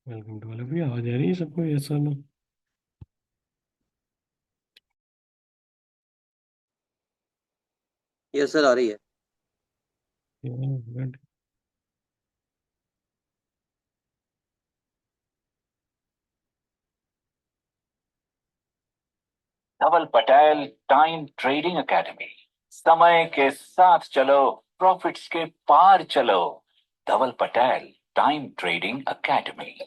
Welcome to all of you. आवाज आ रही है सबको? Yes sir? No? Yes sir, आ रही है। Good. Dhaval Patel time trading academy. समय के साथ चलो, प्रॉफिट्स के पार चलो। Dhaval Patel time trading academy.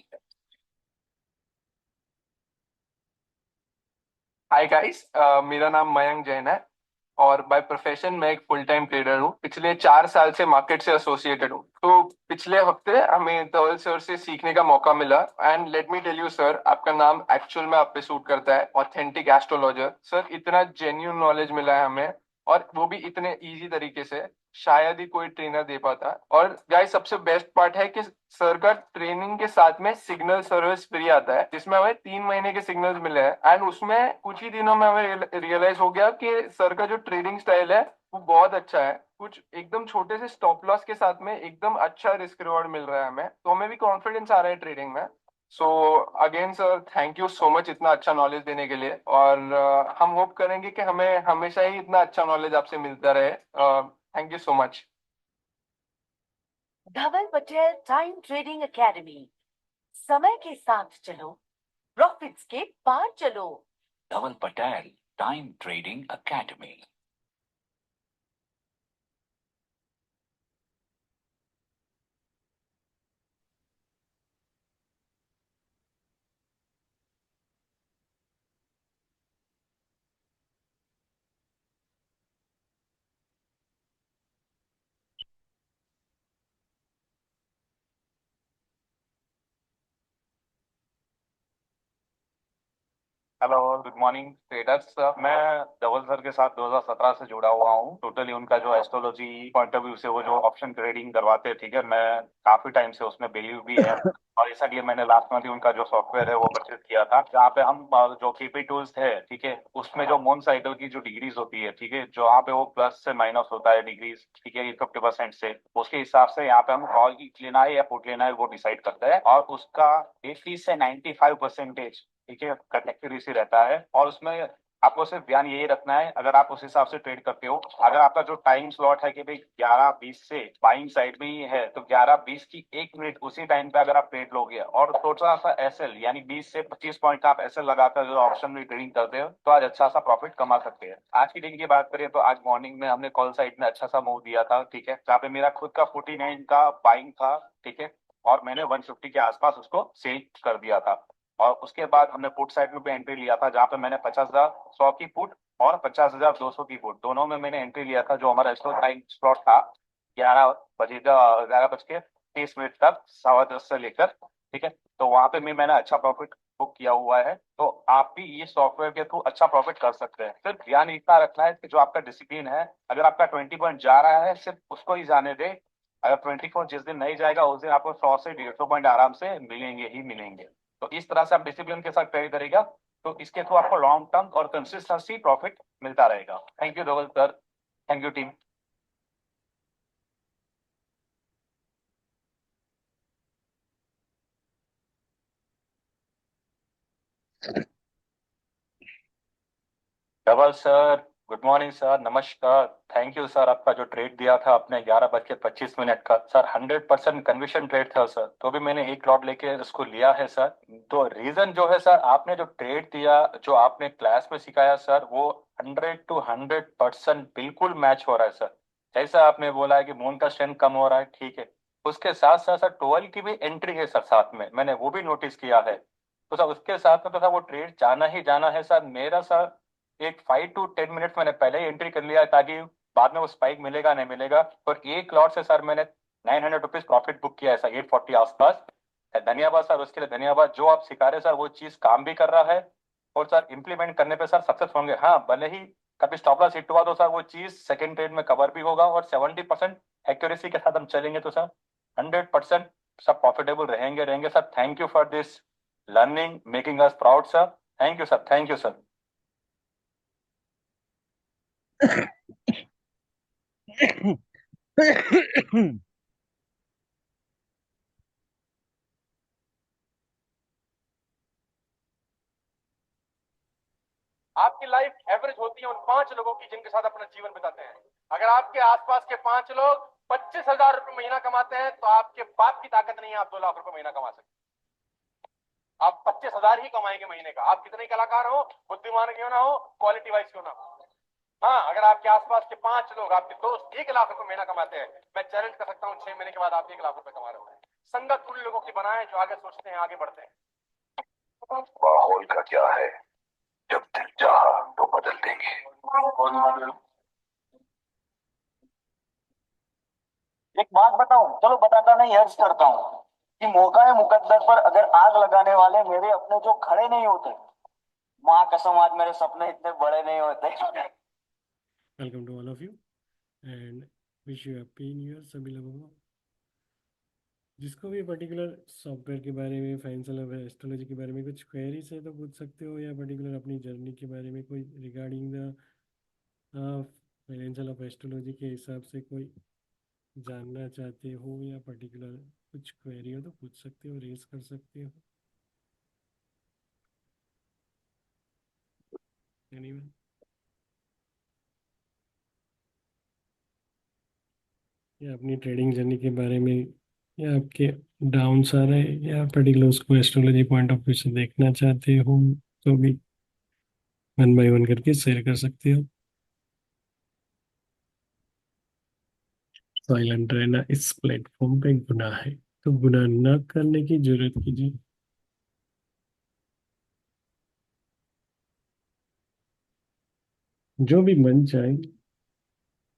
Hi guys, मेरा नाम मयंक जैन है और बाय प्रोफेशन मैं एक फुल टाइम ट्रेडर हूँ। पिछले 4 साल से मार्केट से एसोसिएटेड हूँ। तो पिछले हफ्ते हमें धवल सर से सीखने का मौका मिला and let me tell you sir, आपका नाम एक्चुअल में आप पे सूट करता है, ऑथेंटिक एस्ट्रोलॉजर। सर, इतना जेन्यून नॉलेज मिला है हमें, और वो भी इतने इजी तरीके से, शायद ही कोई ट्रेनर दे पाता। और गाइस, सबसे बेस्ट पार्ट है कि सर का ट्रेनिंग के साथ में सिग्नल सर्विस फ्री आता है, जिसमें हमें 3 महीने के सिग्नल्स मिले हैं एंड उसमें कुछ ही दिनों में हमें रियलाइज हो गया कि सर का जो ट्रेडिंग स्टाइल है वो बहुत अच्छा है। कुछ एकदम छोटे से स्टॉप लॉस के साथ में एकदम अच्छा रिस्क रिवॉर्ड मिल रहा है हमें, तो हमें भी कॉन्फिडेंस आ रहा है ट्रेडिंग में। So again sir, thank you so much इतना अच्छा नॉलेज देने के लिए, और हम होप करेंगे कि हमें हमेशा ही इतना अच्छा नॉलेज आपसे मिलता रहे। Thank you so much. Dhaval Patel time trading academy. समय के साथ चलो, प्रॉफिट्स के पार चलो। Dhaval Patel time trading academy. Hello, good morning traders. मैं धवल सर के साथ 2017 से जुड़ा हुआ हूँ। टोटली उनका जो एस्ट्रोलॉजी पॉइंट ऑफ व्यू से वो जो ऑप्शन ट्रेडिंग करवाते हैं, ठीक है, मैं काफी टाइम से उसमें बिलीव भी है। और इसलिए मैंने लास्ट मंथ ही उनका जो सॉफ्टवेयर है वो परचेज किया था, जहाँ पे हम जो केपी टूल्स है, ठीक है, उसमें जो मून साइकिल की जो डिग्रीज होती है, ठीक है, जहाँ पे वो प्लस से माइनस होता है डिग्रीज, ठीक है, 50% से, उसके हिसाब से यहाँ पे हम कॉल लेना है या पुट लेना है वो डिसाइड करते हैं। और उसका 80 से 95%, ठीक है, एक्यूरेसी रहता है। और उसमें आपको सिर्फ ध्यान यही रखना है, अगर आप उस हिसाब से ट्रेड करते हो, अगर आपका जो टाइम स्लॉट है कि भाई 11:20 से बाइंग साइड में ही है, तो 11:20 की 1 मिनट उसी टाइम पे अगर आप ट्रेड लोगे और थोड़ा सा एसएल यानी 20 से 25 पॉइंट का आप एसएल लगाकर जो ऑप्शन में ट्रेडिंग करते हो, तो आज अच्छा सा प्रॉफिट कमा सकते हैं। आज की दिन की बात करें तो आज मॉर्निंग में हमने कॉल साइड में अच्छा सा मूव दिया था, ठीक है, जहाँ पे मेरा खुद का 49 का बाइंग था, ठीक है, और मैंने 150 के आसपास उसको सेल कर दिया था। और उसके बाद हमने पुट साइड में भी एंट्री लिया था, जहां पे मैंने 50,100 की पुट और 50,200 की पुट, दोनों में मैंने एंट्री लिया था। जो हमारा स्टॉक टाइम स्लॉट था 11 बजे का, 11:30 तक, 10:15 से लेकर, ठीक है, तो वहां पे भी मैंने अच्छा प्रॉफिट बुक किया हुआ है। तो आप भी ये सॉफ्टवेयर के थ्रू अच्छा प्रॉफिट कर सकते हैं। सिर्फ ध्यान इतना रखना है कि जो आपका डिसिप्लिन है, अगर आपका 20 पॉइंट जा रहा है सिर्फ उसको ही जाने दे। अगर 24 जिस दिन नहीं जाएगा उस दिन आपको 100 से 150 पॉइंट आराम से मिलेंगे ही मिलेंगे। तो इस तरह से आप डिसिप्लिन के साथ ट्रेड करेगा, तो इसके थ्रू आपको लॉन्ग टर्म और कंसिस्टेंसी प्रॉफिट मिलता रहेगा। Thank you Dhawal sir, thank you team. Dhawal sir, good morning sir, नमस्कार। थैंक यू सर, आपका जो ट्रेड दिया था आपने 11:25 का, सर 100% कन्विशन ट्रेड था सर, तो भी मैंने एक लॉट लेके उसको लिया है सर। तो रीजन जो है सर, आपने जो ट्रेड दिया, जो आपने क्लास में सिखाया सर, वो 100 to 100% बिल्कुल मैच हो रहा है सर। जैसा आपने बोला है कि मून का स्ट्रेंथ कम हो रहा है, ठीक है, उसके साथ साथ सर 12 की भी एंट्री है सर साथ में, मैंने वो भी नोटिस किया है। तो सर उसके साथ में तो सर वो ट्रेड जाना ही जाना है सर मेरा सर। एक 5 to 10 मिनट मैंने पहले ही एंट्री कर लिया है, ताकि बाद में वो स्पाइक मिलेगा नहीं मिलेगा। और एक लॉट से सर मैंने 900 रुपीज प्रॉफिट बुक किया है सर, 840 आसपास। धन्यवाद सर, उसके लिए धन्यवाद। जो आप सिखा रहे हैं सर वो चीज काम भी कर रहा है, और सर इम्प्लीमेंट करने पे सर सक्सेस होंगे। हाँ, भले ही कभी स्टॉप लॉस हिट हुआ तो सर वो चीज सेकंड ट्रेड में कवर भी होगा, और 70% एक्यूरेसी के साथ हम चलेंगे तो सर 100% सब प्रॉफिटेबल रहेंगे रहेंगे sir. Thank you for this learning, making us proud sir. Thank you sir, thank you sir. आपकी लाइफ एवरेज होती है उन 5 लोगों की जिनके साथ अपना जीवन बिताते हैं। अगर आपके आसपास के 5 लोग 25,000 रुपये महीना कमाते हैं तो आपके बाप की ताकत नहीं है आप 2 लाख रुपए महीना कमा सकते। आप 25,000 ही कमाएंगे महीने का, आप कितने कलाकार हो, बुद्धिमान क्यों ना हो, क्वालिटी वाइज क्यों ना हो। हाँ, अगर आपके आसपास के 5 लोग, आपके दोस्त 1 लाख रुपए महीना कमाते हैं, मैं चैलेंज कर सकता हूँ 6 महीने के बाद आप 1 लाख रुपए कमा रहे हो। संगत उन लोगों की बनाए जो आगे सोचते हैं, आगे बढ़ते हैं। माहौल का क्या है, जब दिल चाहा तो बदल देंगे। एक बात बताऊं, चलो बताता नहीं हर्ष करता हूं कि मौका है मुकद्दर पर अगर आग लगाने वाले मेरे अपने जो खड़े नहीं होते, माँ कसम आज मेरे सपने इतने बड़े नहीं होते। Welcome to all of you and wish you happy new year सभी लोगों को। जिसको भी पर्टिकुलर सॉफ्टवेयर के बारे में, फाइनेंशियल एस्ट्रोलॉजी के बारे में कुछ क्वेरीज है तो पूछ सकते हो, या पर्टिकुलर अपनी जर्नी के बारे में कोई regarding the financial of astrology के हिसाब से कोई जानना चाहते हो, या पर्टिकुलर कुछ क्वेरी हो तो पूछ सकते हो, रेज कर सकते हो। एनीवन? या अपनी ट्रेडिंग जर्नी के बारे में, या आपके डाउन्स आ रहे हैं, या पर्टिकुलर उसको एस्ट्रोलॉजी पॉइंट ऑफ व्यू से देखना चाहते हो, तो भी वन बाय वन करके शेयर कर सकते हो। साइलेंट रहना इस प्लेटफॉर्म पे गुनाह है, तो गुनाह न करने की जरूरत कीजिए। जो भी मन चाहे वो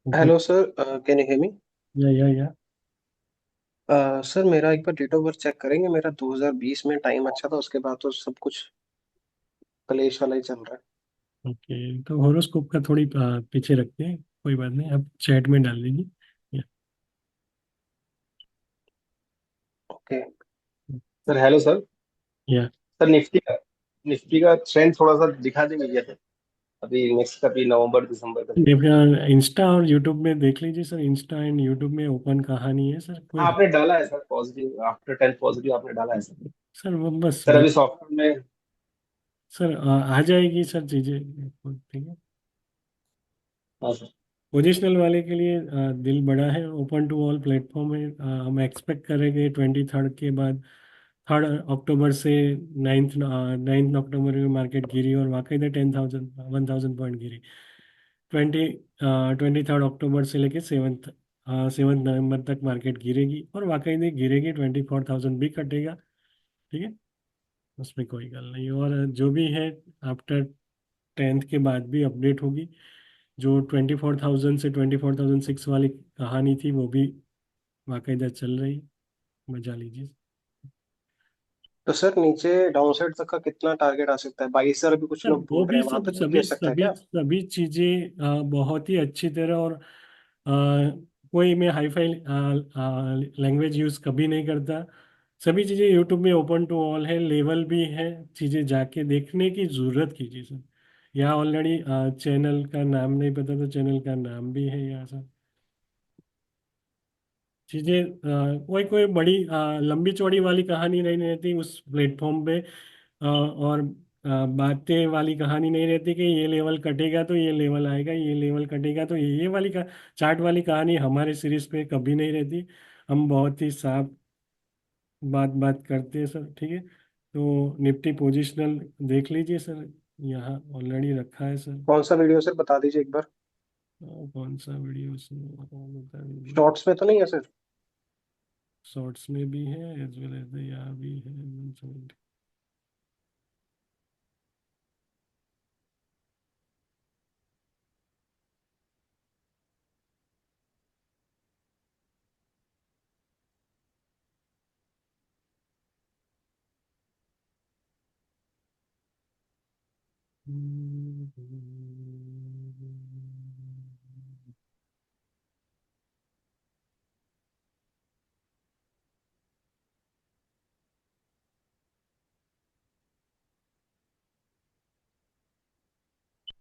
कर। Hello sir, can you hear me? या सर मेरा एक बार डेट ऑफ बर्थ चेक करेंगे? मेरा 2020 में टाइम अच्छा था, उसके बाद तो सब कुछ कलेश वाला ही चल रहा है। ओके, तो हॉरोस्कोप का थोड़ी पीछे रखते हैं, कोई बात नहीं, आप चैट में डाल दीजिए। Okay sir. Hello sir. या सर निफ्टी का ट्रेंड थोड़ा सा दिखा देंगे क्या सर? अभी नेक्स्ट कभी नवंबर दिसंबर का दिन। इंस्टा और यूट्यूब में देख लीजिए सर। इंस्टा एंड यूट्यूब में ओपन कहानी है सर, कोई। हाँ, आपने डाला है सर पॉजिटिव, आफ्टर 10 पॉजिटिव आपने डाला है सर। सर वो बस सर अभी सॉफ्टवेयर में। सर आ जाएगी सर चीज़ें, ठीक है। हाँ सर। पोजिशनल वाले के लिए दिल बड़ा है, ओपन टू ऑल प्लेटफॉर्म है। हम एक्सपेक्ट करेंगे 23rd के बाद, 3rd अक्टूबर से 9th अक्टूबर में मार्केट गिरी, और वाकई में 10,000 पॉइंट गिरी। 23rd अक्टूबर से लेके 7th नवंबर तक मार्केट गिरेगी, और वाकई में गिरेगी, 24,000 भी कटेगा, ठीक है। उसमें कोई गल नहीं, और जो भी है आफ्टर 10th के बाद भी अपडेट होगी। जो 24,000 से 24,006 वाली कहानी थी वो भी बाकायदा चल रही, मजा लीजिए। तो सर नीचे डाउन साइड तक का कितना टारगेट आ सकता है? 22,000 अभी कुछ सर लोग वो बोल रहे भी हैं, वहां सब तक भी सभी गिर सकता है सभी क्या? सभी चीज़ें बहुत ही अच्छी तरह, और कोई मैं हाई फाई लैंग्वेज यूज़ कभी नहीं करता। सभी चीज़ें यूट्यूब में ओपन टू ऑल है, लेवल भी है, चीज़ें जाके देखने की ज़रूरत कीजिए सर। यहाँ ऑलरेडी चैनल का नाम नहीं पता तो चैनल का नाम भी है यहाँ सर। चीज़ें कोई कोई बड़ी लंबी चौड़ी वाली कहानी नहीं रहती उस प्लेटफॉर्म पे, और बातें वाली कहानी नहीं रहती कि ये लेवल कटेगा तो ये लेवल आएगा, ये लेवल कटेगा तो ये वाली का चार्ट वाली कहानी हमारे सीरीज पे कभी नहीं रहती। हम बहुत ही साफ बात बात करते हैं सर, ठीक है। तो निफ्टी पोजिशनल देख लीजिए सर, यहाँ ऑलरेडी रखा है सर। कौन सा वीडियो सर, बता दीजिए एक बार। कौन सा वीडियो बता दीजिए। शॉर्ट्स में तो नहीं है सर? शॉर्ट्स में भी है एज वेल एज यहाँ भी है।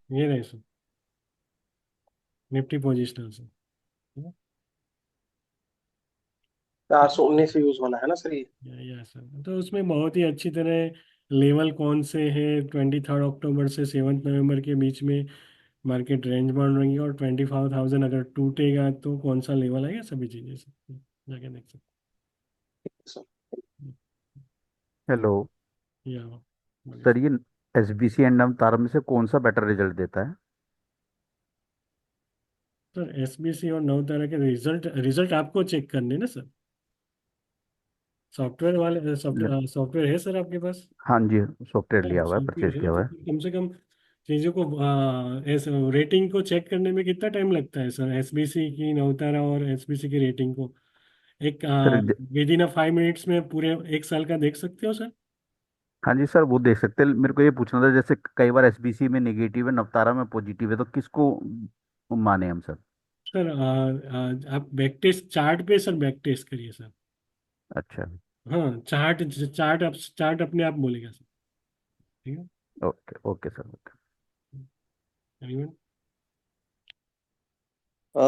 ये रहे सर निफ्टी पोजिशनल से। 419 व्यूज वाला है ना सर ये? या सर, तो उसमें बहुत ही अच्छी तरह लेवल कौन से हैं, 23 अक्टूबर से 7 नवंबर के बीच में मार्केट रेंज बन रही है, और 25,000 अगर टूटेगा तो कौन सा लेवल आएगा, सभी चीज़ें जाके देख सकते सर। हैं। हेलो या बोलिए सर, ये एसबीसी एंड नवतारा में से कौन सा बेटर रिजल्ट देता है? सर। एसबीसी और नवतारा के रिजल्ट रिजल्ट आपको चेक करने ना सर। सॉफ्टवेयर वाले न- सॉफ्टवेयर है सर आपके पास? हाँ जी, सॉफ्टवेयर लिया हुआ है, सॉफ्टवेयर परचेज है किया तो हुआ है। फिर कम से कम चीज़ों को ऐसे रेटिंग को चेक करने में कितना टाइम लगता है सर, एसबीसी की, नवतारा और एसबीसी की रेटिंग को? एक सर विद इन 5 मिनट्स में पूरे 1 साल का देख सकते हो सर? हाँ जी सर, वो देख सकते हैं। मेरे को ये पूछना था, जैसे कई बार एसबीसी में नेगेटिव है, नवतारा में पॉजिटिव है, तो किसको माने हम सर? सर आप बैक टेस्ट चार्ट पे सर बैक टेस्ट करिए सर। अच्छा। हाँ, चार्ट चार्ट अपने आप बोलेगा सर। ठीक है। Okay okay sir, okay. Anyone?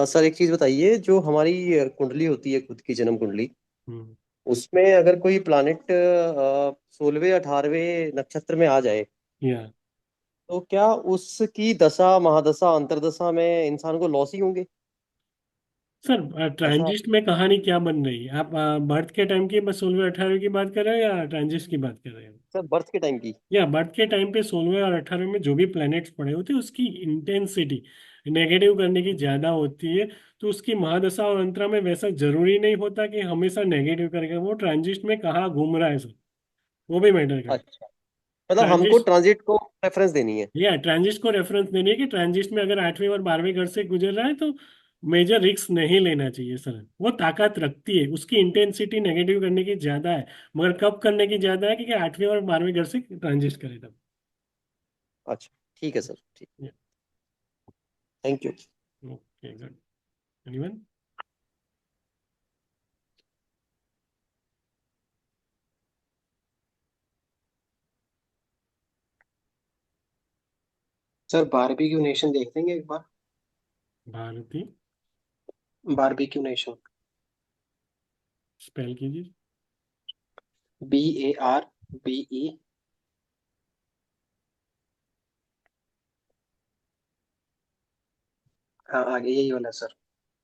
Sir एक चीज बताइए, जो हमारी कुंडली होती है खुद की जन्म कुंडली, हम्म। उसमें अगर कोई प्लानिट 16वें 18वें नक्षत्र में आ जाए, या तो क्या उसकी दशा महादशा अंतर्दशा में इंसान को लॉस ही होंगे? सर, ऐसा? ट्रांजिस्ट में कहानी क्या बन रही है? आप बर्थ के टाइम की बस 16वें 18वें की बात कर रहे हो या ट्रांजिस्ट की बात कर रहे हो? सर बर्थ के टाइम की। या बर्थ के टाइम पे 16वें और 18वें में जो भी प्लैनेट्स पड़े होते हैं उसकी इंटेंसिटी नेगेटिव करने की ज्यादा होती है। तो उसकी महादशा और अंतरा में वैसा जरूरी नहीं होता कि हमेशा नेगेटिव करेगा। वो ट्रांजिस्ट में कहाँ घूम रहा है सर, वो भी मैटर करता अच्छा, मतलब है। हमको ट्रांजिट को प्रेफरेंस देनी है। या ट्रांजिस्ट को रेफरेंस देने है कि ट्रांजिस्ट में अगर 8वें और 12वें घर से गुजर रहा है तो मेजर रिस्क नहीं लेना चाहिए सर। वो ताकत रखती है, उसकी इंटेंसिटी नेगेटिव करने की ज्यादा है, मगर कब करने की ज्यादा है कि 8वें और 12वें घर से ट्रांजिस्ट करे तब। अच्छा, ठीक है सर, ठीक। Thank you. Okay, good. Anyone? Sir Barbeque Nation देख देंगे एक बार? भारती? Barbeque Nation. स्पेल कीजिए। BARBE। हाँ आगे यही वाला सर।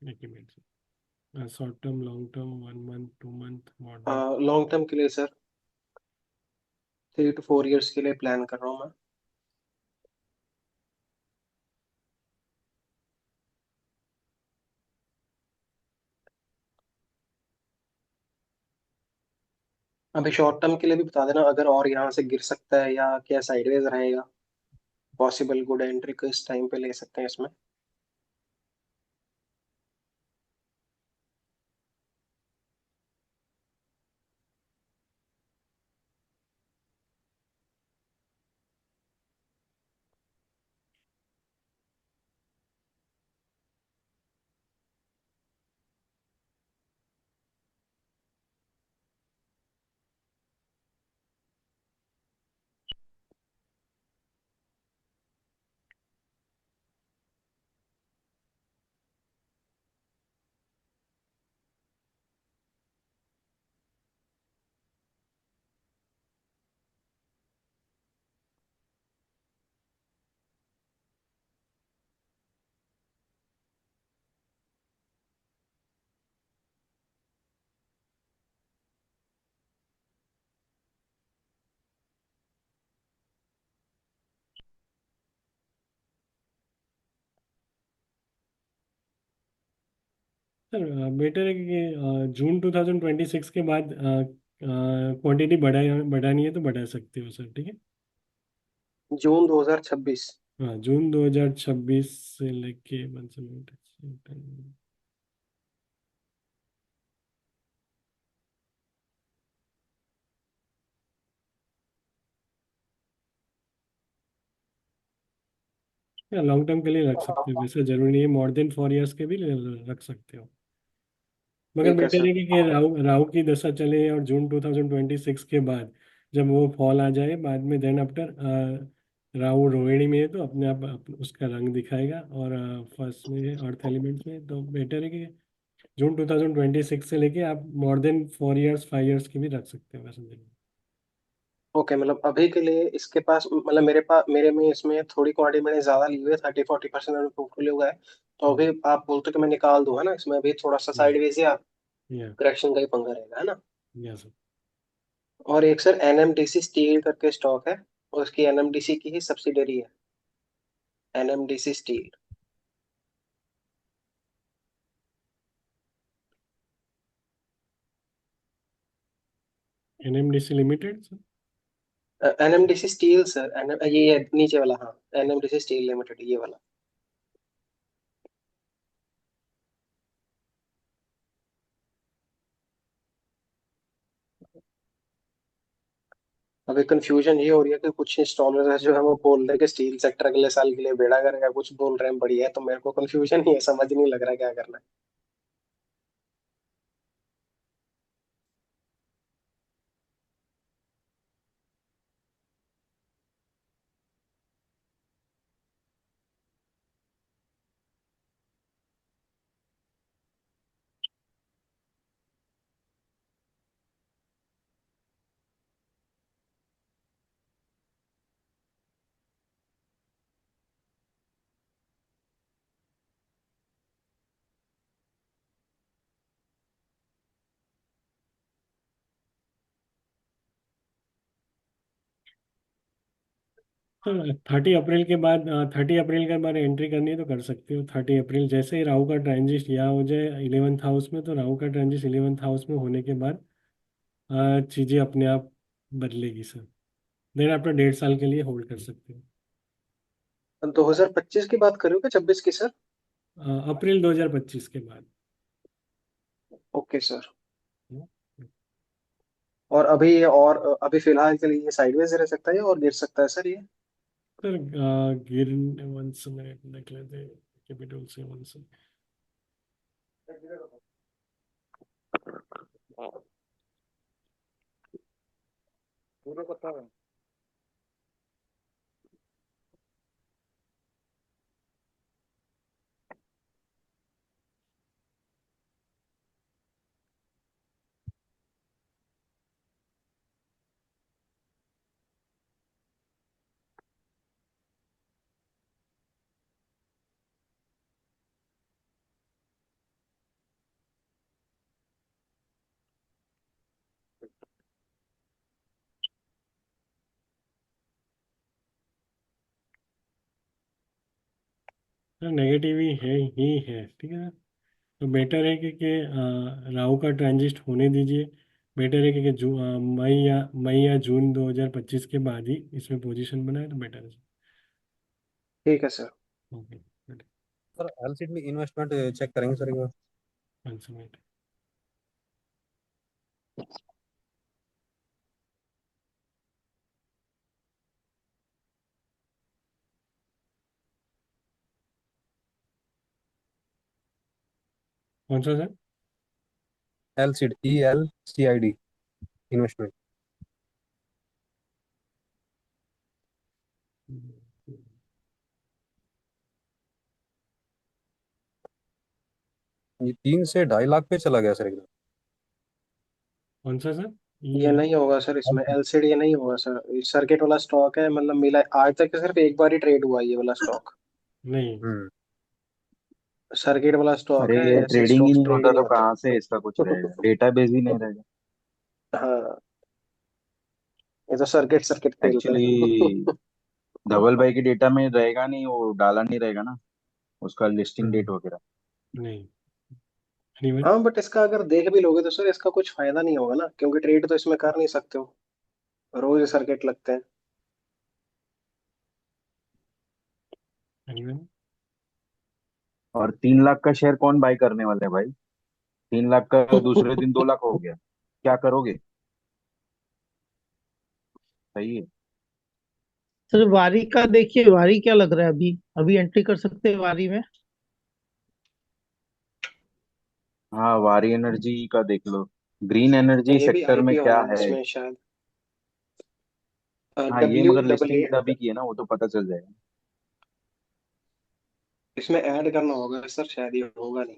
एक ही मिनट। Short term, long term, 1 month, 2 month, moderate? Long term के लिए सर, 3 to 4 years के लिए प्लान कर रहा हूँ मैं। अभी शॉर्ट टर्म के लिए भी बता देना, अगर और यहाँ से गिर सकता है या क्या साइडवेज रहेगा, पॉसिबल गुड एंट्री को इस टाइम पे ले सकते हैं इसमें। सर, बेटर है कि जून 2026 के बाद क्वांटिटी बढ़ानी है तो बढ़ा सकते हो सर। ठीक है। जून 2026। हाँ, जून 2026 से लेके 1 मिनट। या लॉन्ग टर्म के लिए रख सकते हो, वैसे जरूरी नहीं है, मोर देन 4 इयर्स के भी रख सकते हो। मगर ठीक है बेटर सर। है कि राहु राहु की दशा चले और जून 2026 के बाद जब वो फॉल आ जाए बाद में, देन आफ्टर राहु रोहिणी में है तो अपने आप उसका रंग दिखाएगा, और फर्स्ट में अर्थ एलिमेंट्स में, तो बेटर है कि जून 2026 से लेके आप मोर देन 4 इयर्स 5 इयर्स की भी रख सकते हो वैसे। ओके, मतलब अभी के लिए इसके पास, मतलब मेरे पास, मेरे में इसमें थोड़ी क्वांटिटी मैंने ज्यादा ली हुई है, 30-40% पोर्टफोलियो का है। तो अभी आप बोलते हो कि मैं निकाल दूं, है ना? इसमें अभी थोड़ा सा साइडवेज या या करेक्शन का ही पंगा रहेगा, है ना? या सर। और एक सर एनएमडीसी स्टील करके स्टॉक है, और उसकी एनएमडीसी की ही सब्सिडरी है, NMDC steel. NMDC limited sir. NMDC steel sir, ये नीचे वाला, हाँ, एनएमडीसी स्टील लिमिटेड, ये वाला। अभी कंफ्यूजन ये हो रही है कि कुछ इंस्टॉलर है जो है वो बोल रहे हैं कि स्टील सेक्टर अगले साल के लिए बेड़ा करेगा, कुछ बोल रहे हैं बढ़िया है, तो मेरे को कंफ्यूजन ही है, समझ नहीं लग रहा क्या करना है। सर 30 अप्रैल के बाद, 30 अप्रैल के बाद एंट्री करनी है तो कर सकते हो। 30 अप्रैल जैसे ही राहु का ट्रांजिट यहाँ हो जाए 11th हाउस में, तो राहु का ट्रांजिट 11th हाउस में होने के बाद चीज़ें अपने आप बदलेगी सर। देन आप 1.5 साल के लिए होल्ड कर सकते हो। 2025 की बात कर रहे हो क्या, 26 की सर? अप्रैल 2025 के बाद। Okay sir. और अभी ये, और अभी फिलहाल के लिए ये साइडवेज रह सकता है और गिर सकता है सर ये? सर गिर 1 मिनट देख लेते हैं कैपिटल से 1 से। पूरा पता है। सर नेगेटिव ही है, ठीक है ना। तो बेटर है राहु का ट्रांजिट होने दीजिए। बेटर है मई या जून 2025 के बाद ही इसमें पोजीशन बनाए तो बेटर है। ठीक है सर। ओके। सर एलसीडी में इन्वेस्टमेंट चेक करेंगे सर एक बार। 1 मिनट। कौन सा सर? LCD ELCID investment. ये 3 से 2.5 लाख पे चला गया सर एकदम। कौन सा सर? ये नहीं होगा सर, इसमें एलसीडी नहीं होगा सर, सर्किट वाला स्टॉक है, मतलब मिला आज तक सिर्फ एक बार ही ट्रेड हुआ ये वाला स्टॉक। नहीं। हम्म। सर्किट वाला स्टॉक अरे है, ये ऐसे ट्रेडिंग ही स्टॉक्स नहीं ट्रेड होता ही नहीं तो होते। कहाँ से इसका कुछ रहेगा, डेटाबेस ही नहीं रहेगा। हाँ, ये तो सर्किट सर्किट खेल रहे एक्चुअली हैं। धवल भाई के डेटा में रहेगा नहीं, वो डाला नहीं रहेगा ना उसका लिस्टिंग डेट वगैरह। नहीं। एनीवन। हाँ, बट इसका अगर देख भी लोगे तो सर इसका कुछ फायदा नहीं होगा ना, क्योंकि ट्रेड तो इसमें कर नहीं सकते हो, रोज सर्किट लगते हैं। एनीवन। और 3 लाख का शेयर कौन बाय करने वाला है भाई? 3 लाख का दूसरे दिन 2 लाख हो गया, क्या करोगे? सही है। सर वारी का देखिए, वारी क्या लग रहा है अभी? अभी एंट्री कर सकते हैं वारी में? हाँ वारी एनर्जी का देख लो, ग्रीन एनर्जी ये भी सेक्टर में आईपीओ क्या होना है है। इसमें शायद। हाँ ये डब्ल्यू मगर डबल ए लिस्टिंग तभी की है ना, वो तो पता चल जाएगा। इसमें ऐड करना होगा सर, शायद ये होगा नहीं।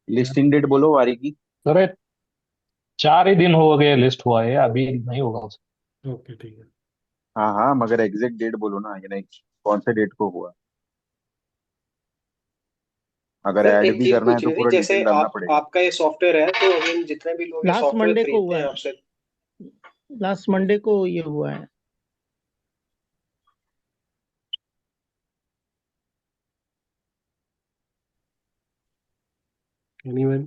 लिस्टिंग डेट बोलो वारी की। सर ये 4 ही दिन हो गए लिस्ट हुआ है, अभी नहीं होगा। ओके ठीक है। हाँ हाँ, मगर एग्जैक्ट डेट बोलो ना, ये नहीं कौन से डेट को हुआ। अगर सर ऐड एक भी चीज करना है तो पूछनी थी, पूरा जैसे डिटेल डालना आप पड़ेगा। आपका ये सॉफ्टवेयर है, तो हम जितने भी लोग ये लास्ट सॉफ्टवेयर मंडे को खरीदते हुआ हैं है। आपसे। लास्ट मंडे को ये हुआ है। एनीवन?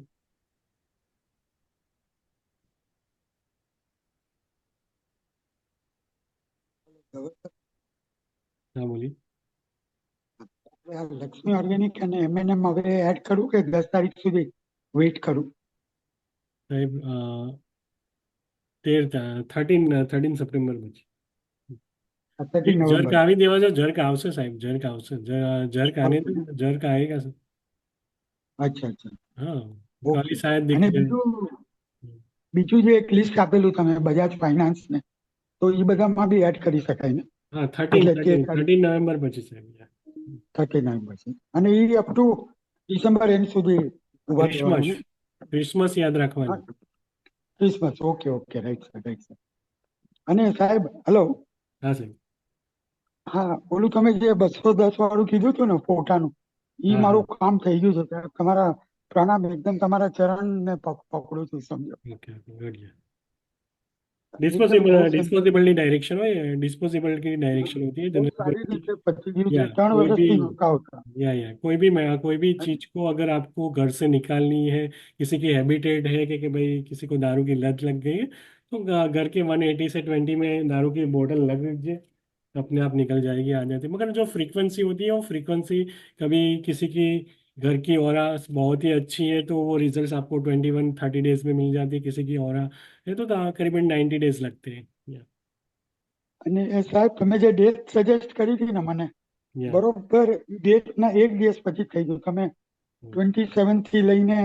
हाँ बोलिए। લક્ષ્મી ઓર્ગેનિક અને એમએનએમ હવે એડ કરું કે 10 તારીખ સુધી વેઇટ કરું? સાહેબ 13 સપ્ટેમ્બર પછી. થર્ટી એક જર્ક નવેમ્બર આવી દેવા જો, જર્ક આવશે સાહેબ, જર્ક આવશે. જર્ક આને ઓકે દો, જર્ક આएगा सर. અચ્છા અચ્છા हाँ, ઓકે कल शायद અને दिखे. બીજું જે એક લિસ્ટ આપેલું તમે બજાજ ફાઇનાન્સ ને તો એ બધામાં બી એડ કરી શકાય ને? हाँ, 13 એટલે 13 13 તારીખ 13 નવેમ્બર પછી સાહેબ. 39 પછી અને એ અપ ટુ ડિસેમ્બર એન્ડ સુધી ઉભા ક્રિસમસ, રહેવાનું ને? ક્રિસમસ યાદ હા રાખવાનું. Christmas okay okay right sir અને સાહેબ હલો हाँ સાહેબ. હા ઓલું તમે જે 210 વાળું કીધું હતું ને ફોટાનું એ हाँ મારું हाँ. કામ થઈ ગયું છે સાહેબ. તમારા પ્રણામ, એકદમ તમારા ચરણ ને પકડું છું સમજો. Okay okay good. એકદમ બહુ ડિસ્પોઝેબલની ડાયરેક્શન હોય, ડિસ્પોઝેબલ की डायरेक्शन होती है બહુ जनरली कोई સારી भी. રીતે પતી ગયું છે, या 3 कोई भी વર્ષથી નહોતા આવતા. या कोई भी चीज को अगर आपको घर से निकालनी है, किसी की हैबिटेट है कि भाई किसी को दारू की लत लग गई है, तो घर के 180 से 20 में दारू की बोतल लग दीजिए, अपने आप निकल जाएगी, आ जाती है. मगर जो फ्रीक्वेंसी होती है वो फ्रीक्वेंसी, कभी किसी की घर की ऑरा बहुत ही अच्छी है तो वो रिजल्ट्स आपको 21-30 डेज में मिल जाती है. किसी की ऑरा है तो करीबन 90 डेज लगते हैं. અને એ સાહેબ તમે જે ડેટ સજેસ્ટ કરી હતી ને મને, या બરોબર ડેટ ના એક દિવસ પછી થઈ ગયું. તમે 27 થી લઈને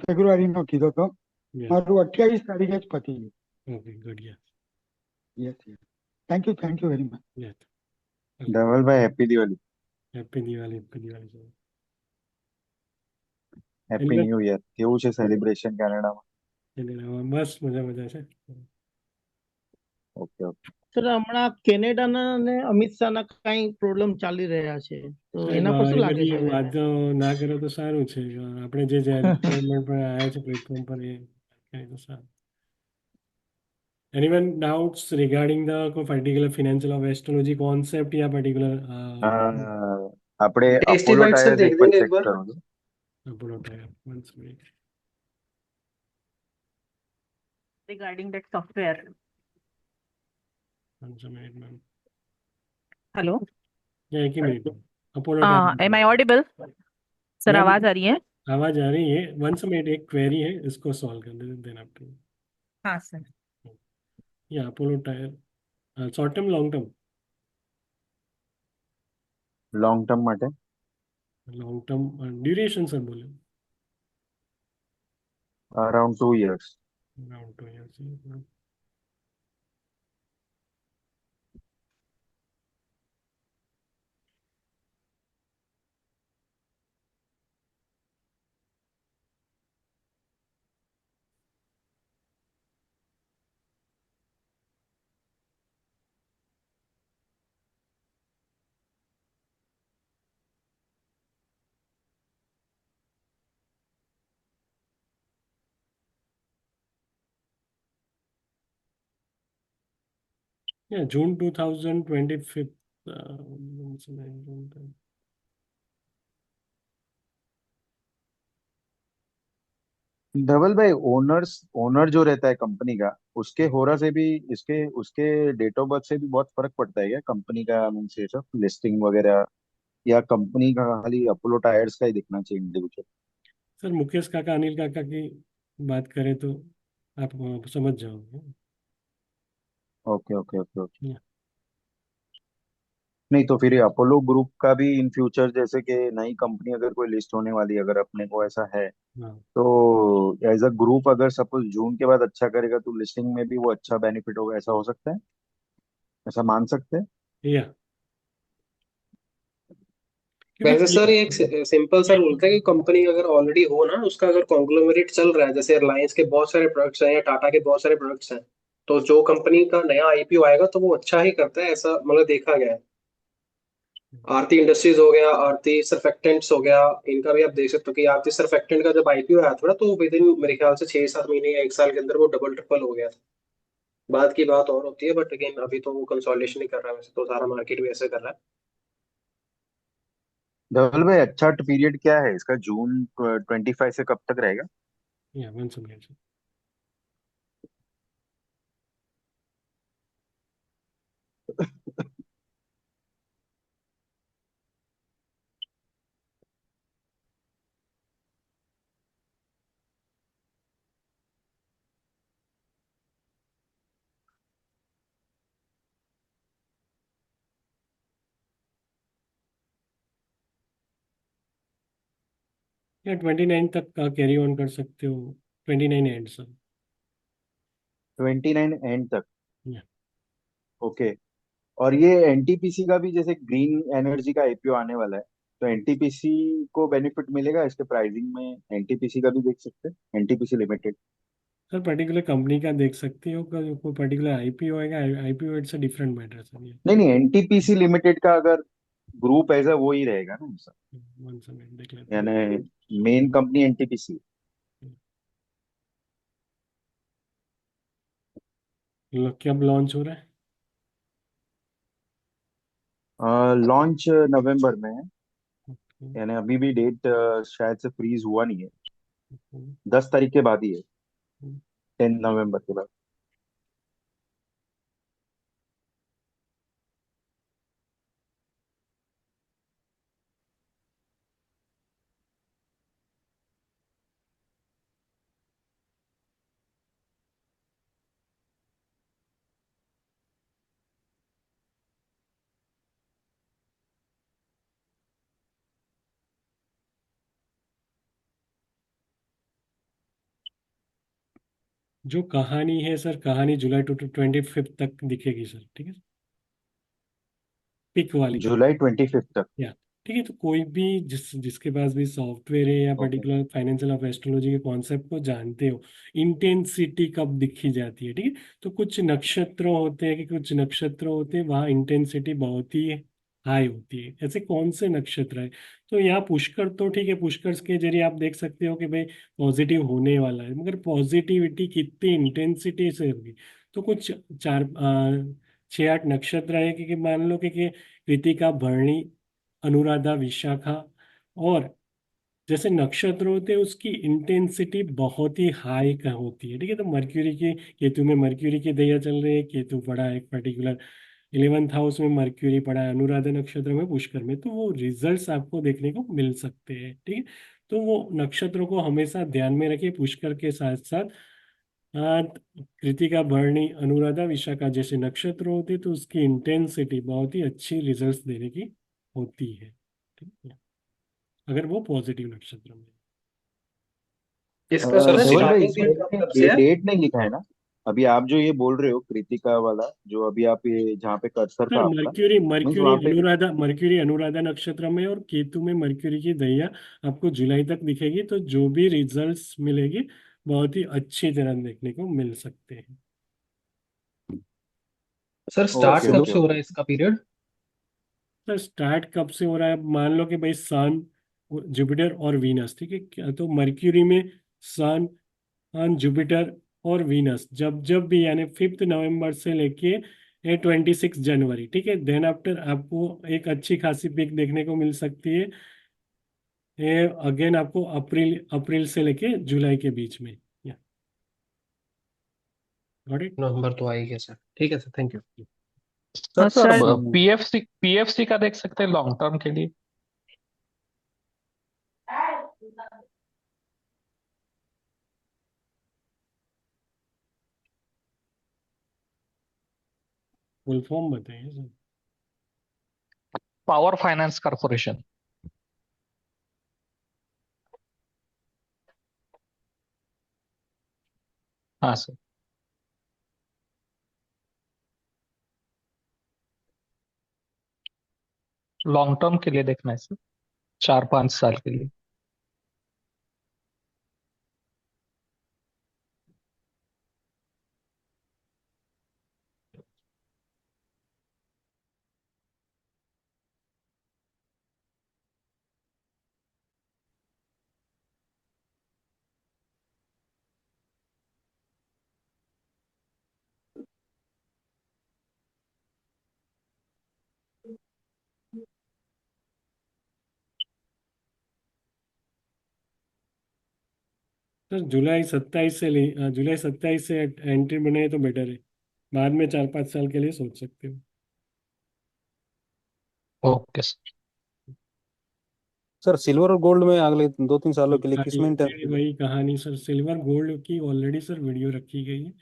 ફેબ્રુઆરી નો કીધો તો या મારું 28 તારીખે જ પતી ગયું. Okay good. Yeah yes yes thank you very much. Yeah Dhaval भाई happy Diwali. Happy Diwali, happy Diwali sir. Happy new year. કેવું છે સેલિબ્રેશન કેનેડામાં? બસ મજા મજા છે. Okay okay. સર હમણાં કેનેડાના અને અમિત શાહના કઈ પ્રોબ્લેમ ચાલી રહ્યા છે, તો સાહેબ એના પર શું એ લાગે બધી છે હવે? વાતો ના કરો તો સારું છે. આપણે જે રિક્વાયરમેન્ટ પર આવ્યા છે પ્લેટફોર્મ પર, એ કરીએ તો સારું. एनीवन डाउट्स रिगार्डिंग द कोई particular financial of astrology concept या पर्टिकुलर અ, આપણે અપોલો एस्टिमेट सर ટાયર્સ देख એક વાર देंगे एक ચેક बार। કરો છો? Apollo tyre once minute. regarding that software. Once a minute ma'am. Hello, yeah एक ही मिनट मैम. Apollo tyre am I audible? Sir ma'am, आवाज आ रही है? आवाज आ रही है. once a minute, एक क्वेरी है, इसको सॉल्व कर देना आप. हाँ सर। या Apollo tyre short term long term? Long term માટે लॉन्ग टर्म ड्यूरेशन सर बोले. Around 2 years। around 2 years. Yeah, June 2025. once a minute. धवल भाई, ओनर जो रहता है कंपनी का, उसके होरा से भी इसके उसके डेट ऑफ बर्थ से भी बहुत फर्क पड़ता है क्या कंपनी का? मीन्स ये सब लिस्टिंग वगैरह, या कंपनी का खाली अपोलो टायर्स का ही दिखना चाहिए इंडिविजुअल? सर मुकेश काका, अनिल काका की बात करें तो आप समझ जाओगे. Okay okay okay okay. Yeah. नहीं तो फिर अपोलो ग्रुप का भी इन फ्यूचर, जैसे कि नई कंपनी अगर कोई लिस्ट होने वाली है, अगर अपने को ऐसा है, हाँ. तो एज अ ग्रुप अगर सपोज जून के बाद अच्छा करेगा तो लिस्टिंग में भी वो अच्छा बेनिफिट होगा, ऐसा हो सकता है? ऐसा मान सकते हैं? या क्योंकि वैसे सर ये एक सिंपल सा रूल था कि कंपनी अगर ऑलरेडी हो ना, उसका अगर कॉन्ग्लोमरेट चल रहा है, जैसे रिलायंस के बहुत सारे प्रोडक्ट्स हैं या टाटा के बहुत सारे प्रोडक्ट्स हैं, तो जो कंपनी का नया आईपीओ आएगा तो वो अच्छा ही करता है, ऐसा मतलब देखा गया है। आरती इंडस्ट्रीज हो गया, आरती सरफेक्टेंट्स हो गया, इनका भी आप देख सकते हो कि आरती सरफेक्टेंट का जब आईपीओ आया था ना, तो विद इन मेरे ख्याल से 6-7 महीने या 1 साल के अंदर वो डबल ट्रिपल हो गया था। बाद की बात और होती है, बट अगेन अभी तो वो कंसोलिडेशन ही कर रहा है, वैसे तो सारा मार्केट भी ऐसे कर रहा है। धवल भाई, अच्छा पीरियड क्या है इसका? जून 25 से कब तक रहेगा? या वन सेकेंड सर। या 29 तक का कैरी ऑन कर सकते हो, 29 एंड सर। 29 एंड तक? या ओके। और ये एनटीपीसी का भी, जैसे ग्रीन एनर्जी का आईपीओ आने वाला है, तो एनटीपीसी को बेनिफिट मिलेगा इसके प्राइसिंग में? एनटीपीसी का भी देख सकते हैं, NTPC limited. Sir particular company का देख सकते हो, कोई पर्टिकुलर आईपीओ आएगा, IPO it's a different matter sir ये। नहीं नहीं, एनटीपीसी लिमिटेड का अगर ग्रुप ऐसा वो ही रहेगा ना सर? वन सेकेंड देख लेते हैं। यानी मेन कंपनी एनटीपीसी। कब लॉन्च हो रहा है? लॉन्च नवंबर में है। हम्म, यानी अभी भी डेट शायद से फ्रीज हुआ नहीं है। हम्म, 10 तारीख के बाद ही है, हम्म। 10 नवंबर के बाद। जो कहानी है सर, कहानी जुलाई 25 तक दिखेगी सर, ठीक है। पिक वाली कहानी। जुलाई 25 तक? या ठीक है, तो कोई भी जिसके पास भी सॉफ्टवेयर है या okay. Particular financial of astrology के कॉन्सेप्ट को जानते हो, इंटेंसिटी कब दिखी जाती है, ठीक है। तो कुछ नक्षत्र होते हैं कि कुछ नक्षत्र होते हैं वहाँ इंटेंसिटी बहुत ही हाई होती है, ऐसे कौन से नक्षत्र है? तो यहाँ पुष्कर तो ठीक है, पुष्कर के जरिए आप देख सकते हो कि भाई पॉजिटिव होने वाला है, मगर पॉजिटिविटी कितनी इंटेंसिटी से होगी? तो कुछ 6-8 नक्षत्र है कि मान लो कि कृतिका, भरणी, अनुराधा, विशाखा, और जैसे नक्षत्र होते हैं उसकी इंटेंसिटी बहुत ही हाई का होती है, ठीक है। तो मर्क्यूरी की, केतु में मर्क्यूरी की दैया चल रही है, केतु पड़ा है एक पर्टिकुलर 11th हाउस में, मर्क्यूरी पड़ा है अनुराधा नक्षत्र में, पुष्कर में, तो वो रिजल्ट्स आपको देखने को मिल सकते हैं, ठीक है। तो वो नक्षत्रों को हमेशा ध्यान में रखिए, पुष्कर के साथ साथ कृतिका, भरणी, अनुराधा, विशाखा जैसे नक्षत्र होते तो उसकी इंटेंसिटी बहुत ही अच्छी रिजल्ट्स देने की होती है, ठीक है, अगर वो पॉजिटिव नक्षत्र में। इसका सर धवल भाई, स्टार्टिंग इसमें पीरियड कब ये से है? डेट नहीं लिखा है ना? अभी आप जो ये बोल रहे हो कृतिका वाला, जो अभी आप ये जहाँ पे कर्सर सर था आपका, मर्क्यूरी मीन्स मर्क्यूरी वहां पे। अनुराधा, मर्क्यूरी अनुराधा नक्षत्र में और केतु में मर्क्यूरी की दैया आपको जुलाई तक दिखेगी, तो जो भी रिजल्ट्स मिलेगी बहुत ही अच्छी तरह देखने को मिल सकते हैं। सर स्टार्ट ओके कब ओके से हो रहा ओके। है इसका पीरियड? सर स्टार्ट कब से हो रहा है? अब मान लो कि भाई सन, जुपिटर और वीनस, ठीक है, क्या तो मर्क्यूरी में सन, जुपिटर और वीनस जब जब भी, यानी 5 नवंबर से लेके 26 जनवरी, ठीक है, देन आफ्टर आपको एक अच्छी खासी पिक देखने को मिल सकती है। ये अगेन आपको अप्रैल अप्रैल से लेके जुलाई के बीच में। या गॉट इट। नवंबर तो आ ही गया सर, ठीक है सर, थैंक यू। सर हाँ सर, सर पीएफसी का देख सकते हैं लॉन्ग टर्म के लिए। फुल फॉर्म बताइए सर। Power finance corporation. हाँ सर। लॉन्ग टर्म के लिए देखना है सर। 4-5 साल के लिए। सर जुलाई 27 से एंट्री बने तो बेटर है। बाद में 4-5 साल के लिए सोच सकते हो। Okay sir. सर सिल्वर और गोल्ड में अगले 2-3 सालों के लिए किस में फिर इंटरेस्ट? वही कहानी सर, सिल्वर गोल्ड की ऑलरेडी सर वीडियो रखी गई है,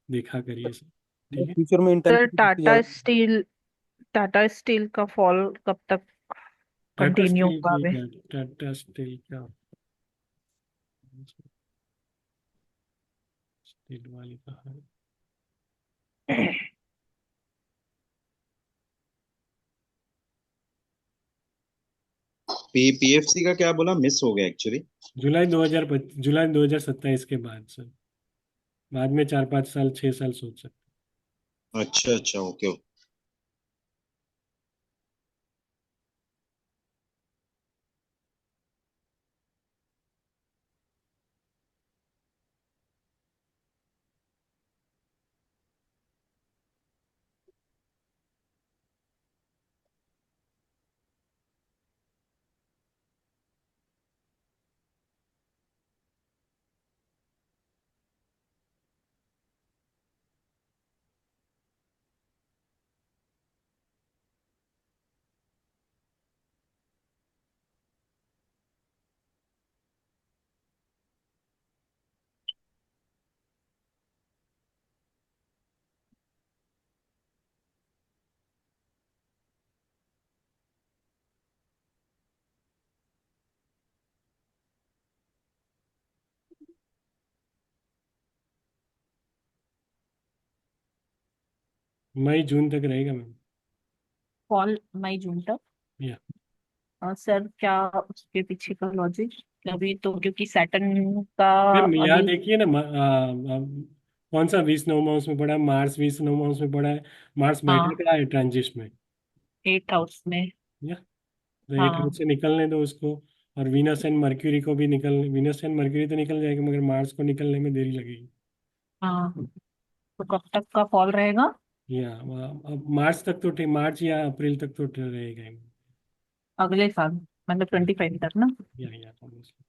देखा करिए सर। ठीक है। फ्यूचर में सर इंटेंसिटी कितनी टाटा ज्यादा? स्टील, टाटा स्टील का फॉल कब तक टाटा कंटिन्यू स्टील होगा की अभी? टाटा स्टील का स्टील वाली कहानी। पीएफसी का क्या बोला, मिस हो गया एक्चुअली। जुलाई 2027 के बाद सर, बाद में 4-5 साल 6 साल सोच सकते अच्छा अच्छा, ओके। मई जून तक रहेगा मैम। फॉल मई जून तक? या सर क्या उसके पीछे का लॉजिक? अभी तो क्योंकि सैटर्न का मैम यहाँ अभी देखिए ना, कौन सा 20 नवंबर में पड़ा है, मार्स 20 नवंबर में पड़ा है। मार्स बैठा हाँ क्या है ट्रांजिट में। 8 हाउस में। या तो 8 हाउस हाँ से निकलने दो उसको। और वीनस एंड मर्क्यूरी को भी वीनस एंड मर्क्यूरी तो निकल जाएगा, मगर मार्स को निकलने में देरी लगेगी। हाँ, तो कब तक का फॉल रहेगा? या अब मार्च तक तो ठीक, मार्च या अप्रैल तक तो रहेगा ही। अगले साल मतलब 25 तक ना? या obviously।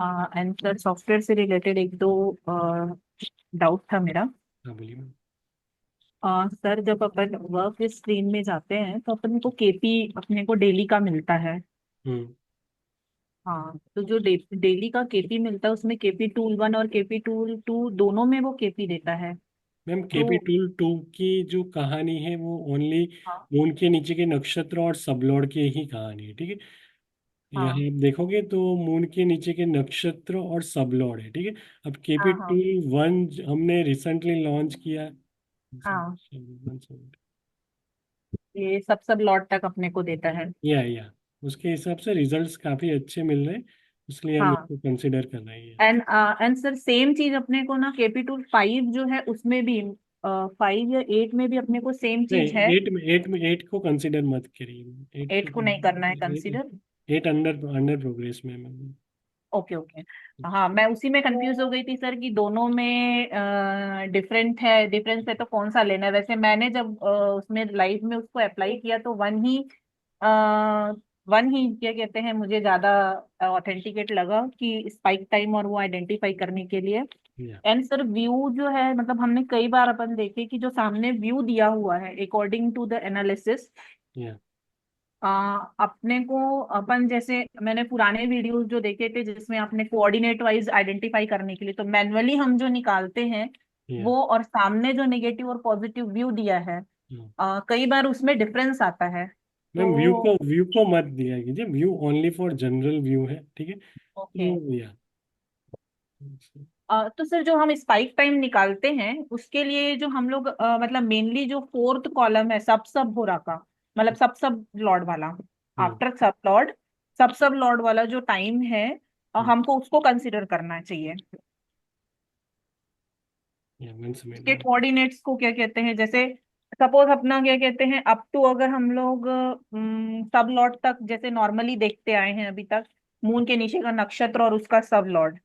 हाँ, एंड सर सॉफ्टवेयर से रिलेटेड एक दो डाउट था मेरा। हाँ बोलिए मैम। सर जब अपन वर्क स्क्रीन में जाते हैं तो अपन को केपी अपने को डेली का मिलता है। हम्म। हाँ, तो जो डेली का केपी मिलता है उसमें केपी टूल 1 और केपी टूल 2 दोनों में वो केपी देता है। मैम केपी तो टूल 2 की जो कहानी है वो ओनली हाँ मून के नीचे के नक्षत्र और सबलॉर्ड की ही कहानी है। ठीक है। यहाँ हाँ आप देखोगे तो मून के नीचे के नक्षत्र और सबलॉर्ड है। ठीक है। अब केपी हाँ हाँ टूल 1 हमने रिसेंटली लॉन्च किया। हाँ, ये सब लॉट तक अपने को देता है। या उसके हिसाब से रिजल्ट्स काफी अच्छे मिल रहे हैं, इसलिए हम हाँ, इसको कंसिडर कर रहे हैं। एंड सर सेम चीज अपने को ना केपी टूल 5 जो है उसमें भी 5 या 8 में भी अपने को सेम चीज है। नहीं, एट को कंसिडर मत करिए। 8 को नहीं करना है कंसीडर? 8 अंडर अंडर प्रोग्रेस में है, मैम। Okay okay. हाँ, मैं उसी में कंफ्यूज हो गई थी सर कि दोनों में डिफरेंस है तो कौन सा लेना है। वैसे मैंने जब उसमें लाइव में उसको अप्लाई किया तो वन ही क्या कहते हैं, मुझे ज्यादा ऑथेंटिकेट लगा कि स्पाइक टाइम और वो आइडेंटिफाई करने के लिए। या एंड सर व्यू जो है, मतलब हमने कई बार अपन देखे कि जो सामने व्यू दिया हुआ है अकॉर्डिंग टू द एनालिसिस, या अपने को अपन जैसे मैंने पुराने वीडियोस जो देखे थे जिसमें आपने कोऑर्डिनेट वाइज आइडेंटिफाई करने के लिए तो मैन्युअली हम जो निकालते हैं या वो, और सामने जो नेगेटिव और पॉजिटिव व्यू दिया है कई बार उसमें डिफरेंस आता है। मैम व्यू तो को व्यू को मत दिया कीजिए, view only for general view है। ठीक है। ओके। तो या तो सर जो हम स्पाइक टाइम निकालते हैं उसके लिए जो हम लोग मतलब मेनली जो फोर्थ कॉलम है सब सब हो रहा का, मतलब सब सब लॉर्ड वाला, हम्म आफ्टर सब लॉर्ड सब लॉट वाला जो टाइम है हमको उसको कंसिडर करना चाहिए। उसके कोऑर्डिनेट्स को क्या कहते हैं, जैसे सपोज अपना क्या कहते हैं अप टू, अगर हम लोग सब लॉट तक जैसे नॉर्मली देखते आए हैं अभी तक, मून के नीचे का नक्षत्र और उसका सब लॉट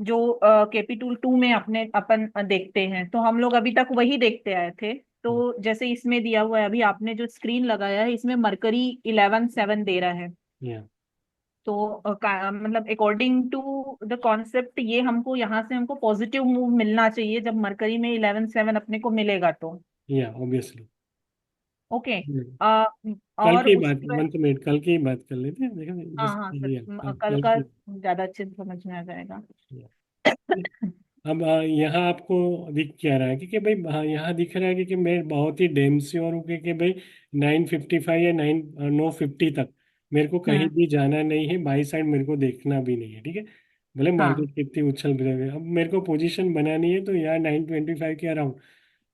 जो कैपिटल 2 में अपने अपन देखते हैं, तो हम लोग अभी तक वही देखते आए थे। तो जैसे इसमें दिया हुआ है, अभी आपने जो स्क्रीन लगाया है इसमें मरकरी 11/7 दे रहा है। तो मतलब अकॉर्डिंग टू द कॉन्सेप्ट ये हमको यहाँ से हमको पॉजिटिव मूव मिलना चाहिए जब मरकरी में 11/7 अपने को मिलेगा तो। Obviously okay. कल और की उस बात, 1 मिनट, कल की बात कर लेते हैं, देखा हाँ जिस हाँ सर, कल कल कल का की। ज्यादा अच्छे से समझ में आ जाएगा। अब यहाँ आपको दिख क्या रहा है कि भाई, हाँ, यहाँ दिख रहा है कि मैं बहुत ही डैम श्योर हूँ कि भाई 9:55 या 9:50 तक मेरे को कहीं भी जाना नहीं है, बाई साइड मेरे को देखना भी नहीं है, ठीक है। भले हाँ मार्केट कितनी उछल रही है, अब मेरे को पोजीशन बनानी है, तो यहाँ 9:25 के अराउंड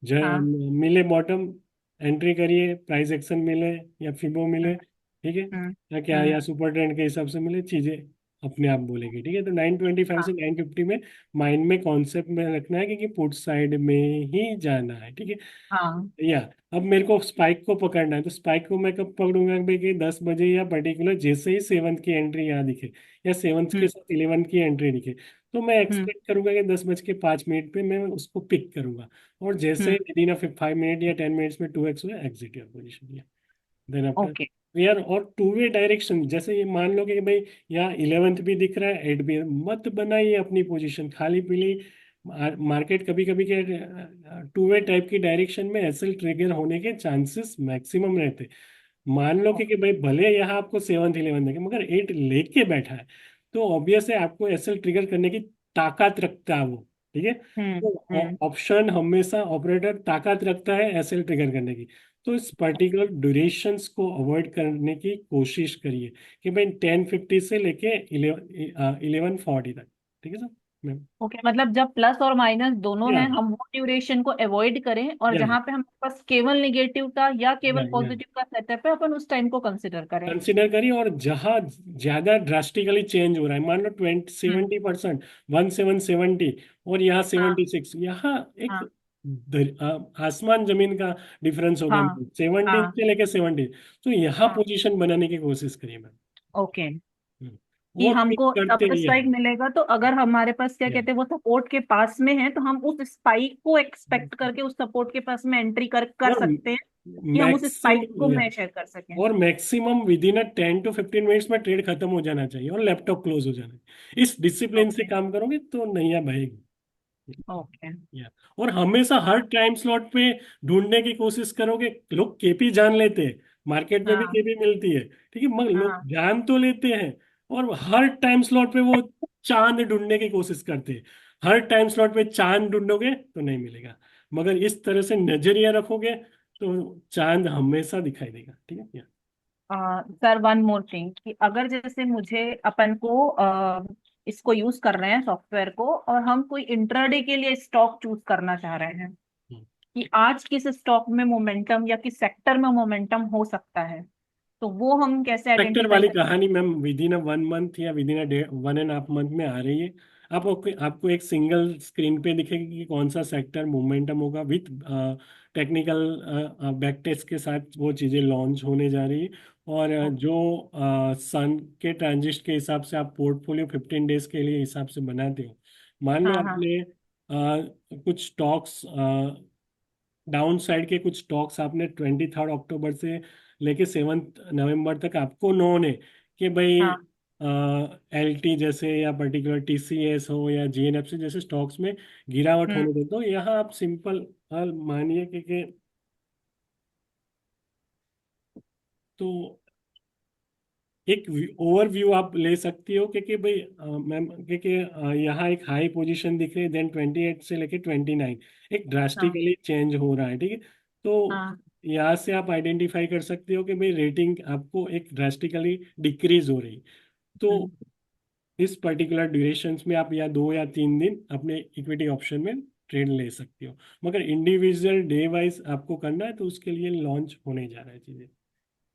हाँ मिले बॉटम, एंट्री करिए, प्राइस एक्शन मिले या फिबो मिले, ठीक है, हम्म या क्या, या सुपर ट्रेंड के हिसाब से मिले, चीजें अपने आप बोलेगी, ठीक है। तो 9:25 हाँ से 9:50 में माइंड में कॉन्सेप्ट में रखना है कि पुट साइड में ही जाना है, ठीक है। हाँ या अब मेरे को स्पाइक को पकड़ना है, तो स्पाइक को मैं कब पकड़ूंगा भाई, कि 10 बजे, या पर्टिकुलर जैसे ही 7th की एंट्री यहाँ दिखे, या 7th के हम्म साथ 11th की एंट्री दिखे, तो मैं हम्म एक्सपेक्ट करूंगा कि 10:05 पे मैं उसको पिक करूंगा, और जैसे हम्म विद इन 5 मिनट या 10 मिनट्स में 2x हुआ, exit your position. Then after okay. यार, और टू वे डायरेक्शन, जैसे ये मान लो कि भाई यहाँ 11th भी दिख रहा है, 8 भी, मत बनाइए अपनी पोजीशन खाली पीली। मार्केट कभी कभी के टू वे टाइप की डायरेक्शन में एसएल ट्रिगर होने के चांसेस मैक्सिमम रहते। मान लो कि भाई भले यहाँ आपको 7th 11th देखे, मगर 8 लेके बैठा है, तो ऑब्वियस है आपको एसएल ट्रिगर करने की ताकत रखता है वो, ठीक है। तो हम्म। ऑप्शन हमेशा ऑपरेटर ताकत रखता है एसएल ट्रिगर करने की। तो इस पर्टिकुलर ड्यूरेशंस को अवॉइड करने की कोशिश करिए कि भाई 10:50 से लेके 11:40 तक, ठीक है सर मैम। ओके, मतलब जब प्लस और माइनस दोनों या हैं हम वो ड्यूरेशन को अवॉइड करें, और या जहां पे हमारे पास केवल निगेटिव का या केवल या पॉजिटिव का सेटअप है अपन उस टाइम को कंसिडर करें। कंसिडर करिए, और जहां ज्यादा ड्रास्टिकली चेंज हो रहा है, मान लो 70%, 1770, और यहाँ हाँ 76, यहाँ एक हाँ आसमान जमीन का डिफरेंस हो गया, हाँ 70 हाँ। से लेके 70। तो यहाँ हाँ पोजीशन बनाने की कोशिश करिए मैम। ओके। हम्म। कि वो पिक हमको तब करते तो रहिए। स्पाइक मिलेगा, तो अगर हमारे पास क्या या कहते हैं वो सपोर्ट के पास में है, तो हम उस स्पाइक को एक्सपेक्ट करके उस सपोर्ट के पास में एंट्री कर और सकते हैं कि हम उस स्पाइक को मैक्सिमम मेजर कर सकें। और maximum with in 10 to 15 minutes में ट्रेड खत्म हो जाना चाहिए और लैपटॉप क्लोज हो जाना चाहिए। इस डिसिप्लिन से ओके काम करोगे तो नैया बहेगी। ओके। या और हमेशा हर टाइम स्लॉट पे ढूंढने की कोशिश करोगे। लोग केपी जान लेते हैं, मार्केट में भी हाँ केपी मिलती है, ठीक है, मगर लोग हाँ जान तो लेते हैं, और हर टाइम स्लॉट पे वो चांद ढूंढने की कोशिश करते हैं। हर टाइम स्लॉट पे चांद ढूंढोगे तो नहीं मिलेगा, मगर इस तरह से नजरिया रखोगे तो चांद हमेशा दिखाई देगा, ठीक है। या सर वन मोर थिंग, कि अगर जैसे मुझे अपन को इसको यूज कर रहे हैं सॉफ्टवेयर को, और हम कोई इंट्राडे के लिए स्टॉक चूज करना चाह रहे हैं कि आज किस स्टॉक में मोमेंटम या किस सेक्टर में मोमेंटम हो सकता है, तो वो हम कैसे सेक्टर आइडेंटिफाई वाली कर। कहानी मैम विद इन 1 मंथ या विद इन 1.5 मंथ में आ रही है। आपको एक सिंगल स्क्रीन पे दिखेगी कि कौन सा सेक्टर मोमेंटम होगा, विथ टेक्निकल बैक टेस्ट के साथ वो चीज़ें लॉन्च होने जा रही है। और जो सन के ट्रांजिस्ट के हिसाब से आप पोर्टफोलियो 15 डेज के लिए हिसाब से बनाते हो, मान लो हाँ हाँ आपने कुछ स्टॉक्स, डाउन साइड के कुछ स्टॉक्स आपने 23 अक्टूबर से लेके 7 नवंबर तक आपको नोन है कि भाई हाँ एल टी जैसे, या पर्टिकुलर टीसीएस हो, या जीएनएफसी जैसे स्टॉक्स में गिरावट हम्म होने दे, तो यहाँ आप सिंपल मानिए कि तो एक ओवरव्यू आप ले सकती हो कि भाई मैम कि यहाँ एक हाई पोजीशन दिख रही है, देन 28 से लेके 29 एक हाँ ड्रास्टिकली चेंज हो रहा है, ठीक है। तो हाँ यहाँ से आप आइडेंटिफाई कर सकते हो कि भाई रेटिंग आपको एक ड्रास्टिकली डिक्रीज हो रही। तो हम्म इस पर्टिकुलर ड्यूरेशंस में आप या 2 या 3 दिन अपने इक्विटी ऑप्शन में ट्रेड ले सकते हो, मगर इंडिविजुअल डे वाइज आपको करना है, तो उसके लिए लॉन्च होने जा रहा है चीज़ें।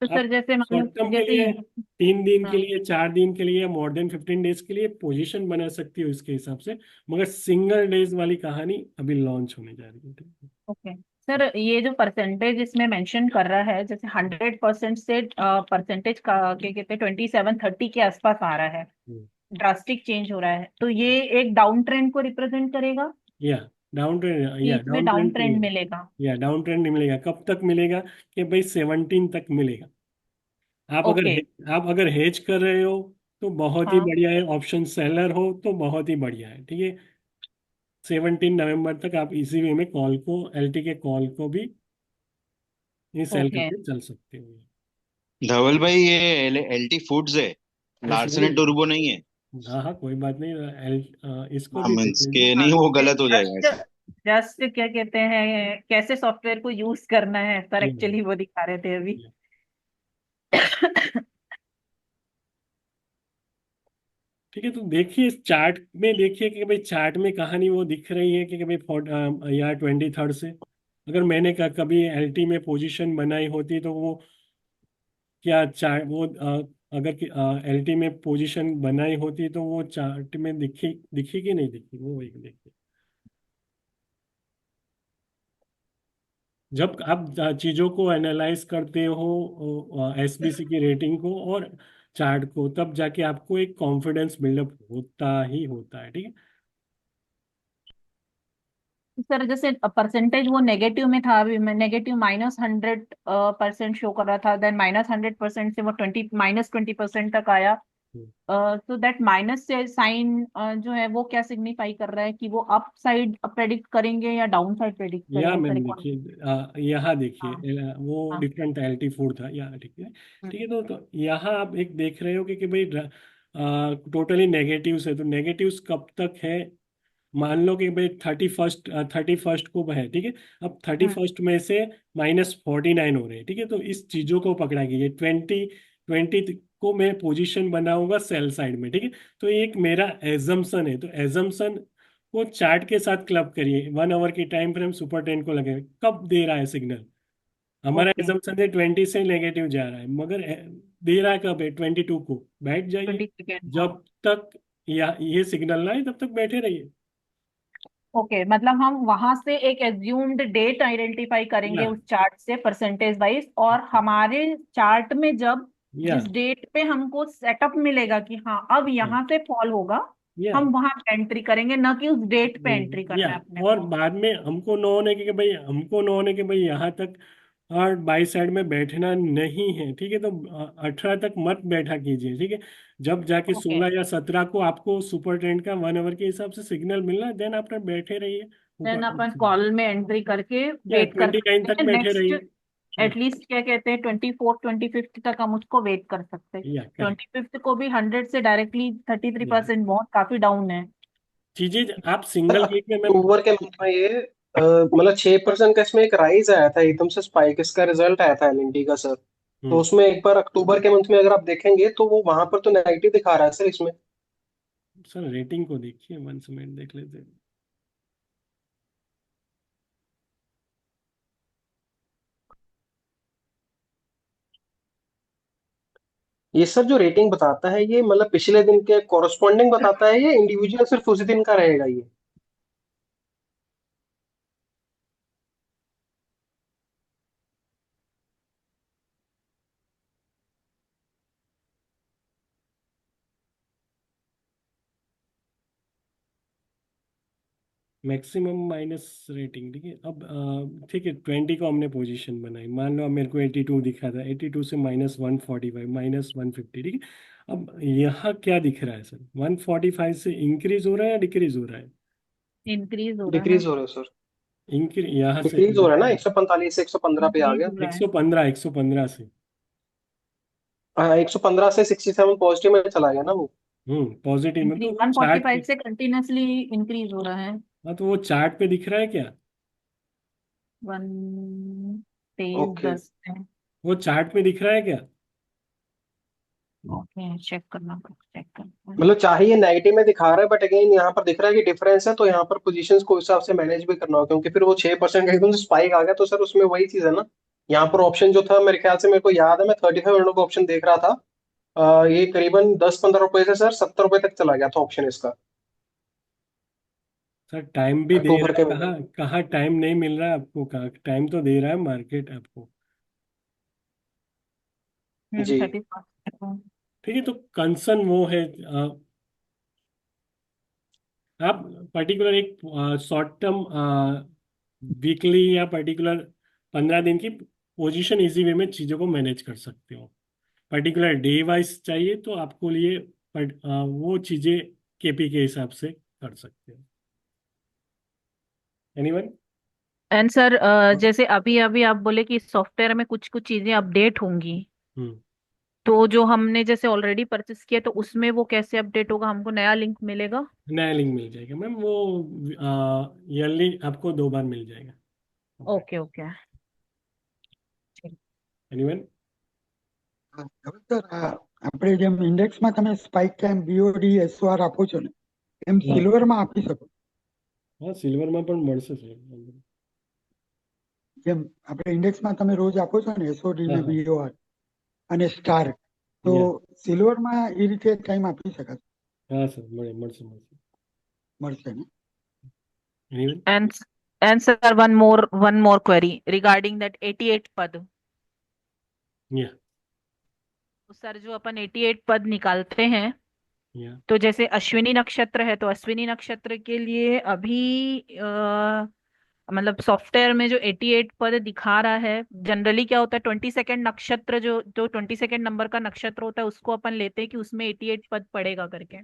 तो आप सर जैसे मान लो शॉर्ट टर्म के जैसे लिए 3 दिन के हाँ, लिए, 4 दिन के लिए, मोर देन 15 डेज के लिए पोजीशन बना सकती हो इसके हिसाब से। मगर सिंगल डेज वाली कहानी अभी लॉन्च होने जा रही है, ठीक है। ओके सर, ये जो परसेंटेज इसमें मेंशन कर रहा है, जैसे 100% से परसेंटेज का क्या कहते हैं 27-30 के आसपास आ रहा है, हम्म। ड्रास्टिक चेंज हो रहा है, तो ये एक डाउन ट्रेंड को रिप्रेजेंट करेगा या डाउन ट्रेंड, कि या इसमें डाउन डाउन ट्रेंड ट्रेंड मिलेगा। मिलेगा? या डाउन ट्रेंड नहीं मिलेगा, कब तक मिलेगा कि भाई 17 तक मिलेगा। आप अगर ओके। आप अगर हेज कर रहे हो तो बहुत ही हाँ। बढ़िया है, ऑप्शन सेलर हो तो बहुत ही बढ़िया है, ठीक है। 17 नवंबर तक आप इसी वे में कॉल को, एलटी के कॉल को भी ये सेल ओके। करके चल सकते हो। धवल भाई, ये एलटी फूड्स है, यस लार्सन वही। एंड टुर्बो नहीं है। हाँ हाँ, कोई बात नहीं। इसको हाँ भी देख मीन्स लीजिए। के हाँ, नहीं, वो गलत हो जाएगा जस्ट ऐसा। जस्ट क्या कहते हैं कैसे सॉफ्टवेयर को यूज करना है सर, ये एक्चुअली वो दिखा रहे थे अभी। ये। ठीक है, तो देखिए चार्ट में, देखिए कि भाई चार्ट में कहानी वो दिख रही है कि भाई या 23rd से अगर मैंने कभी एलटी में पोजीशन बनाई होती तो वो क्या चार्ट वो अगर एलटी में पोजीशन बनाई होती तो वो चार्ट में दिखी दिखी कि नहीं दिखी, वो एक देखिए। जब आप चीजों को एनालाइज करते हो, एसबीसी की रेटिंग को और चार्ट को, तब जाके आपको एक कॉन्फिडेंस बिल्डअप होता ही होता है, ठीक है। सर जैसे परसेंटेज वो नेगेटिव में था, अभी नेगेटिव -100% शो कर रहा था, देन -100% से वो 20% तक आया। हम्म। तो दैट माइनस से साइन जो है वो क्या सिग्निफाई कर रहा है कि वो अप साइड प्रेडिक्ट करेंगे या डाउन साइड प्रेडिक्ट या करेंगे सर मैम अकॉर्डिंग? देखिए, यहाँ देखिए, हाँ। वो हाँ। डिफरेंट एल्टी फूड था, या ठीक है। हम्म। ठीक है, तो यहाँ आप एक देख रहे हो कि भाई टोटली नेगेटिव्स है, तो नेगेटिव्स कब तक है। मान लो कि भाई 31st को है, ठीक है। अब थर्टी हम्म। फर्स्ट में से -49 हो रहे हैं, ठीक है। तो इस चीजों को पकड़ा गया ये 20 को मैं पोजीशन बनाऊंगा सेल साइड में, ठीक है। तो ये एक मेरा एजम्पशन है, तो एजम्पशन को चार्ट के साथ क्लब करिए, 1 आवर की टाइम फ्रेम सुपर टेन को लगे कब दे रहा है सिग्नल। हमारा ओके। एजम्पशन है 20 से नेगेटिव जा रहा है, मगर दे रहा है कब है, 22 को। बैठ जाइए, 20 सेकेंड, हाँ। जब तक या ये सिग्नल ना आए तब तक बैठे रहिए। ओके, मतलब हम वहां से एक एज्यूम्ड डेट आइडेंटिफाई करेंगे या उस चार्ट से परसेंटेज वाइज, और हमारे चार्ट में जब या जिस डेट पे हमको सेटअप मिलेगा कि हाँ अब यहाँ से फॉल होगा, या हम वहां एंट्री करेंगे, न कि उस डेट पे एंट्री या करना है अपने और को। बाद में हमको न होने के भाई यहाँ तक और बाई साइड में बैठना नहीं है, ठीक है। तो 18 तक मत बैठा कीजिए, ठीक है। जब जाके ओके, 16 या 17 को आपको सुपर ट्रेंड का 1 आवर के हिसाब से सिग्नल मिलना, देन आप बैठे रहिए देन ऊपर। अपन कॉल में एंट्री करके या वेट कर 29 सकते तक हैं बैठे नेक्स्ट, रहिए। एटलीस्ट क्या कहते हैं 24-25 तक हम उसको वेट कर सकते हैं। या करेक्ट। 25 को भी 100 से डायरेक्टली 33% या बहुत काफी डाउन है। चीजें आप सर सिंगल वीक में मैम। अक्टूबर के मंथ में ये मतलब 6% का इसमें एक राइज आया था एकदम से स्पाइक, इसका रिजल्ट आया था एलएनटी का सर। तो हम्म। उसमें एक बार अक्टूबर के मंथ में अगर आप देखेंगे तो वो वहां पर तो नेगेटिव दिखा रहा है सर इसमें। सर रेटिंग को देखिए, 1 मिनट देख लेते हैं। ये सर जो रेटिंग बताता है ये मतलब पिछले दिन के कॉरस्पॉन्डिंग बताता है, ये इंडिविजुअल सिर्फ उसी दिन का रहेगा ये? मैक्सिमम माइनस रेटिंग, ठीक है। अब ठीक है, 20 को हमने पोजीशन बनाई, मान लो अब मेरे को 82 दिखा था, 82 से -145, -150, ठीक है। अब यहाँ क्या दिख रहा है सर, 145 से इंक्रीज हो रहा है या डिक्रीज हो रहा है? इंक्रीज हो रहा है। डिक्रीज हो रहा है सर। इंक्रीज यहाँ से डिक्रीज हो रहा है ना, 145 से 115 पे आ इंक्रीज गया। हो रहा है। 115 से। हाँ 115 से 67 पॉजिटिव में चला गया ना वो। पॉजिटिव में, तो इंक्रीज वो चार्ट 145 पे। से कंटिन्यूअसली इंक्रीज हो रहा है। हाँ, तो वो चार्ट पे दिख रहा है क्या? 1 23 ओके। 10 है। वो चार्ट पे दिख रहा है क्या? ओके, चेक करना है। मतलब चाहे ये नेगेटिव में दिखा रहा है बट अगेन यहाँ पर दिख रहा है कि डिफरेंस है, तो यहाँ पर पोजीशंस को हिसाब से मैनेज भी करना हो, क्योंकि फिर वो 6% का एकदम से स्पाइक आ गया तो सर उसमें वही चीज है ना यहाँ पर ऑप्शन जो था मेरे ख्याल से, मेरे को याद है, मैं 35 मिनट का ऑप्शन देख रहा था। ये करीबन 10-15 रुपए से सर 70 रुपए तक चला गया था ऑप्शन इसका, सर टाइम भी दे अक्टूबर रहा के है, महीने कहाँ कहाँ टाइम नहीं मिल रहा है आपको, कहाँ टाइम तो दे रहा है मार्केट आपको। जी। 31st। ठीक है, तो कंसर्न वो है, आप पर्टिकुलर एक शॉर्ट टर्म वीकली या पर्टिकुलर 15 दिन की पोजीशन इजी वे में चीज़ों को मैनेज कर सकते हो। पर्टिकुलर डे वाइज चाहिए तो आपको लिए वो चीज़ें केपी के हिसाब से कर सकते हो। एनीवन? एंड सर जैसे अभी अभी आप बोले कि सॉफ्टवेयर में कुछ कुछ चीजें अपडेट होंगी, हम्म। तो जो हमने जैसे ऑलरेडी परचेस किया तो उसमें वो कैसे अपडेट होगा, हमको नया लिंक मिलेगा? नया लिंक मिल जाएगा मैम, वो ईयरली आपको 2 बार मिल जाएगा। Okay okay. एनीवन? સર આપણે જેમ ઇન્ડેક્સમાં તમે સ્પાઇક ટાઈમ બીઓડી એસઓઆર આપો છો ને, એમ સિલ્વરમાં આપી શકો? हाँ, સિલ્વરમાં પણ મળશે સર। જેમ આપણે ઇન્ડેક્સમાં તમે રોજ આપો છો ને એસઓડી हाँ ને हाँ બીઓઆર અને સ્ટાર, તો या સિલ્વરમાં એ રીતે ટાઈમ આપી શકાય? हाँ सर, મળશે મળશે। મળશે ને? Anyone? And sir one more query regarding that 88 पद। या तो सर जो अपन 88 पद निकालते हैं, या तो जैसे अश्विनी नक्षत्र है तो अश्विनी नक्षत्र के लिए अभी मतलब सॉफ्टवेयर में जो 88 पद दिखा रहा है, जनरली क्या होता है 22nd नक्षत्र, जो 22nd नंबर का नक्षत्र होता है उसको अपन लेते हैं कि उसमें 88 पद पड़ेगा करके।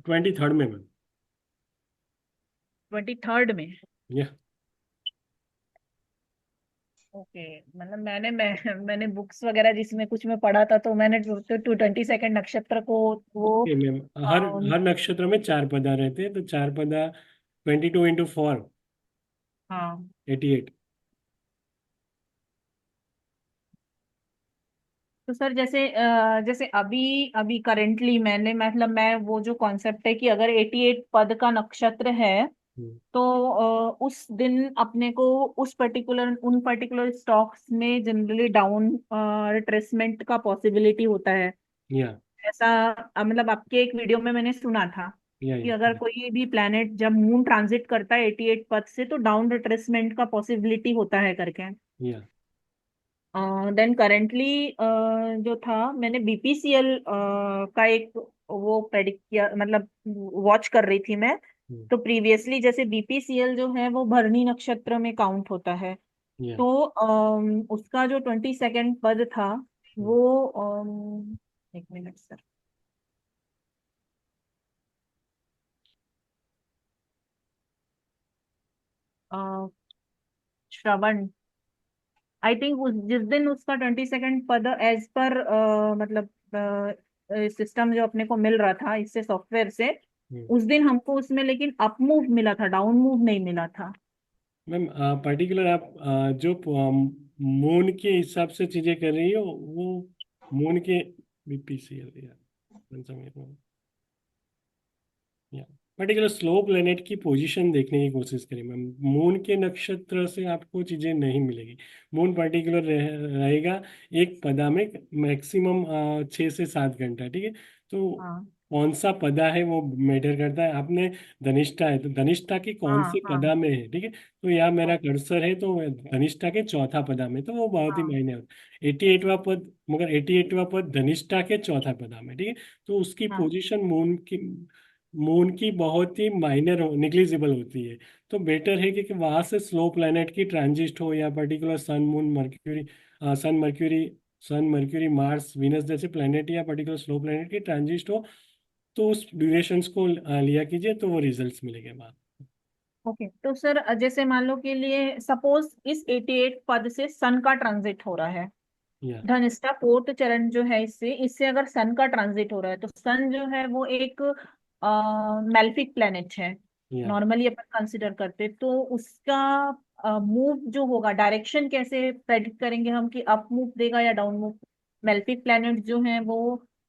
23rd में मैम। 23rd में? या ओके, मतलब मैंने बुक्स वगैरह जिसमें कुछ में पढ़ा था तो मैंने 22nd नक्षत्र को वो ओके मैम, हर अ, हर नक्षत्र में 4 पदा रहते हैं, तो 4 पदा 22 × 4 हाँ 88। तो सर जैसे अभी अभी करेंटली मैंने मतलब मैं वो जो कॉन्सेप्ट है कि अगर 88 पद का नक्षत्र है हम्म। तो उस दिन अपने को उन पर्टिकुलर स्टॉक्स में जनरली डाउन रिट्रेसमेंट का पॉसिबिलिटी होता है। या ऐसा मतलब आपके एक वीडियो में मैंने सुना था या कि या अगर कोई भी प्लैनेट जब मून ट्रांजिट करता है 88 पद से तो डाउन रिट्रेसमेंट का पॉसिबिलिटी होता है करके। या देन करेंटली जो था मैंने बीपीसीएल का एक वो प्रेडिक्ट किया, मतलब वॉच कर रही थी मैं। हम्म। तो प्रीवियसली जैसे बीपीसीएल जो है वो भरणी नक्षत्र में काउंट होता है, या तो उसका जो 22nd पद था वो एक minute sir, Shravan, I think जिस दिन उसका 22nd पद एज पर मतलब सिस्टम जो अपने को मिल रहा था इससे सॉफ्टवेयर से, हम्म। उस दिन हमको उसमें लेकिन अप मूव मिला था, डाउन मूव नहीं मिला था। मैम पर्टिकुलर आप जो मून के हिसाब से चीजें कर रही हो, वो मून के बीपीसीएल या पर्टिकुलर स्लो प्लेनेट की पोजीशन देखने की कोशिश करें मैम। मून के नक्षत्र से आपको चीजें नहीं मिलेगी। मून पर्टिकुलर रहेगा एक पदा में मैक्सिमम 6 से 7 घंटा, ठीक है। तो हाँ कौन सा पदा है वो मैटर करता है। आपने धनिष्ठा है तो धनिष्ठा के कौन हाँ से हाँ पदा में है, ठीक है। तो यहाँ मेरा कर्सर है तो धनिष्ठा के चौथा पदा में, तो वो बहुत ही हाँ मायने होता है। 88वां पद, मगर 88वां पद धनिष्ठा के चौथा पदा में, ठीक है। तो उसकी हाँ पोजीशन मून की बहुत ही माइनर निग्लिजिबल होती है। तो बेटर है कि वहां से स्लो प्लैनेट की ट्रांजिट हो, या पर्टिकुलर सन मून मर्क्यूरी सन मर्क्यूरी मार्स वीनस जैसे प्लैनेट या पर्टिकुलर स्लो प्लैनेट की ट्रांजिट हो, तो उस ड्यूरेशंस को लिया कीजिए, तो वो रिजल्ट्स मिलेंगे बाद। ओके। तो सर जैसे मान लो के लिए सपोज इस 88 पद से सन का ट्रांजिट हो रहा है, या धनिष्ठा 4th चरण जो है इससे इससे अगर सन का ट्रांजिट हो रहा है तो सन जो है वो एक मेल्फिक प्लेनेट है, या नॉर्मली अपन कंसिडर करते, तो उसका मूव जो होगा डायरेक्शन कैसे प्रेडिक्ट करेंगे हम कि अप मूव देगा या डाउन मूव? मेल्फिक प्लेनेट जो है वो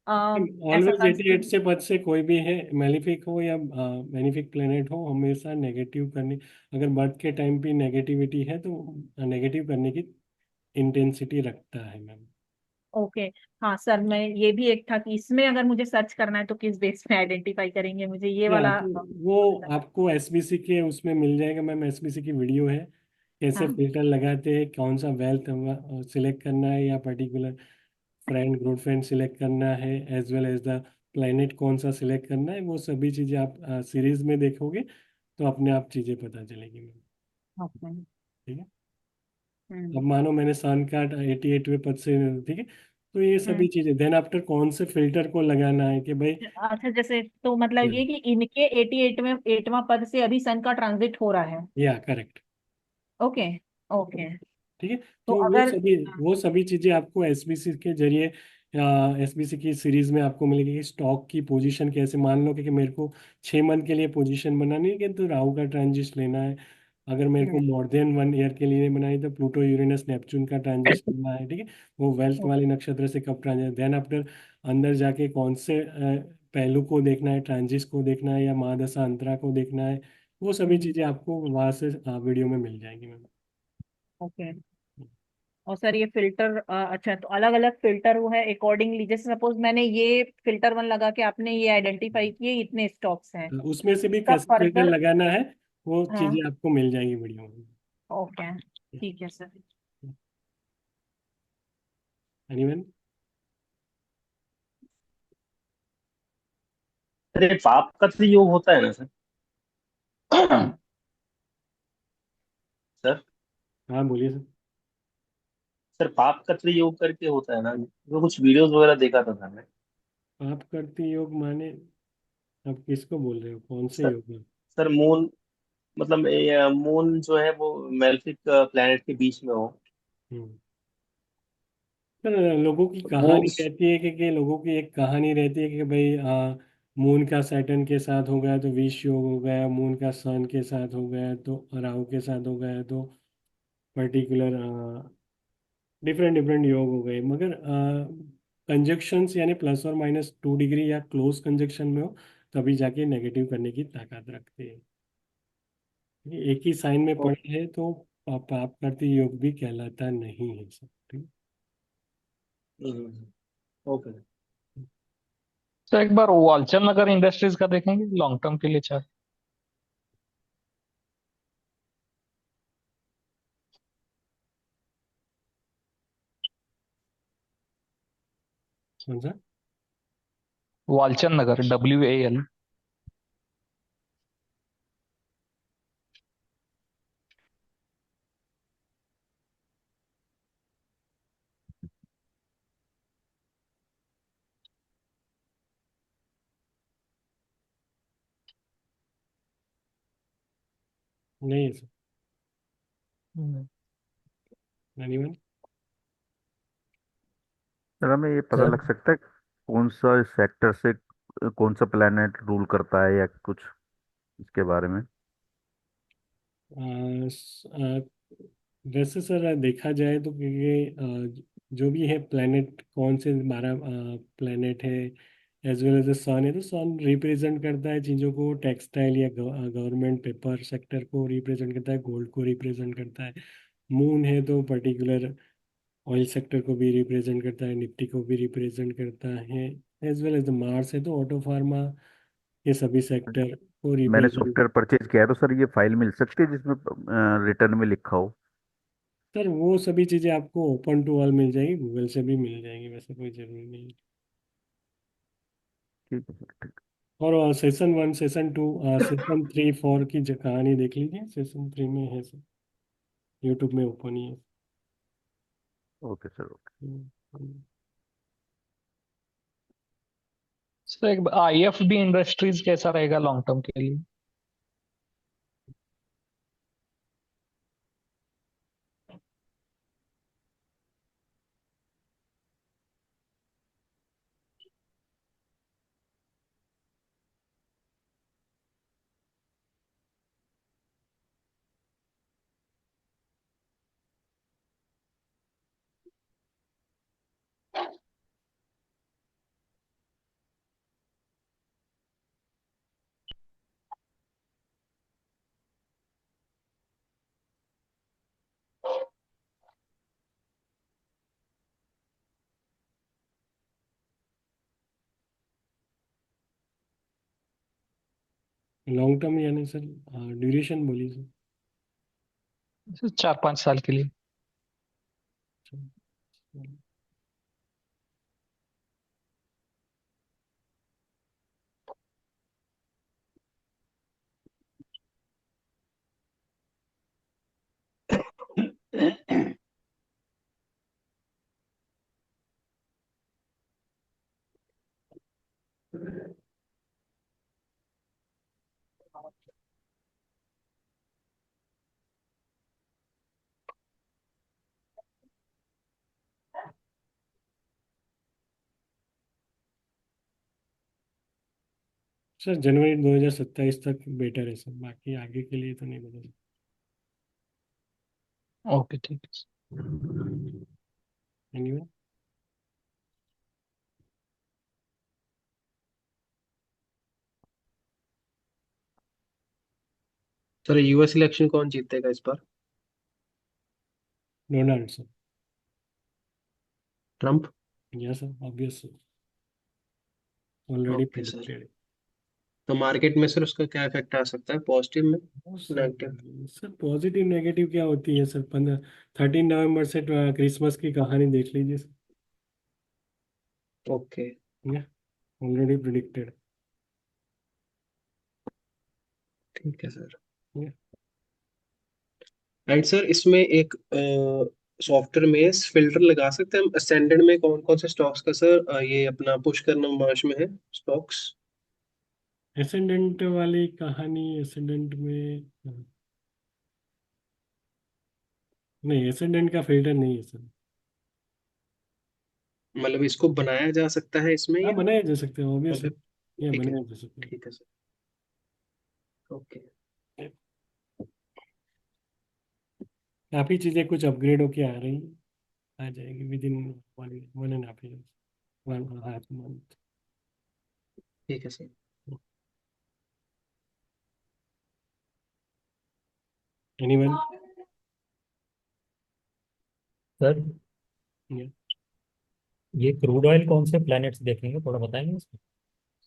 ऐसा ऑलवेज 88 कंसिडर। से पद से कोई भी है, मेलिफिक हो या बेनिफिक प्लेनेट हो, हमेशा नेगेटिव करने, अगर बर्थ के टाइम पे नेगेटिविटी है तो नेगेटिव करने की इंटेंसिटी रखता है मैम। ओके। हाँ सर, मैं ये भी एक था कि इसमें अगर मुझे सर्च करना है तो किस बेस पे आइडेंटिफाई करेंगे, मुझे ये या वाला तो वो आपको एसबीसी के उसमें मिल जाएगा मैम, एसबीसी की वीडियो है कैसे हाँ। फिल्टर लगाते हैं, कौन सा वेल्थ सिलेक्ट करना है या particular friend group friend select करना है, as well as the planet कौन सा सिलेक्ट करना है, वो सभी चीज़ें आप सीरीज में देखोगे तो अपने आप चीज़ें पता चलेगी मैम। ओके। ठीक है। अब हम्म। मानो मैंने सन का 88वें पद से, ठीक है, तो ये सभी हम्म। चीज़ें देन आफ्टर कौन से फिल्टर को लगाना है कि भाई। अच्छा, जैसे तो मतलब ये कि इनके 88 में 8वां पद से अभी सन का ट्रांजिट हो रहा है। या करेक्ट। ओके। ओके। ठीक है। तो तो अगर वो सभी चीजें आपको एसबीसी के जरिए, एसबीसी की सीरीज में आपको मिलेगी कि स्टॉक की पोजीशन कैसे, मान लो कि मेरे को 6 मंथ के लिए पोजीशन बनानी है कि तो राहु का ट्रांजिट लेना है। अगर मेरे को मोर देन 1 ईयर के लिए बनाई तो प्लूटो यूरेनस नेपच्यून का ट्रांजिट लेना है। ठीक है। वो वेल्थ वाले नक्षत्र से कब ट्रांजिट, देन आफ्टर अंदर जाके कौन से पहलू को देखना है, ट्रांजिट को देखना है या महादशा अंतरा को देखना है, वो सभी चीजें आपको वहां से वीडियो में मिल जाएंगी मैम। ओके। और सर ये फिल्टर, अच्छा तो अलग अलग फिल्टर वो है अकॉर्डिंगली, जैसे सपोज मैंने ये फिल्टर 1 लगा के आपने ये आइडेंटिफाई किए इतने स्टॉक्स हैं, उसमें से भी इसका कैसे फिल्टर फर्दर। लगाना है वो हाँ। चीजें आपको मिल जाएंगी वीडियो में। ओके। ठीक है सर। एनीवन। अरे पाप का तो योग होता है ना सर? सर, हाँ बोलिए सर। सर पाप का तो योग करके होता है ना, तो कुछ वीडियोस वगैरह देखा था सर मैं। आप करती योग माने, आप किसको बोल रहे हो, कौन से सर, योग में? सर मून, मतलब मून जो है वो मेल्फिक प्लेनेट के बीच में हो। हम्म। सर लोगों की वो कहानी कहती है कि लोगों की एक कहानी रहती है कि भाई मून का सैटर्न के साथ हो गया तो विष योग हो गया, मून का सन के साथ हो गया तो राहु के साथ हो गया तो पर्टिकुलर डिफरेंट डिफरेंट योग हो गए, मगर कंजक्शंस यानी +or- 2 डिग्री या क्लोज कंजक्शन में हो तभी जाके नेगेटिव करने की ताकत रखते हैं। ये एक ही साइन में पड़े हैं तो पाप करते योग भी कहलाता नहीं है सब। ठीक ओके। तो एक बार वालचंद नगर इंडस्ट्रीज का देखेंगे लॉन्ग टर्म के लिए चार्ट। कौन सा? वालचंद नगर, WAL। नहीं है सर। एनीवन। सर हमें ये पता सर, लग सकता है कौन सा सेक्टर से कौन सा प्लेनेट रूल करता है या कुछ इसके बारे में? वैसे सर देखा जाए तो जो भी है प्लेनेट, कौन से 12 प्लेनेट है एज वेल एज सन है, तो सन रिप्रेजेंट करता है चीज़ों को, टेक्सटाइल या गवर्नमेंट पेपर सेक्टर को रिप्रेजेंट करता है, गोल्ड को रिप्रेजेंट करता है। मून है तो पर्टिकुलर ऑयल सेक्टर को भी रिप्रेजेंट करता है, निफ्टी को भी रिप्रेजेंट करता है। एज वेल एज मार्स है तो ऑटो फार्मा, ये सभी सेक्टर को मैंने रिप्रेजेंट। सॉफ्टवेयर परचेज किया है तो सर ये फाइल मिल सकती है जिसमें रिटर्न में लिखा हो? सर वो सभी चीज़ें आपको ओपन टू ऑल मिल जाएगी, गूगल से भी मिल जाएगी, वैसे कोई ज़रूरी नहीं है। ठीक है सर, ठीक। और सेशन 1 सेशन 2 सेशन 3 4 की जो कहानी देख लीजिए, सेशन 3 में है सर, यूट्यूब में ओपन ही है। Okay sir, okay. Hmm, hmm. Sir एक IFB इंडस्ट्रीज कैसा रहेगा लॉन्ग टर्म के लिए? लॉन्ग टर्म यानी सर ड्यूरेशन बोली सर। 4-5 साल के लिए। सर जनवरी 2027 तक बेटर है सर, बाकी आगे के लिए तो नहीं बता सकता। ओके ठीक है। एनीवे। सर यूएस इलेक्शन कौन जीतेगा इस बार? Donald sir. Trump? Yes sir, obvious sir, already okay sir. Predicted. तो मार्केट में सर उसका क्या इफेक्ट आ सकता है, पॉजिटिव में, नेगेटिव? सर पॉजिटिव नेगेटिव क्या होती है सर, 13 नवंबर से क्रिसमस की कहानी देख लीजिए सर। ओके। Already predicted. ठीक है सर। एंड सर इसमें एक सॉफ्टवेयर में फिल्टर लगा सकते हैं हम असेंडेंट में कौन कौन से स्टॉक्स का सर ये अपना पुश करना मार्च में है स्टॉक्स? एसेंडेंट वाली कहानी, एसेंडेंट में नहीं, एसेंडेंट का फिल्टर नहीं है सर। मतलब इसको बनाया जा सकता है इसमें हाँ या बनाया जा सकते हैं, ऑब्वियस। मतलब? ये ठीक है। बनाया जा सकते ठीक है सर। ओके। हैं। काफ़ी चीज़ें कुछ अपग्रेड होके आ रही हैं, आ जाएगी विद इन 1.5 ईयर, 1.5 मंथ। ठीक है सर। एनीवन? सर ये क्रूड ऑयल कौन से प्लैनेट्स देखेंगे, थोड़ा बताएंगे इसमें?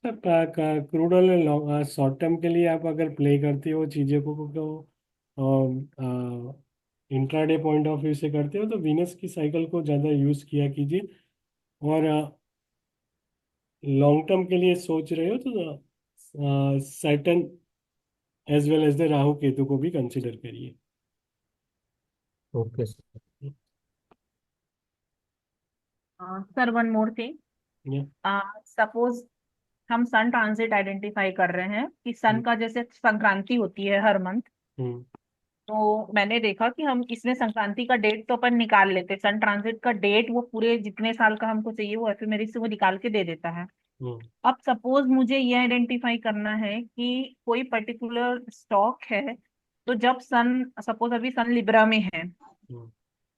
Sir crude oil short term के लिए आप अगर प्ले करते हो चीज़ों को तो इंट्राडे पॉइंट ऑफ व्यू से करते हो तो वीनस की साइकिल को ज़्यादा यूज़ किया कीजिए। और लॉन्ग टर्म के लिए सोच रहे हो तो Saturn as well as the Rahu Ketu को भी कंसिडर करिए। Okay sir. Sir one more thing, या सपोज हम सन ट्रांजिट आइडेंटिफाई कर रहे हैं कि सन का जैसे संक्रांति होती है हर मंथ, हम्म तो मैंने देखा कि हम इसमें संक्रांति का डेट तो अपन निकाल लेते, सन ट्रांजिट का डेट वो पूरे जितने साल का हमको चाहिए वो एफएमएरी से वो निकाल के दे देता है। हम्म अब सपोज मुझे ये आइडेंटिफाई करना है कि कोई पर्टिकुलर स्टॉक है, तो जब सन सपोज अभी सन लिब्रा में है, हम्म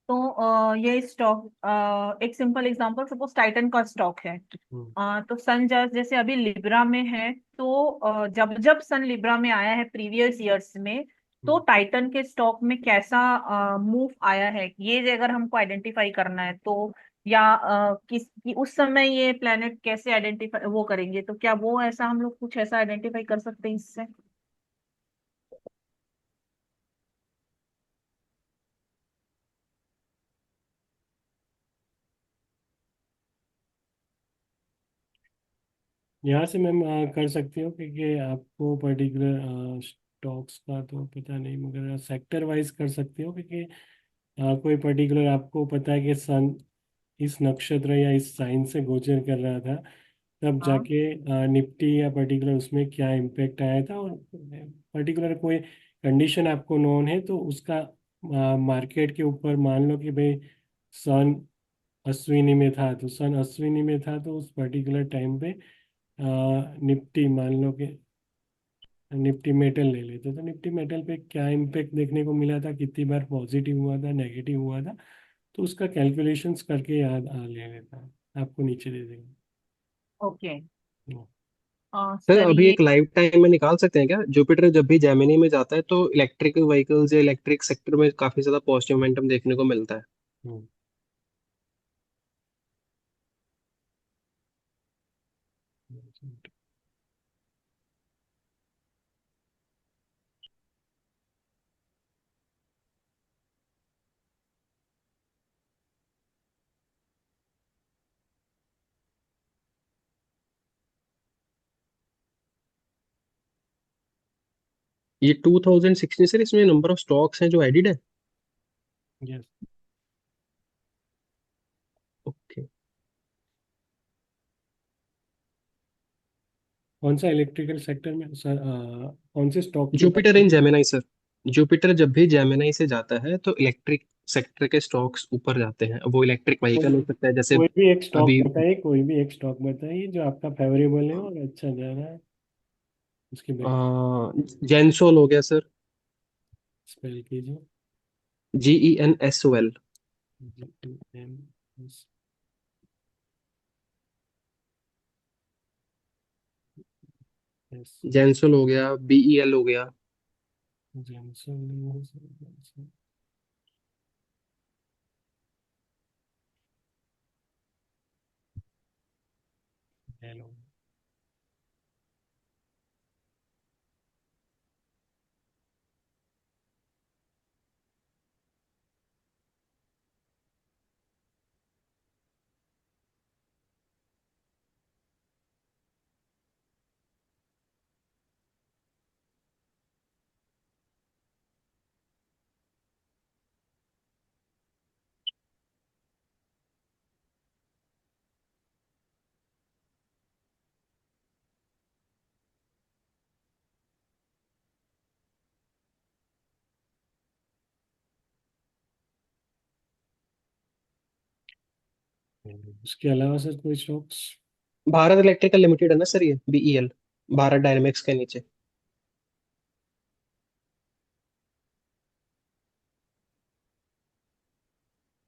तो ये स्टॉक एक सिंपल एग्जांपल सपोज टाइटन का स्टॉक है। हम्म तो सन जैसे अभी लिब्रा में है, तो जब जब सन लिब्रा में आया है प्रीवियस ईयर्स में, तो टाइटन के स्टॉक में कैसा मूव आया है, ये अगर हमको आइडेंटिफाई करना है तो, या उस समय ये प्लेनेट कैसे आइडेंटिफाई वो करेंगे, तो क्या वो ऐसा हम लोग कुछ ऐसा आइडेंटिफाई कर सकते हैं इससे? यहाँ से मैम कर सकती हो, क्योंकि आपको पर्टिकुलर स्टॉक्स का तो पता नहीं, मगर सेक्टर वाइज कर सकती हो, क्योंकि कोई पर्टिकुलर आपको पता है कि सन इस नक्षत्र या इस साइन से गोचर कर रहा था, तब हाँ। जाके निफ्टी या पर्टिकुलर उसमें क्या इम्पेक्ट आया था, और पर्टिकुलर कोई कंडीशन आपको नोन है तो उसका मार्केट के ऊपर मान लो कि भाई सन अश्विनी में था, तो सन अश्विनी में था तो उस पर्टिकुलर टाइम पे निफ्टी मान लो कि निफ्टी मेटल ले लेते तो निफ्टी मेटल पे क्या इम्पेक्ट देखने को मिला था, कितनी बार पॉजिटिव हुआ था, नेगेटिव हुआ था, तो उसका कैलकुलेशंस करके याद ले लेता है, आपको नीचे दे देगा। ओके। हम्म। सर सर अभी ये एक लाइव टाइम में निकाल सकते हैं क्या, जुपिटर जब भी जेमिनी में जाता है तो इलेक्ट्रिक व्हीकल्स या इलेक्ट्रिक सेक्टर में काफी ज्यादा पॉजिटिव मोमेंटम देखने को मिलता है? हम्म। ये 2016 सर, इसमें नंबर ऑफ स्टॉक्स हैं जो एडिड है। यस। ओके। कौन सा इलेक्ट्रिकल सेक्टर में सर, कौन से स्टॉक की बात जुपिटर कर इन जेमिनाई सर। जुपिटर जब भी जेमिनाई से जाता है तो इलेक्ट्रिक सेक्टर के स्टॉक्स ऊपर जाते हैं। वो इलेक्ट्रिक व्हीकल हो कोई सकता है जैसे कोई भी एक स्टॉक अभी। बताइए, कोई भी एक स्टॉक बताइए जो आपका फेवरेबल है और अच्छा जा रहा है, उसकी बैठ जेंसोल हो गया सर। स्पेल कीजिए। GENSOL। GEMS। जेंसोल हो गया, BEL हो गया। जेंसन नहीं है सर, जेंसन। हेलो। उसके अलावा सर कोई स्टॉक्स? भारत इलेक्ट्रिकल लिमिटेड है ना सर, ये BEL। भारत डायनेमिक्स के नीचे,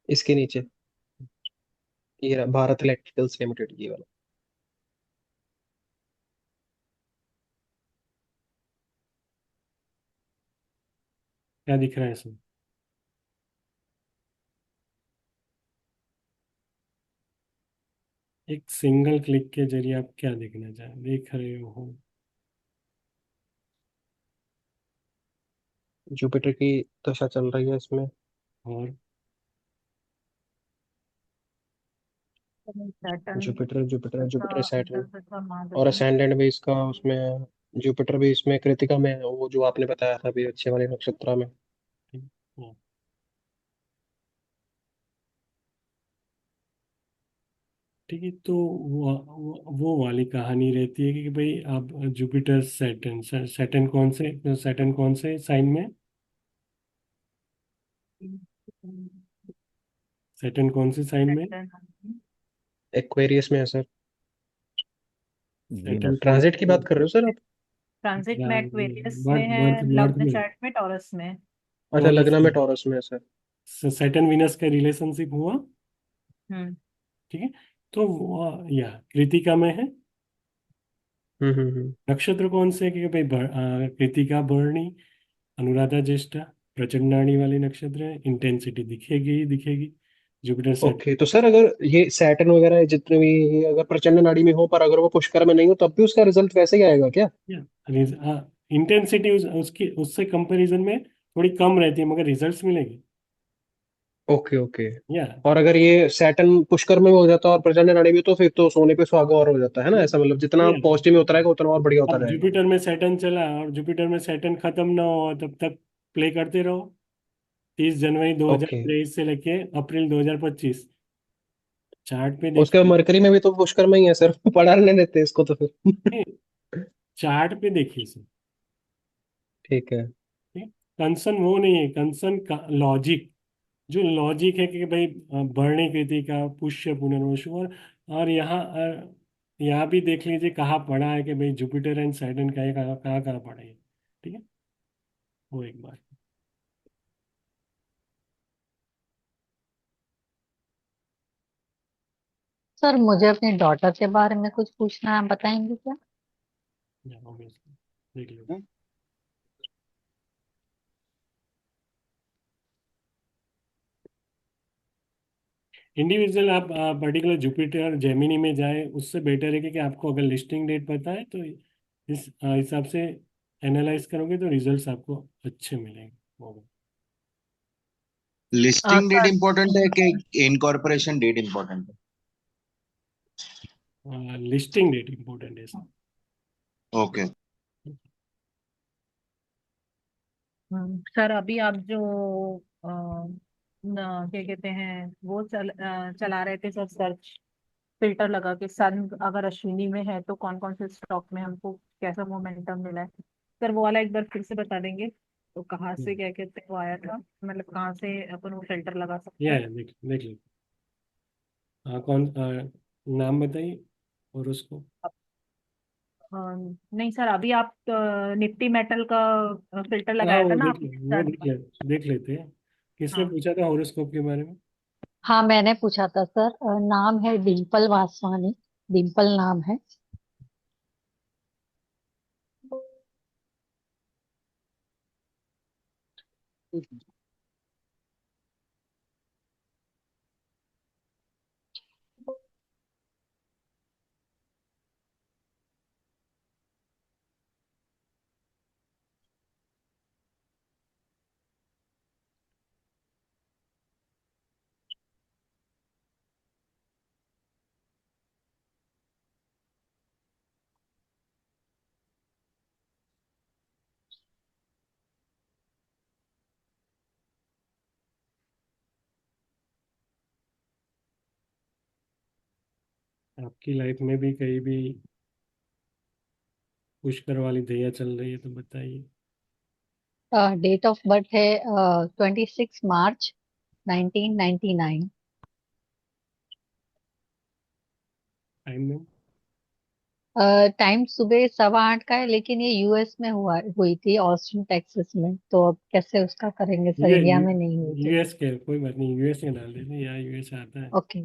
इसके नीचे ये रहा, भारत इलेक्ट्रिकल्स लिमिटेड, ये वाला। क्या दिख रहा है सर? एक सिंगल क्लिक के जरिए आप क्या देखना चाह देख रहे हो? जुपिटर की दशा चल रही है इसमें। और सैटर्न जुपिटर जुपिटर का जुपिटर सैटर्न अंतर्दशा और महादशा। असेंडेंट भी इसका उसमें। जुपिटर भी इसमें कृतिका में है, वो जो आपने बताया था अभी, अच्छे वाले नक्षत्र में। ठीक है। ठीक है, तो वो वाली कहानी रहती है कि भाई आप जुपिटर सैटर्न, सैटर्न कौन से साइन में? सैटर्न कौन से साइन में? सैटर्न एक्वेरियस में है सर। Saturn Venus. कौन ट्रांजिट की से? बात कर रहे हो सर आप? ट्रांजिट में एक्वेरियस में बर्थ बर्थ है, बर्थ लग्न में, चार्ट में टॉरस में। अच्छा, टॉरस लग्न में में। टॉरस में है सर। सैटर्न वीनस का रिलेशनशिप हुआ। हम्म। ठीक है, तो या कृतिका में है। हम्म। नक्षत्र कौन से? कि भाई कृतिका, भरणी, अनुराधा, ज्येष्ठा, प्रचंडाणी वाले नक्षत्र हैं, इंटेंसिटी दिखेगी ही दिखेगी। Jupiter set. ओके, तो सर अगर ये सैटर्न वगैरह जितने भी अगर प्रचंड नाड़ी में हो, पर अगर वो पुष्कर में नहीं हो, तब भी उसका रिजल्ट वैसे ही आएगा क्या? इंटेंसिटी उसकी उससे कंपैरिजन में थोड़ी कम रहती है, मगर रिजल्ट्स मिलेगी। Okay okay. या और अगर ये सैटर्न पुष्कर में हो जाता है और प्रचंड नाड़ी में, तो फिर तो सोने पे सुहागा और हो जाता है ना, ऐसा मतलब जितना या पॉजिटिव में होता रहेगा उतना और बढ़िया होता अब रहेगा। जुपिटर में सैटर्न चला और जुपिटर में सैटर्न खत्म ना हो तब तक प्ले करते रहो। 30 जनवरी ओके। 2023 से लेके अप्रैल 2025, चार्ट पे उसके बाद देखिए। मरकरी में भी तो पुष्कर में ही है सर। पढ़ा नहीं देते इसको तो फिर। चार्ट पे देखिए सर। ठीक है। कंसर्न वो नहीं है, कंसर्न का लॉजिक, जो लॉजिक है कि भाई भरणी कृति का पुष्य पुनर्वसु, और यहाँ भी देख लीजिए कहाँ पढ़ा है कि भाई जुपिटर एंड सैटर्न का, ये कहाँ कहाँ कहाँ पढ़ा है। ठीक है, वो एक बार। सर मुझे अपनी डॉटर के बारे में कुछ पूछना है, आप बताएंगे क्या? obviously, देख लो। इंडिविजुअल आप पर्टिकुलर जुपिटर जेमिनी में जाए, उससे बेटर है कि आपको अगर लिस्टिंग डेट पता है तो इस हिसाब से एनालाइज करोगे तो रिजल्ट्स आपको अच्छे मिलेंगे। होगा। लिस्टिंग डेट सर इंपॉर्टेंट है कि इनकॉर्पोरेशन डेट इंपॉर्टेंट है? लिस्टिंग डेट इंपॉर्टेंट है सर। ओके। सर अभी आप जो क्या कहते हैं वो चला रहे थे सर, सर्च फिल्टर लगा के सन अगर अश्विनी में है तो कौन कौन से स्टॉक में हमको कैसा मोमेंटम मिला है, सर वो वाला एक बार फिर से बता देंगे तो कहाँ से क्या कहते हैं वो आया था, मतलब कहाँ से अपन वो फिल्टर लगा सकते यह हैं। है, देख देख लो। कौन नाम बताइए और उसको। नहीं सर, अभी आप निफ्टी मेटल का फिल्टर हाँ लगाया था वो ना देख ले, आपने वो सर्च पर। देख लेते हैं। किसने हाँ। पूछा था हॉरोस्कोप के बारे में? हाँ मैंने पूछा था सर, नाम है डिम्पल वासवानी। डिम्पल नाम है। आपकी लाइफ में भी कहीं भी पुष्कर वाली दैया चल रही है तो बताइए। डेट ऑफ बर्थ है 26 मार्च 1999। टाइम में। टाइम सुबह 8:15 का है, लेकिन ये यूएस में हुई थी, ऑस्टिन टेक्सास में। तो अब कैसे उसका करेंगे सर, ये इंडिया में नहीं हुई थी। यूएस के कोई बात नहीं, यूएस में डाल देते हैं, यहाँ यूएस आता है। ओके।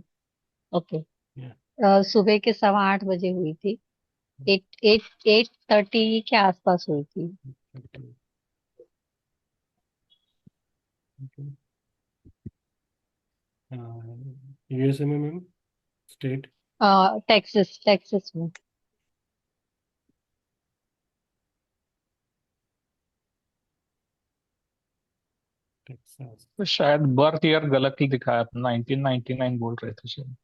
ओके। या, सुबह के 8:15 बजे हुई थी। 8:30 के आसपास हुई थी। यूएसए में मैम, स्टेट। टेक्सास टेक्सास में। टेक्सास। तो शायद बर्थ ईयर गलत ही दिखाया था, 1999 बोल रहे थे शायद।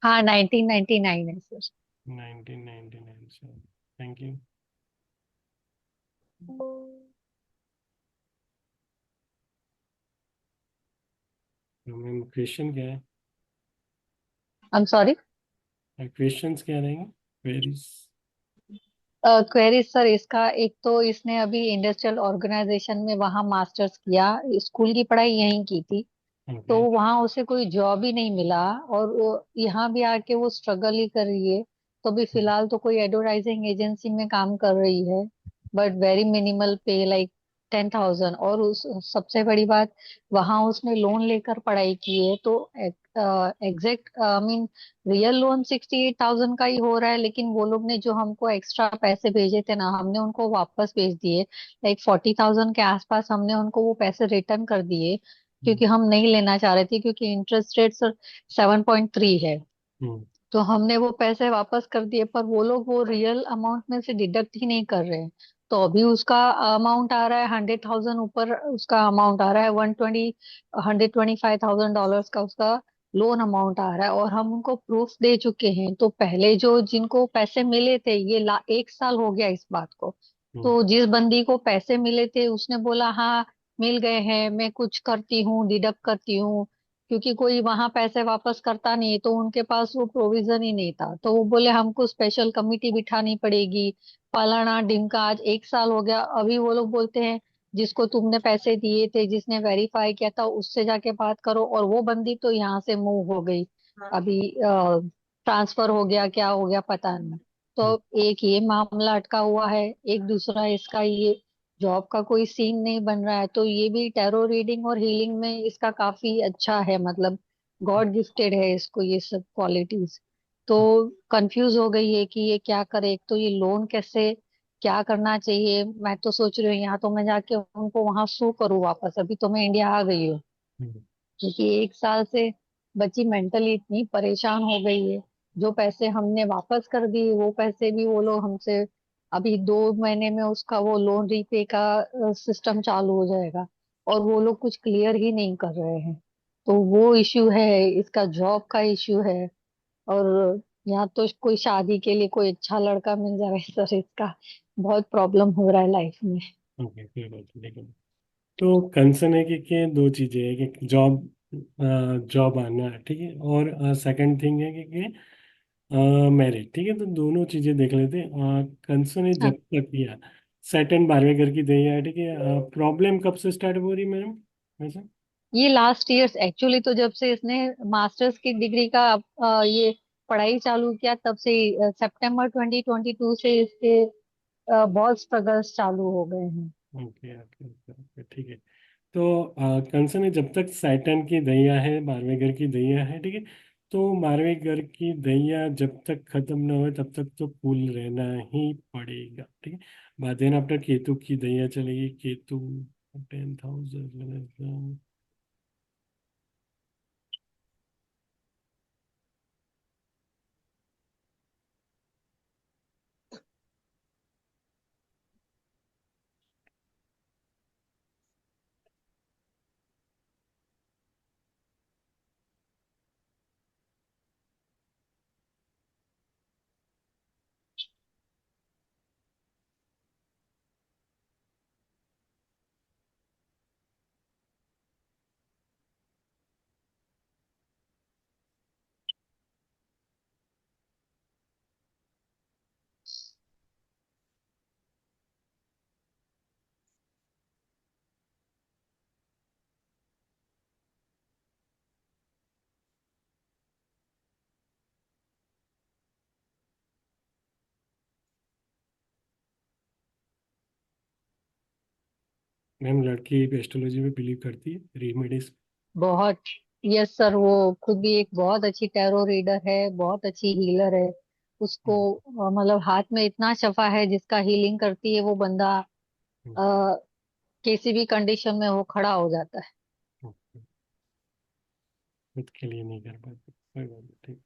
हाँ 1999 है सर। 1999 से। Thank you. तो मैम क्वेश्चन क्या है? I am sorry. क्वेश्चंस क्या रहेंगे? क्वेरीज। क्वेरी सर, इसका एक तो इसने अभी इंडस्ट्रियल ऑर्गेनाइजेशन में वहाँ मास्टर्स किया, स्कूल की पढ़ाई यहीं की थी। तो ओके। वहाँ उसे कोई जॉब ही नहीं मिला, और यहाँ भी आके वो स्ट्रगल ही कर रही है। तो अभी फिलहाल तो कोई एडवर्टाइजिंग एजेंसी में काम कर रही है, बट वेरी मिनिमल पे, लाइक 10,000। और उस सबसे बड़ी बात, वहाँ उसने लोन लेकर पढ़ाई की है, तो exact I mean real loan 68,000 का ही हो रहा है, लेकिन वो लोग ने जो हमको एक्स्ट्रा पैसे भेजे थे ना, हमने उनको वापस भेज दिए। लाइक 40,000 के आसपास हमने उनको वो पैसे रिटर्न कर दिए, क्योंकि हम नहीं लेना चाह रहे थे, क्योंकि इंटरेस्ट रेट सर 7.3 है। हम्म। तो हमने वो पैसे वापस कर दिए, पर वो लोग वो रियल अमाउंट में से डिडक्ट ही नहीं कर रहे हैं। तो अभी उसका अमाउंट आ रहा है 100,000 ऊपर, उसका अमाउंट आ रहा है 125,000 डॉलर्स का उसका लोन अमाउंट आ रहा है। और हम उनको प्रूफ दे चुके हैं, तो पहले जो जिनको पैसे मिले थे, ये 1 साल हो गया इस बात को। हम्म। तो जिस बंदी को पैसे मिले थे उसने बोला हाँ मिल गए हैं, मैं कुछ करती हूँ, डिडक्ट करती हूँ। क्योंकि कोई वहां पैसे वापस करता नहीं, तो उनके पास वो प्रोविजन ही नहीं था। तो वो बोले हमको स्पेशल कमिटी बिठानी पड़ेगी, फलाना ढिमका। आज 1 साल हो गया, अभी वो लोग बोलते हैं जिसको तुमने पैसे दिए थे, जिसने वेरीफाई किया था, उससे जाके बात करो। और वो बंदी तो यहाँ से मूव हो गई, अभी ट्रांसफर हो गया, क्या हो गया पता नहीं। तो एक ये मामला अटका हुआ है, एक दूसरा इसका ये जॉब का कोई सीन नहीं बन रहा है। तो ये भी टैरो रीडिंग और हीलिंग में इसका काफी अच्छा है, मतलब गॉड गिफ्टेड है इसको ये सब क्वालिटीज। तो कंफ्यूज हो गई है कि ये क्या करे। एक तो ये लोन कैसे, क्या करना चाहिए। मैं तो सोच रही हूँ यहाँ तो मैं जाके उनको वहां सू करूँ वापस, अभी तो मैं इंडिया आ गई हूँ। हम्म। क्योंकि 1 साल से बच्ची मेंटली इतनी परेशान हो गई है। जो पैसे हमने वापस कर दिए, वो पैसे भी वो लोग हमसे, अभी 2 महीने में उसका वो लोन रीपे का सिस्टम चालू हो जाएगा, और वो लोग कुछ क्लियर ही नहीं कर रहे हैं। तो वो इश्यू है, इसका जॉब का इश्यू है। और यहाँ तो कोई शादी के लिए कोई अच्छा लड़का मिल जाए सर, इसका बहुत प्रॉब्लम हो रहा है लाइफ में। ओके, कोई बात नहीं, देखो। तो कंसर्न है कि दो चीजें है कि जॉब जॉब आना, ठीक है, और सेकंड थिंग है कि मैरिज, ठीक है। तो दोनों चीजें देख लेते हैं। कंसर्न है जब हाँ, तक या सेटन 12वें घर की दैया है, ठीक है। प्रॉब्लम कब से स्टार्ट हो रही मैडम वैसे? ये लास्ट ईयर्स एक्चुअली तो जब से इसने मास्टर्स की डिग्री का ये पढ़ाई चालू किया तब से सितंबर 2022 से इसके बहुत स्ट्रगल्स चालू हो गए हैं। ओके ओके ओके, ठीक है। तो कंसर्न है जब तक सैटर्न की दैया है, 12वें घर की दैया है, ठीक है। तो 12वें घर की दैया जब तक खत्म ना हो तब तक तो कूल रहना ही पड़ेगा, ठीक है। बाद देन आफ्टर केतु की दैया चलेगी। केतु 10,000। मैम लड़की एस्ट्रोलॉजी में बिलीव करती है, रेमेडीज? बहुत। यस सर, वो खुद भी एक बहुत अच्छी टैरो रीडर है, बहुत अच्छी हीलर है। उसको मतलब हाथ में इतना शफा है, जिसका हीलिंग करती है वो बंदा किसी भी कंडीशन में वो खड़ा हो जाता है। खुद के लिए नहीं कर पाते, कोई बात नहीं, ठीक।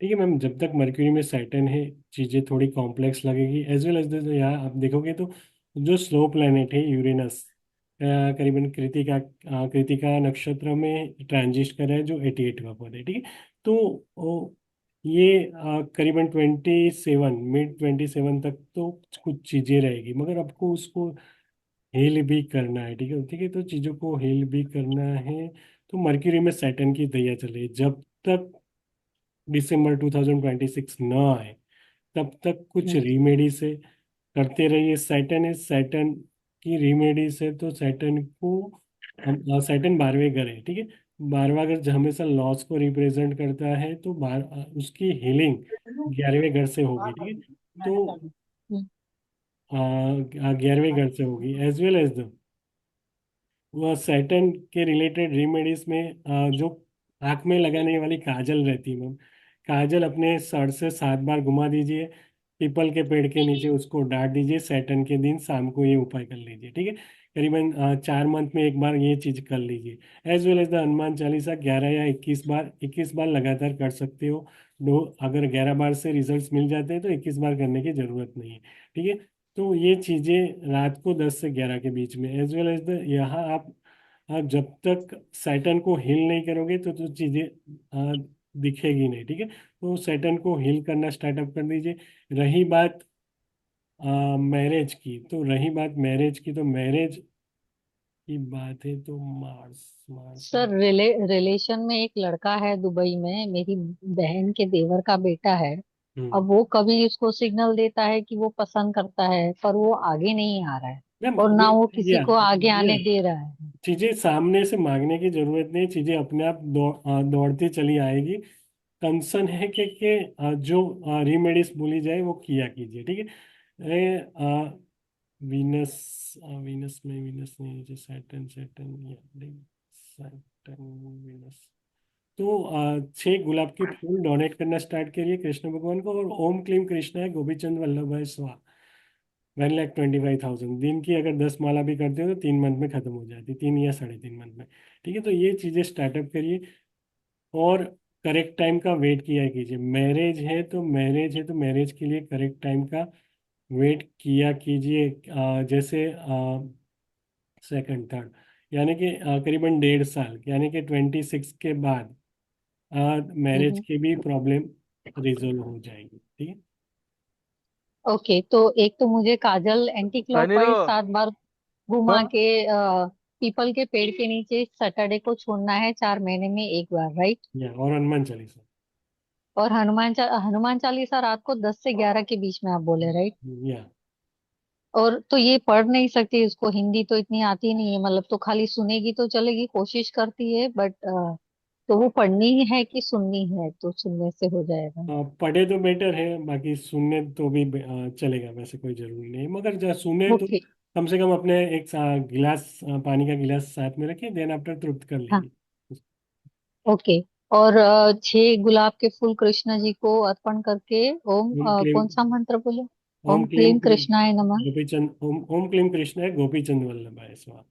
ठीक है मैम, जब तक मरक्यूरी में सैटर्न है चीज़ें थोड़ी कॉम्प्लेक्स लगेगी। एज वेल एज यहाँ आप देखोगे तो जो स्लो प्लेनेट है यूरेनस, करीबन कृतिका नक्षत्र में ट्रांजिट कर रहा है, जो 88वां पद है, ठीक है। तो ये करीबन 27, मिड 27 तक तो कुछ चीज़ें रहेगी, मगर आपको उसको हेल भी करना है, ठीक है, ठीक है। तो चीज़ों को हेल भी करना है। तो मरक्यूरी में सैटर्न की दैया चले जब तक दिसंबर 2026 ना आए, तब तक कुछ हम्म। रीमेडी से करते रहिए। सैटर्न है, सैटर्न की रीमेडी से तो सैटर्न को हम सैटर्न 12वें घर है, ठीक है। 12वां घर जो हमेशा लॉस को रिप्रेजेंट करता है, तो उसकी हीलिंग 11वें घर से होगी, ठीक है। तो हम्म। 11वें घर से होगी। एज वेल एज वह सैटर्न के रिलेटेड रेमेडीज में जो आंख में लगाने वाली काजल रहती है मैम, काजल अपने सर से 7 बार घुमा दीजिए, पीपल के पेड़ के नीचे उसको डाल दीजिए, सैटर्न के दिन शाम को ये उपाय कर लीजिए, ठीक है। करीबन 4 मंथ में एक बार ये चीज कर लीजिए। As well as the Hanuman Chalisa 11 या 21 बार, 21 बार लगातार कर सकते हो। दो, अगर 11 बार से रिजल्ट्स मिल जाते हैं तो 21 बार करने की जरूरत नहीं है, ठीक है। तो ये चीजें रात को 10 से 11 के बीच में। एज वेल एज द यहाँ आप आप जब तक सैटर्न को हिल नहीं करोगे तो चीज़ें दिखेगी नहीं, ठीक है। तो सैटर्न को हिल करना स्टार्टअप कर दीजिए। रही बात मैरिज की, तो रही बात मैरिज की, तो मैरिज की बात है तो मार्स, मार्स। सर रिलेशन में एक लड़का है दुबई में, मेरी बहन के देवर का बेटा है। हम्म। अब वो कभी उसको सिग्नल देता है कि वो पसंद करता है, पर वो आगे नहीं आ रहा है, मैम और ना वो किसी या को आगे या आने दे रहा है। चीजें सामने से मांगने की जरूरत नहीं, चीजें अपने आप दौड़ती चली आएगी। कंसर्न है कि जो रेमेडीज बोली जाए वो किया कीजिए, ठीक है। वीनस, वीनस में, वीनस नहीं, जो सैटर्न, सैटर्न या सैटर्न, वीनस। तो 6 गुलाब के फूल डोनेट करना स्टार्ट करिए कृष्ण भगवान को, और ओम क्लीम कृष्ण है गोपीचंद वल्लभ भाई स्वाहा। 1,25,000 दिन की अगर 10 माला भी करते हो तो 3 मंथ में खत्म हो जाती, 3 या 3.5 मंथ में, ठीक है। तो ये चीजें स्टार्टअप करिए, और करेक्ट टाइम का वेट किया कीजिए। मैरिज है तो मैरिज के लिए करेक्ट टाइम का वेट किया कीजिए। जैसे सेकंड थर्ड, यानी कि करीबन 1.5 साल, यानी कि 26 के बाद मैरिज हम्म। की भी प्रॉब्लम रिजोल्व हो जाएगी, ठीक है। ओके, तो एक तो मुझे काजल एंटी अनिल, क्लॉकवाइज 7 बार घुमा हाँ। के पीपल के पेड़ के नीचे सैटरडे को छोड़ना है 4 महीने में एक बार, राइट? या और हनुमान चालीसा। और हनुमान चालीसा रात को 10 से 11 के बीच में आप बोले, राइट? या और तो ये पढ़ नहीं सकती, इसको हिंदी तो इतनी आती नहीं है, मतलब तो खाली सुनेगी तो चलेगी, कोशिश करती है बट तो वो पढ़नी है कि सुननी है? तो सुनने से हो जाएगा। पढ़े तो बेटर है, बाकी सुनने तो भी चलेगा, वैसे कोई जरूरी नहीं है, मगर जब सुने तो ओके। कम से कम अपने एक गिलास, पानी का गिलास साथ में रखिए, देन आफ्टर तृप्त कर हाँ। लेगी। ओके। और 6 गुलाब के फूल कृष्ण जी को अर्पण करके ओम ओम क्लीम, कौन सा मंत्र बोले? ओम ओम क्लीम क्लीम कृष्णाय नमः। गोपीचंद, ओम क्लीम कृष्ण है गोपीचंद वल्लभ भाई स्वाहा।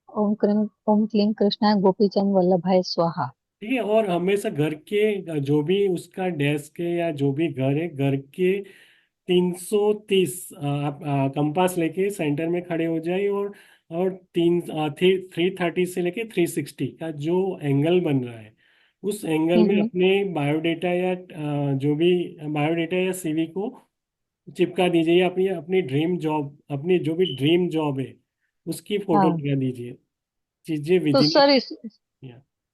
ओम क्लीम कृष्णाय गोपीचंद वल्लभाय स्वाहा। ठीक है। और हमेशा घर के जो भी उसका डेस्क है या जो भी घर है, घर के 330 आप कंपास लेके सेंटर में खड़े हो जाइए, और 330 से लेके 360 का जो एंगल बन रहा है, उस एंगल में हम्म। अपने बायोडेटा या जो भी बायोडेटा या सीवी को चिपका दीजिए, या अपनी अपनी ड्रीम जॉब, अपनी जो भी ड्रीम जॉब है उसकी फोटो हाँ। लगा दीजिए। चीजें तो विदिन। सर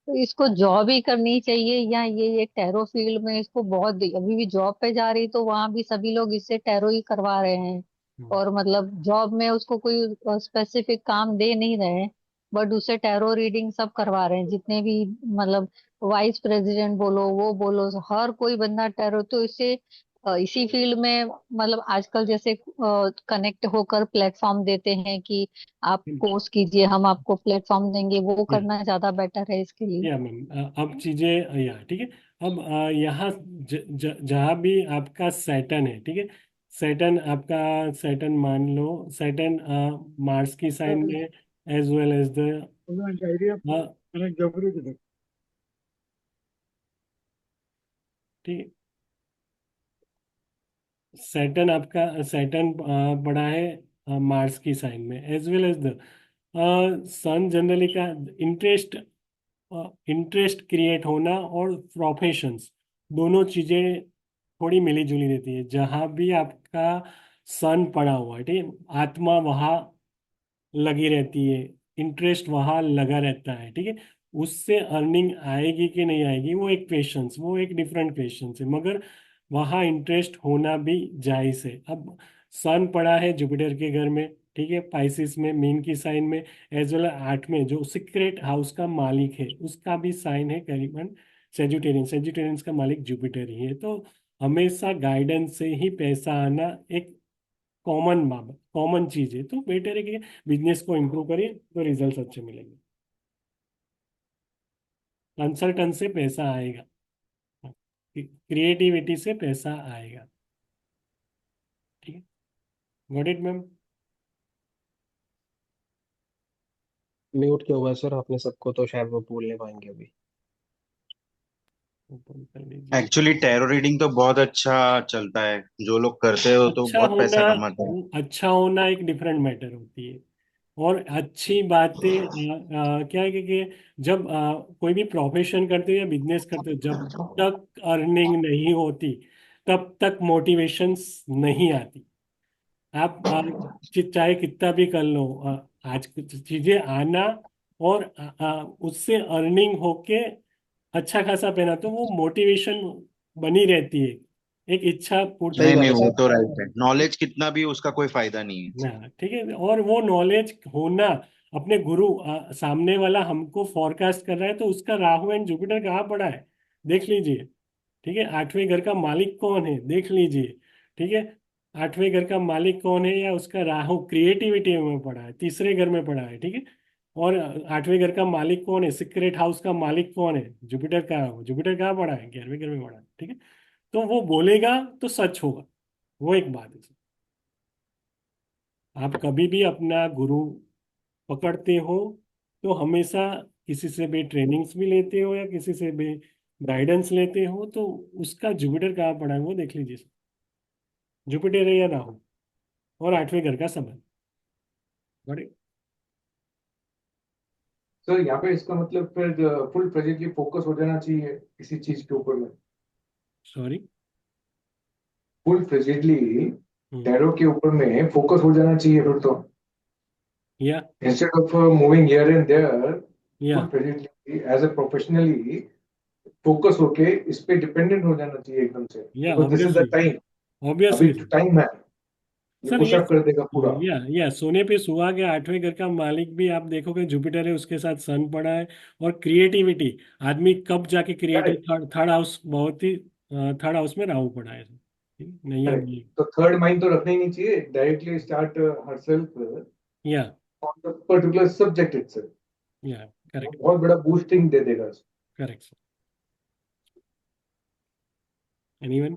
तो इसको जॉब ही करनी चाहिए, या ये टैरो फील्ड में इसको बहुत अभी भी जॉब पे जा रही तो वहां भी सभी लोग इससे टैरो ही करवा रहे हैं, और मतलब जॉब में उसको कोई स्पेसिफिक काम दे नहीं रहे हैं, बट उससे टैरो रीडिंग सब करवा रहे हैं जितने भी, मतलब वाइस प्रेसिडेंट बोलो वो बोलो, हर कोई बंदा टैरो, तो इससे इसी फील्ड में मतलब आजकल जैसे कनेक्ट होकर प्लेटफॉर्म देते हैं कि आप कोर्स कीजिए, हम आपको प्लेटफॉर्म देंगे, वो या करना ज्यादा बेटर है इसके लिए। या मैम, अब चीजें, या ठीक है। अब यहाँ जहाँ भी आपका सैटर्न है, ठीक है, सैटर्न आपका, सैटर्न मान लो, सैटर्न मार्स की साइन में, एज वेल एज द, ठीक है। सैटर्न आपका, सैटर्न पड़ा है मार्स की साइन में, as well as the sun. Generally का इंटरेस्ट, इंटरेस्ट क्रिएट होना और प्रोफेशंस, दोनों चीजें थोड़ी मिली जुली रहती है। जहाँ भी आपका सन पड़ा हुआ है, ठीक है, आत्मा वहाँ लगी रहती है, इंटरेस्ट वहाँ लगा रहता है, ठीक है। उससे अर्निंग आएगी कि नहीं आएगी वो एक क्वेश्चंस, वो एक डिफरेंट क्वेश्चन है, मगर वहाँ इंटरेस्ट होना भी जायज है। अब सन पड़ा है जुपिटर के घर में, ठीक है, पाइसिस में, मीन की साइन में, एज वेल 8 में, जो सीक्रेट हाउस का मालिक है उसका भी साइन है करीबन सेजिटेरियन, सेजिटेरियंस का मालिक जुपिटर ही है। तो हमेशा गाइडेंस से ही पैसा आना एक कॉमन बात, कॉमन चीज है। तो बेटर है कि बिजनेस को इम्प्रूव करिए तो रिजल्ट अच्छे मिलेंगे। कंसल्टेंट से पैसा आएगा, क्रिएटिविटी से पैसा आएगा, ठीक है। Got it ma'am? म्यूट क्यों हुआ है सर आपने सबको, तो शायद वो बोल नहीं पाएंगे अभी। ओपन कर लीजिए। एक्चुअली टैरो रीडिंग तो बहुत अच्छा चलता है, जो लोग करते हो तो अच्छा बहुत होना, पैसा कमाते हैं। अच्छा होना एक डिफरेंट मैटर होती है, और अच्छी बातें क्या है कि जब कोई भी प्रोफेशन करते हो या बिजनेस करते हो, जब तक अर्निंग नहीं होती तब तक मोटिवेशंस नहीं आती। आप चाहे कितना भी कर लो, आज कुछ चीजें आना और उससे अर्निंग होके अच्छा खासा पहना तो वो मोटिवेशन बनी रहती है, एक इच्छा पूर्ति नहीं सही बात नहीं, है वो सर। तो राइट है, नॉलेज कितना भी उसका कोई फायदा नहीं है। ना। ठीक है, और वो नॉलेज होना, अपने गुरु सामने वाला हमको फोरकास्ट कर रहा है तो उसका राहु एंड जुपिटर कहाँ पड़ा है देख लीजिए। ठीक है, आठवें घर का मालिक कौन है देख लीजिए। ठीक है, आठवें घर का मालिक कौन है, या उसका राहु क्रिएटिविटी में पड़ा है, तीसरे घर में पड़ा है। ठीक है, और आठवें घर का मालिक कौन है, सीक्रेट हाउस का मालिक कौन है, जुपिटर का। जुपिटर कहाँ पड़ा है, 11वें घर में पड़ा है। ठीक है, तो वो बोलेगा तो सच होगा, वो एक बात है। आप कभी भी अपना गुरु पकड़ते हो तो हमेशा किसी से भी ट्रेनिंग्स भी लेते हो या किसी से भी गाइडेंस लेते हो तो उसका जुपिटर कहाँ पड़ा है वो देख लीजिए। जुपिटर है या राहु, और आठवें घर का संबंध बड़े। सर यहाँ पे इसका मतलब फिर फुल प्रेजेंटली फोकस हो जाना चाहिए किसी चीज के ऊपर में, सॉरी। फुल प्रेजेंटली टैरो के ऊपर में फोकस हो जाना चाहिए फिर तो, या instead of moving here and there, या full presently as a professionally focus होके इस पे डिपेंडेंट हो जाना चाहिए एकदम से, या because this is the obviously, time, अभी ऑब्वियसली जो टाइम है ये सर। पुश ये अप कर देगा पूरा। या सोने पे सुहागा, आठवें घर का मालिक भी आप देखोगे जुपिटर है, उसके साथ सन पड़ा है। और क्रिएटिविटी, आदमी कब जाके क्रिएटिव, करेक्ट, थर्ड हाउस बहुत ही, थर्ड हाउस में राहु पड़ा है। ठीक है? नहीं है करेक्ट, नहीं। तो थर्ड माइंड तो रखना ही नहीं चाहिए, डायरेक्टली स्टार्ट हरसेल्फ या on the particular subject itself, या करेक्ट, बहुत बड़ा बूस्टिंग दे देगा। Correct sir. एनीवन?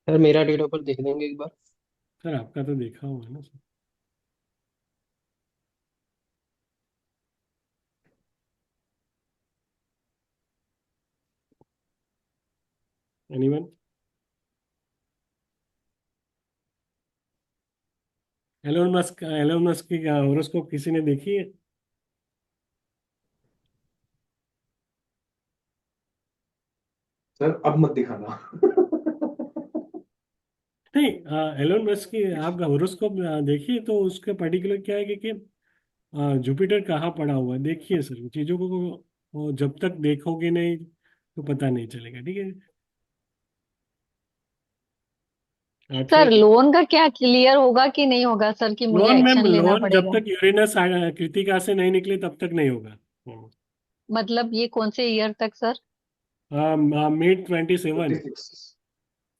सर मेरा डेट ऑफ बर्थ देख देंगे एक बार। सर आपका तो देखा हुआ है ना सर। एनीवन? एलोन मस्क की हॉरोस्कोप किसी ने देखी है? सर अब मत दिखाना। नहीं, एलोन मस्क की आप हॉरोस्कोप देखिए तो उसके पर्टिकुलर क्या है कि जुपिटर कहाँ पड़ा हुआ है देखिए सर। चीजों को वो जब तक देखोगे नहीं तो पता नहीं चलेगा। ठीक है, आठवें। सर लोन का क्या क्लियर होगा कि नहीं होगा सर, कि मुझे लोन में एक्शन लेना लोन जब पड़ेगा? तक यूरेनस कृतिका से नहीं निकले तब तक नहीं होगा। मतलब ये कौन से ईयर तक सर? मिड 27,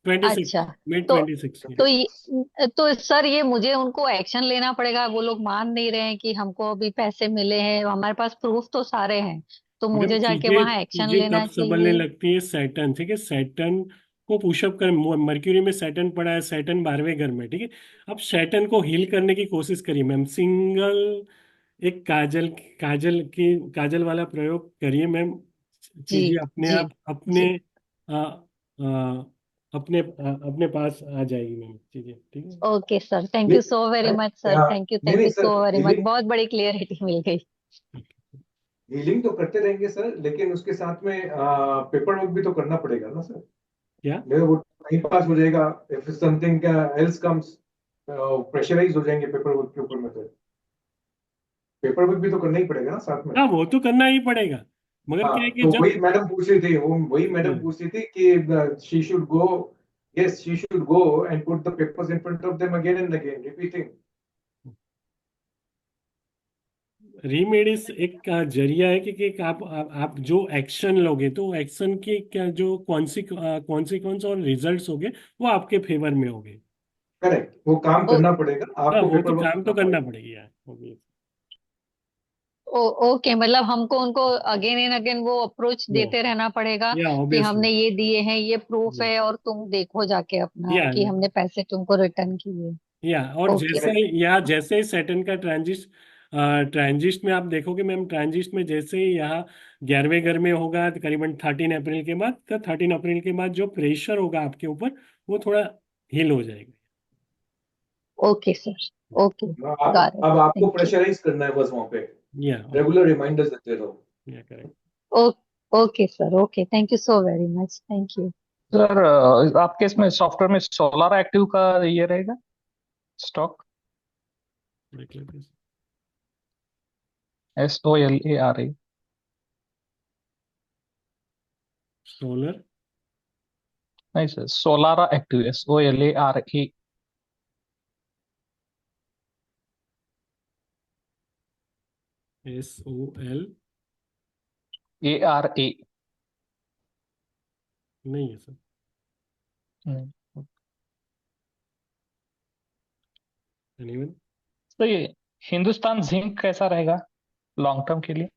26, अच्छा। मिड तो 26। तो सर ये मुझे उनको एक्शन लेना पड़ेगा, वो लोग मान नहीं रहे हैं कि हमको अभी पैसे मिले हैं, हमारे पास प्रूफ तो सारे हैं, तो मैडम मुझे जाके चीजें वहां एक्शन चीजें कब लेना संभलने चाहिए? लगती है, सैटर्न। ठीक है, सैटर्न को पुशअप कर, मर्क्यूरी में सैटर्न पड़ा है, सैटर्न 12वें घर में। ठीक है, अब सैटर्न को हील करने की कोशिश करिए मैम। सिंगल एक काजल, काजल वाला प्रयोग करिए मैम। जी चीजें अपने जी आप अपने जी। आ, आ, अपने पास आ जाएगी मैम चीजें। ठीक है। ओके सर, थैंक नहीं you so very much sir, नहीं थैंक नहीं you sir, so very much, healing बहुत बड़ी क्लियरिटी मिल गई। हीलिंग तो करते रहेंगे सर, लेकिन उसके साथ में पेपर वर्क भी तो करना पड़ेगा ना सर। क्या? नहीं वो टाइम पास हो जाएगा, if something else comes, pressurize हो जाएंगे पेपर वर्क के ऊपर में, तो पेपर वर्क भी तो करना ही पड़ेगा ना साथ में। हाँ, वो तो करना ही पड़ेगा, मगर हाँ, क्या है कि तो जब वही मैडम पूछ रही थी, वो वही मैडम पूछ रही थी कि she should go, yes she should go and put the papers in front of them again and again repeating. Remedies एक जरिया है कि आप जो एक्शन लोगे तो एक्शन के क्या जो कॉन्सिक्वेंस और रिजल्ट्स होंगे वो आपके फेवर में होंगे। करेक्ट, वो काम ओ, करना पड़ेगा, हाँ, आपको वो पेपर तो वर्क काम तो करना करना पड़ेगा। पड़ेगी यार, obvious। ओके, मतलब हमको उनको अगेन एंड अगेन वो अप्रोच या देते रहना पड़ेगा कि ऑब्वियसली। हमने ये दिए हैं, ये प्रूफ है, और तुम देखो जाके अपना या कि हमने पैसे तुमको रिटर्न किए। और ओके। जैसे ही सैटर्न का ट्रांजिस्ट में आप देखोगे मैम, ट्रांजिस्ट में जैसे ही यहाँ 11वें घर में होगा तकरीबन 13 अप्रैल के बाद, तो 13 अप्रैल के बाद जो प्रेशर होगा आपके ऊपर वो थोड़ा हील हो जाएगा। ओके सर, ओके, अब गॉट इट, अब आपको थैंक यू। प्रेशराइज करना है बस वहां पे, या रेगुलर रिमाइंडर्स देते रहो। Correct. Okay sir, okay, thank you so very much, thank you. Sir आपके इसमें सॉफ्टवेयर में सोलार एक्टिव का ये रहेगा स्टॉक, देख लेते हैं। SOLARA। सोलर नहीं sir, Solara active, SOLARA। SOL ARA। नहीं है सर। एनीवन? तो ये हिंदुस्तान जिंक कैसा रहेगा लॉन्ग टर्म के लिए?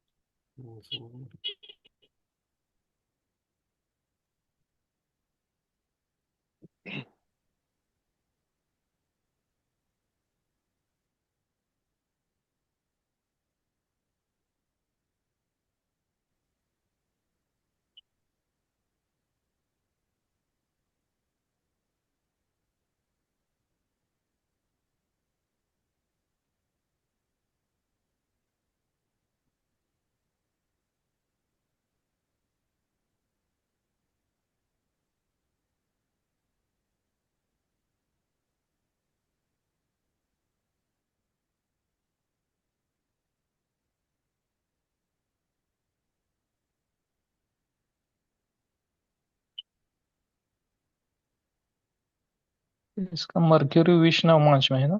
इसका मर्क्यूरी विष्णु नवमांश में है ना?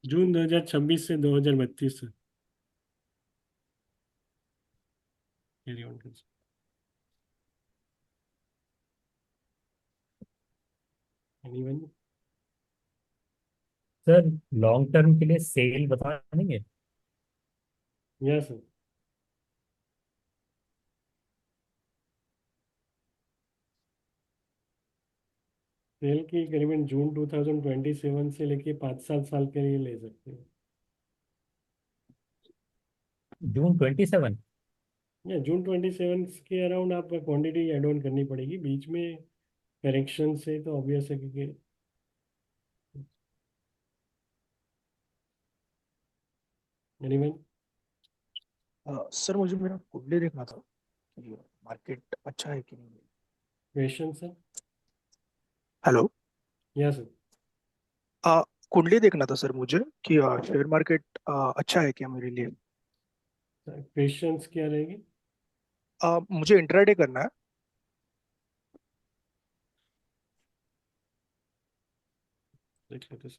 जून 2026 से 2032 तक। कैरी ऑन कर। एनीवन? सर लॉन्ग टर्म के लिए सेल बता देंगे? Yes sir. सेल की करीबन जून 2027 से लेके 5-7 साल के लिए ले सकते हैं। जून 27? या जून 27 के अराउंड आप क्वांटिटी एड ऑन करनी पड़ेगी, बीच में करेक्शन से तो ऑब्वियस है क्योंकि एनीवन? सर मुझे मेरा कुंडली देखना था कि मार्केट अच्छा है कि नहीं। Question sir? Hello. Yes sir. कुंडली देखना था सर मुझे कि शेयर मार्केट अच्छा है क्या मेरे लिए। क्वेश्चंस क्या रहेगी? मुझे इंट्राडे करना है। देख लेते हैं।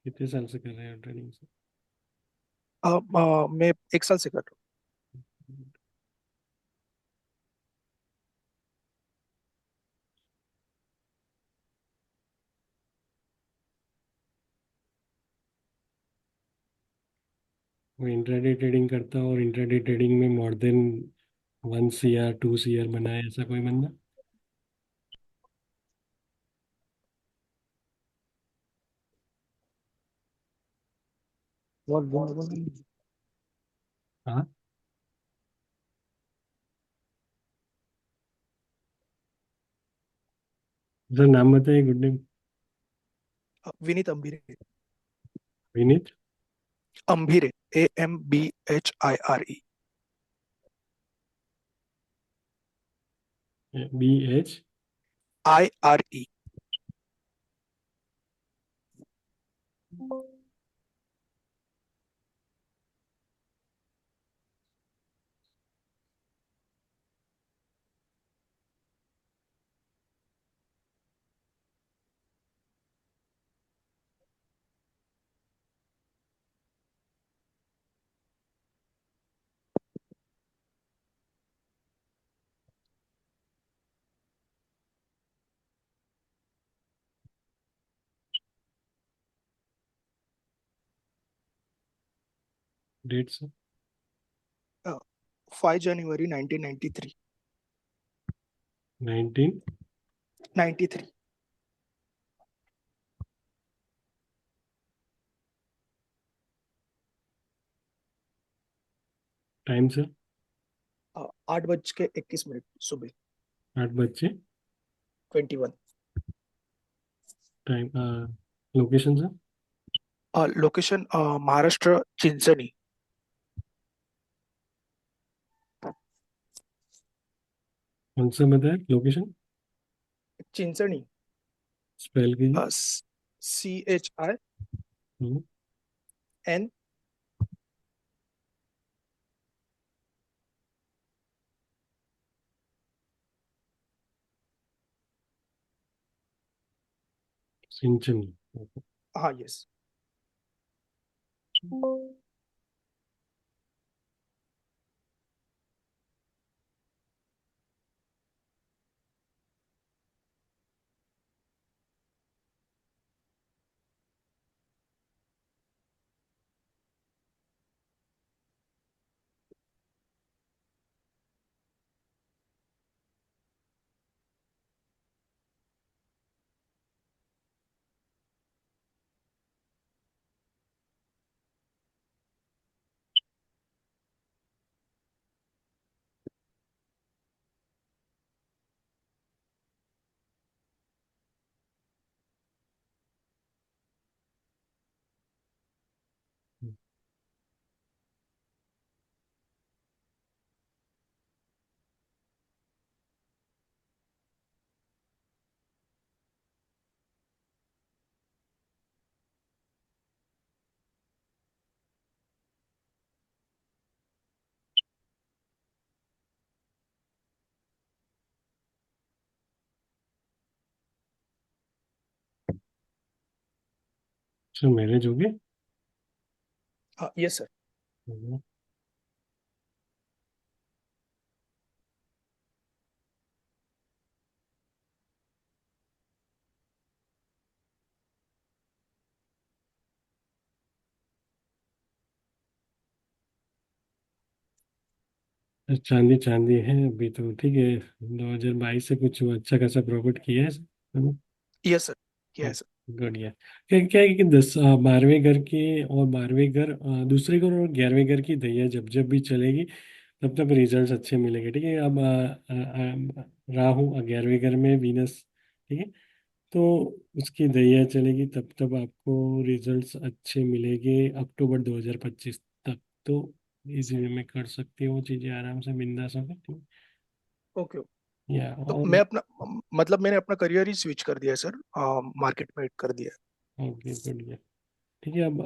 कितने साल से कर रहे हैं ट्रेनिंग से? मैं 1 साल से कर रहा वो इंट्राडे ट्रेडिंग करता है और इंट्राडे ट्रेडिंग में मोर देन 1 CR 2 CR बनाए ऐसा कोई बंदा? हूँ। हाँ सर, नाम बताइए, good name. Vineet Ambhire. Vineet Ambhire, AMBHIRE। BH IRE। Date sir? 5 जनवरी 1993। 1993। Time sir? 8:21 सुबह। 8:21। 21। Time, location sir? Location Maharashtra, Chinchani. कौन सा बताया लोकेशन? चिंचणी। स्पेल कीजिए। CHIN। हम्म, सिंचन। हाँ, यस। सर मैरिज हो गई? हाँ, यस सर। हम्म, चांदी चांदी है अभी तो, ठीक है। 2022 से कुछ अच्छा खासा प्रॉफिट किया है ना? यस सर, किया है सर। बढ़िया। क्या क्या है कि 12वें घर के और 12वें घर, दूसरे घर और 11वें घर की दैया जब जब भी चलेगी तब तक रिजल्ट्स अच्छे मिलेंगे, ठीक है। अब राहु 11वें घर में, वीनस, ठीक है। तो उसकी दैया चलेगी तब तब आपको रिजल्ट्स अच्छे मिलेंगे अक्टूबर 2025 तक। तो इसी वे में कर सकते हो चीज़ें आराम से, बिंदास होकर, ठीक ओके। है। या तो और मैं अपना मतलब मैंने अपना करियर ही स्विच कर दिया है सर, मार्केट में कर दिया है। ओके, बढ़िया। ठीक है। अब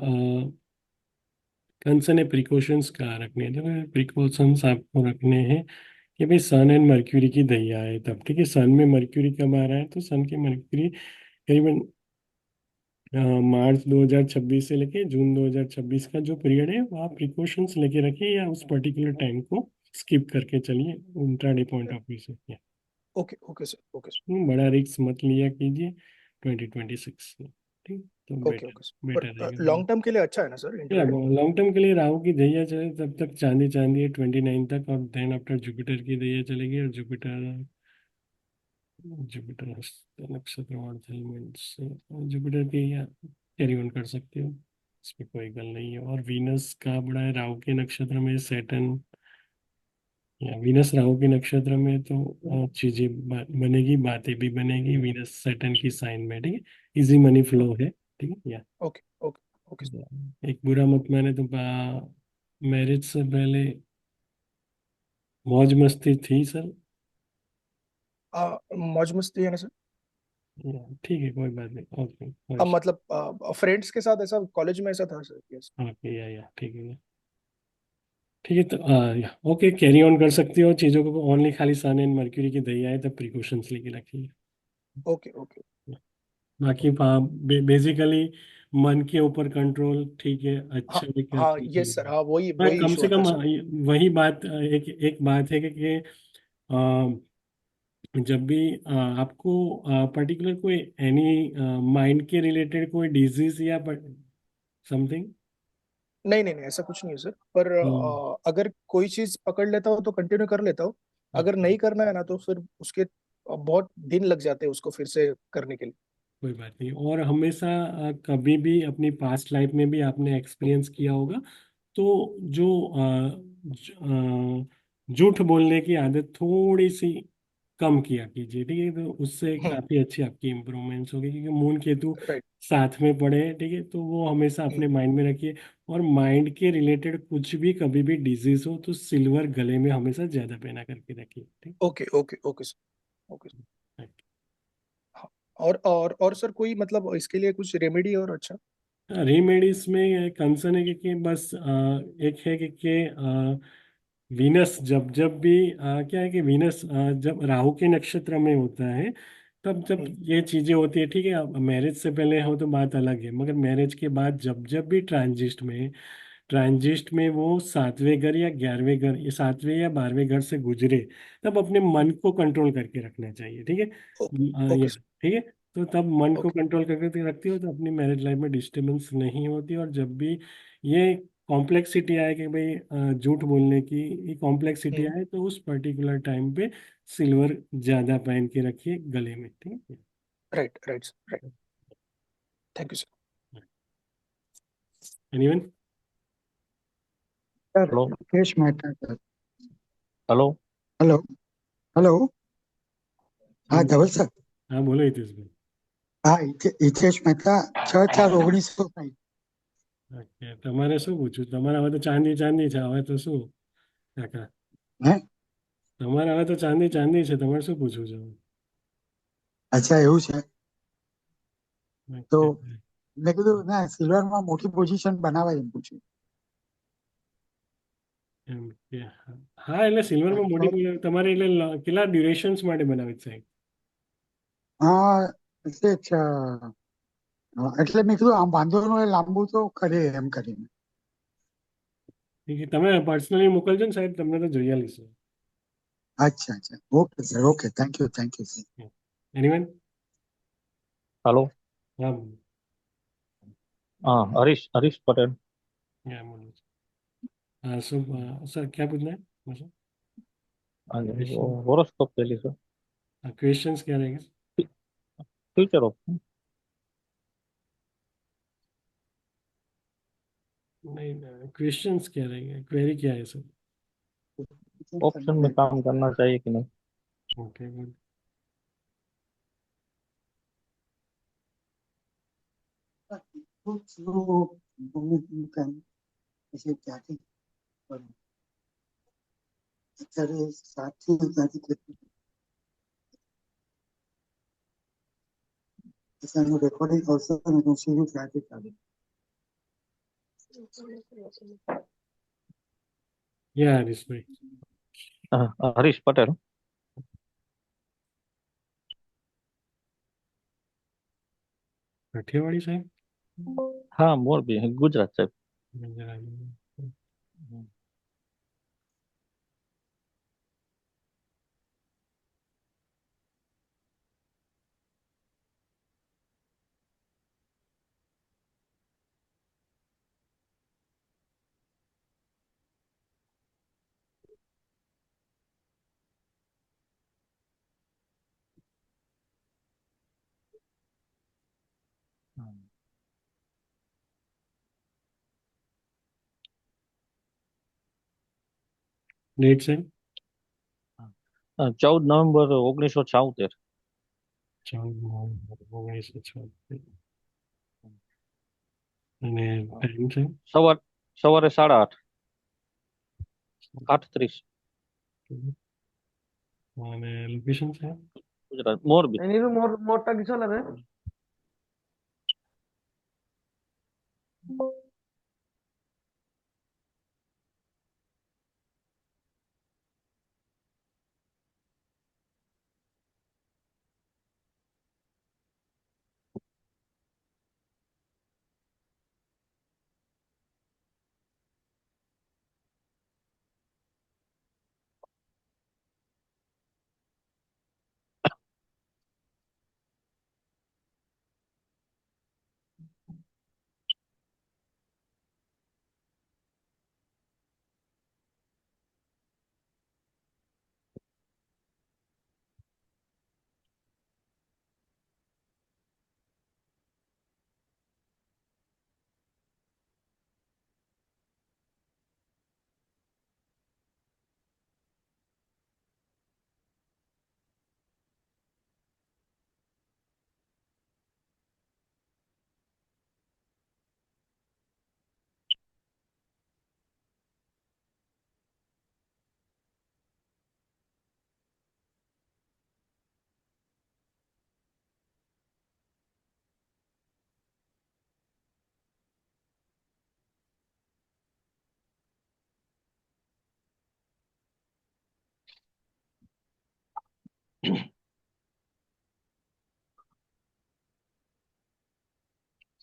कंसर्न है प्रिकॉशंस कहाँ रखने हैं, देखो प्रिकॉशंस आपको रखने हैं कि भाई सन एंड मर्क्यूरी की दैया है तब, ठीक है। सन में मर्क्यूरी कब आ रहा है, तो सन के मर्क्यूरी करीबन मार्च 2026 से लेके जून 2026 का जो पीरियड है वो आप प्रिकॉशंस लेके रखिए, या उस पर्टिकुलर टाइम को स्किप करके चलिए इंट्राडे पॉइंट ऑफ व्यू से। Okay, okay sir, okay sir. बड़ा रिस्क मत लिया कीजिए 2026 में, ठीक। तो okay, better okay sir. Better but रहेगा। लॉन्ग टर्म के लिए अच्छा है ना सर, या इंट्राडे? लॉन्ग टर्म के लिए राहु की दैया चले तब तक चांदी चांदी है 29 तक, और देन आफ्टर जुपिटर की दैया चलेगी, और जुपिटर जुपिटर नक्षत्र और एलिमेंट से जुपिटर की या कैरी ऑन कर सकते हो, इसमें कोई गल नहीं है। और वीनस का बड़ा है राहु के नक्षत्र में, सैटर्न या वीनस राहु के नक्षत्र में, तो चीजें बनेगी, बातें भी बनेगी वीनस सैटर्न की साइन में, ठीक है। इजी मनी फ्लो है, ठीक है। या ओके, ओके, ओके सर। एक बुरा मत माने तो मैरिज से पहले मौज मस्ती थी सर? मौज मस्ती है ना सर। या, ठीक है, कोई बात नहीं, ओके, अब मतलब फ्रेंड्स के साथ ऐसा कॉलेज में ऐसा था सर, यस। ओके, या ठीक है। ठीक है, तो या ओके, कैरी ऑन कर सकते हो चीज़ों को, ओनली खाली सन एंड मर्क्यूरी की दही आए तब प्रिकॉशंस लेके रखिए। Okay, okay. बाकी बेसिकली मन के ऊपर कंट्रोल, ठीक है, हाँ, अच्छा लेकर हाँ, चलते यस सर, हैं। हाँ, वही हाँ, वही कम इशू से आता कम है सर। वही बात, एक एक बात है कि जब भी आपको पर्टिकुलर कोई एनी माइंड के रिलेटेड कोई डिजीज या समथिंग। नहीं नहीं नहीं, ऐसा कुछ नहीं है सर, पर हम्म, अगर कोई चीज पकड़ लेता हूँ तो कंटिन्यू कर लेता हूँ। अगर अच्छा, नहीं करना है ना तो फिर उसके बहुत दिन लग जाते हैं उसको फिर से करने के लिए। कोई बात नहीं। और हमेशा कभी भी अपनी पास्ट लाइफ में भी आपने एक्सपीरियंस किया होगा, तो जो झूठ बोलने की आदत थोड़ी सी कम किया कीजिए, ठीक है? तो उससे हम्म। काफ़ी अच्छी आपकी इम्प्रूवमेंट्स होगी, क्योंकि मून केतु राइट। साथ में पड़े हैं, ठीक है? तो वो हमेशा अपने माइंड में रखिए। और माइंड के रिलेटेड कुछ भी कभी भी डिजीज हो तो सिल्वर गले में हमेशा ज़्यादा पहना करके रखिए, ठीक okay okay okay sir, okay. हाँ। और सर कोई मतलब इसके लिए कुछ रेमेडी और अच्छा। रेमेडीज में कंसर्न है कि बस एक है कि वीनस जब जब भी क्या है कि वीनस जब राहु के नक्षत्र में होता है, तब जब हम्म। ये चीजें होती है, ठीक है? अब मैरिज से पहले हो तो बात अलग है, मगर मैरिज के बाद जब जब भी ट्रांजिस्ट में वो सातवें घर या 11वें घर, ये सातवें या 12वें घर से गुजरे, तब अपने मन को कंट्रोल करके रखना चाहिए, ठीक है? Okay sir. ठीक है। तो तब मन को ओके। कंट्रोल करके रखती हो तो अपनी मैरिज लाइफ में डिस्टरबेंस नहीं होती। और जब भी ये कॉम्प्लेक्सिटी आए कि भाई झूठ बोलने की ये कॉम्प्लेक्सिटी हम्म। आए, तो उस पर्टिकुलर टाइम पे सिल्वर ज्यादा पहन के रखिए गले में, ठीक है? Right right sir, right. Thank you sir. Anyone? Sir hello. Mukesh Mehta sir. Hello. Hello. Hello. हाँ धवल सर। हाँ बोलो हितेश भाई। हाँ हितेश मेहता 6/4/1960। ઓકે, તમારે શું પૂછવું? તમારે હવે તો ચાંદી ચાંદી છે, હવે તો શું કાકા? હે તમારે હવે તો ચાંદી ચાંદી છે, તમારે શું પૂછવું છે હવે? અચ્છા એવું છે. તો ઓકે. મેં કીધું ના સિલ્વરમાં મોટી પોઝિશન બનાવાય એમ પૂછ્યું. એમ કે હા, એટલે સિલ્વરમાં મોટી તો તમારે એટલે કેટલા ડ્યુરેશન્સ માટે બનાવી છે સાહેબ? હા એટલે એટલે મેં કીધું આમ વાંધો ન હોય લાંબુ તો કરે એમ કરીને. ઠીક છે, તમે પર્સનલી મોકલજો ને સાહેબ, તમને તો જોઈ લઈશું. અચ્છા અચ્છા okay sir okay thank you sir. Anyone? Hello. हाँ, हाँ, हरीश हरीश पटेल। क्या बोलो? हाँ, सर क्या पूछना है मुझे? हाँ जी, वो क्वेश्चन? होरोस्कोप के लिए सर। क्वेश्चंस क्या रहेगा? Future option. नहीं, क्वेश्चंस क्या रहेगा, क्वेरी क्या है सर? ऑप्शन में काम करना चाहिए कि नहीं। Okay, good. ऐसे जाति पर અત્યારે સાથી જાતિ કેટલી એનું રેકોર્ડિંગ આવશે અને સીધી જાતિ ચાલે. या हरीश भाई? हरीश पटेल। काठियावाड़ी साहब? हाँ, मोरबी गुजरात से। डेट साहब? 14 નવેમ્બર 1976। 14 નવેમ્બર 1976. અને ટાઈમ છે? સવાર સવારે 8:30 8:30 અને લોકેશન છે? ગુજરાત મોરબી। એની મોટા કિસ્સો લગે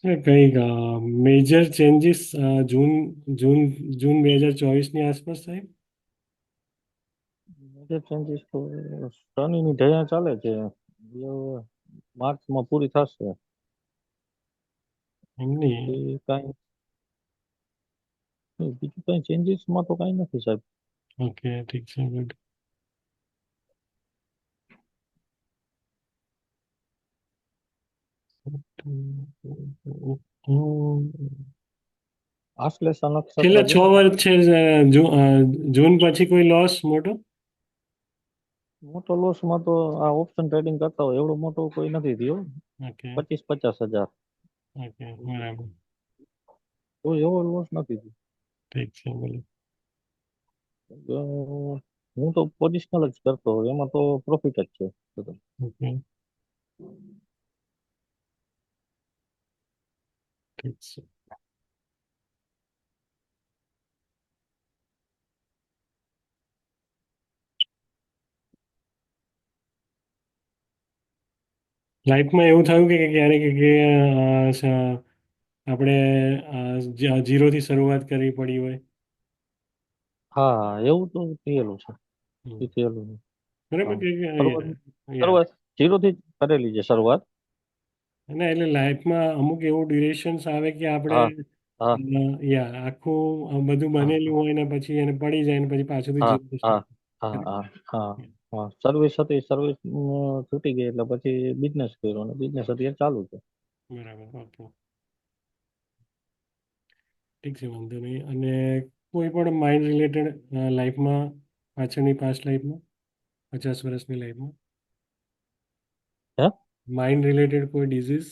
કંઈક મેજર ચેન્જીસ જૂન જૂન જૂન 2024ની આસપાસ થાય. મેજર ચેન્જીસ તો શનિની ઢૈયા ચાલે છે એ માર્ચમાં પૂરી થશે. એમની બીજી કાંઈ બીજું કાંઈ ચેન્જીસમાં તો કાંઈ નથી સાહેબ. ઓકે, ઠીક છે, ગુડ. આશ્લેષા નક્ષત્ર છેલ્લા છે 6 ને, વર્ષ છે, જૂન પછી કોઈ લોસ મોટો? મોટો લોસમાં તો આ ઓપ્શન ટ્રેડિંગ કરતા હોય એવડો મોટો કોઈ નથી થયો. ઓકે 25-50 હજાર ઓકે, બરાબર, કોઈ એવો લોસ નથી થયો. ઠીક છે, બોલો. હું તો પોઝિશનલ જ કરતો હોય એમાં તો પ્રોફિટ જ છે બધો. ઓકે, ઠીક છે. લાઈફમાં એવું થયું કે ક્યારેક કે આપણે જીરોથી શરૂઆત કરવી પડી હોય? હા એવું તો થયેલું છે. હમ. એ થયેલું છે. બરાબર હા કે શરૂઆત યા શરૂઆત ઝીરોથી જ કરેલી છે શરૂઆત. ના, એટલે લાઈફમાં અમુક એવું ડ્યુરેશન્સ આવે કે આપણે હા હા આખું બધું હા બનેલું હોય ને પછી એને પડી જાય ને પછી પાછું હા જીરો હા સ્ટાર્ટ. હા હા હા હા સર્વિસ હતી, સર્વિસ છૂટી ગઈ એટલે પછી બિઝનેસ કર્યો અને બિઝનેસ અત્યારે ચાલુ છે. બરાબર, ઓકે, ઠીક છે, વાંધો નહીં. અને કોઈ પણ માઇન્ડ રિલેટેડ લાઈફમાં, પાછળની પાસ્ટ લાઈફમાં, 50 વર્ષની લાઈફમાં હે માઇન્ડ રિલેટેડ કોઈ ડિઝીઝ,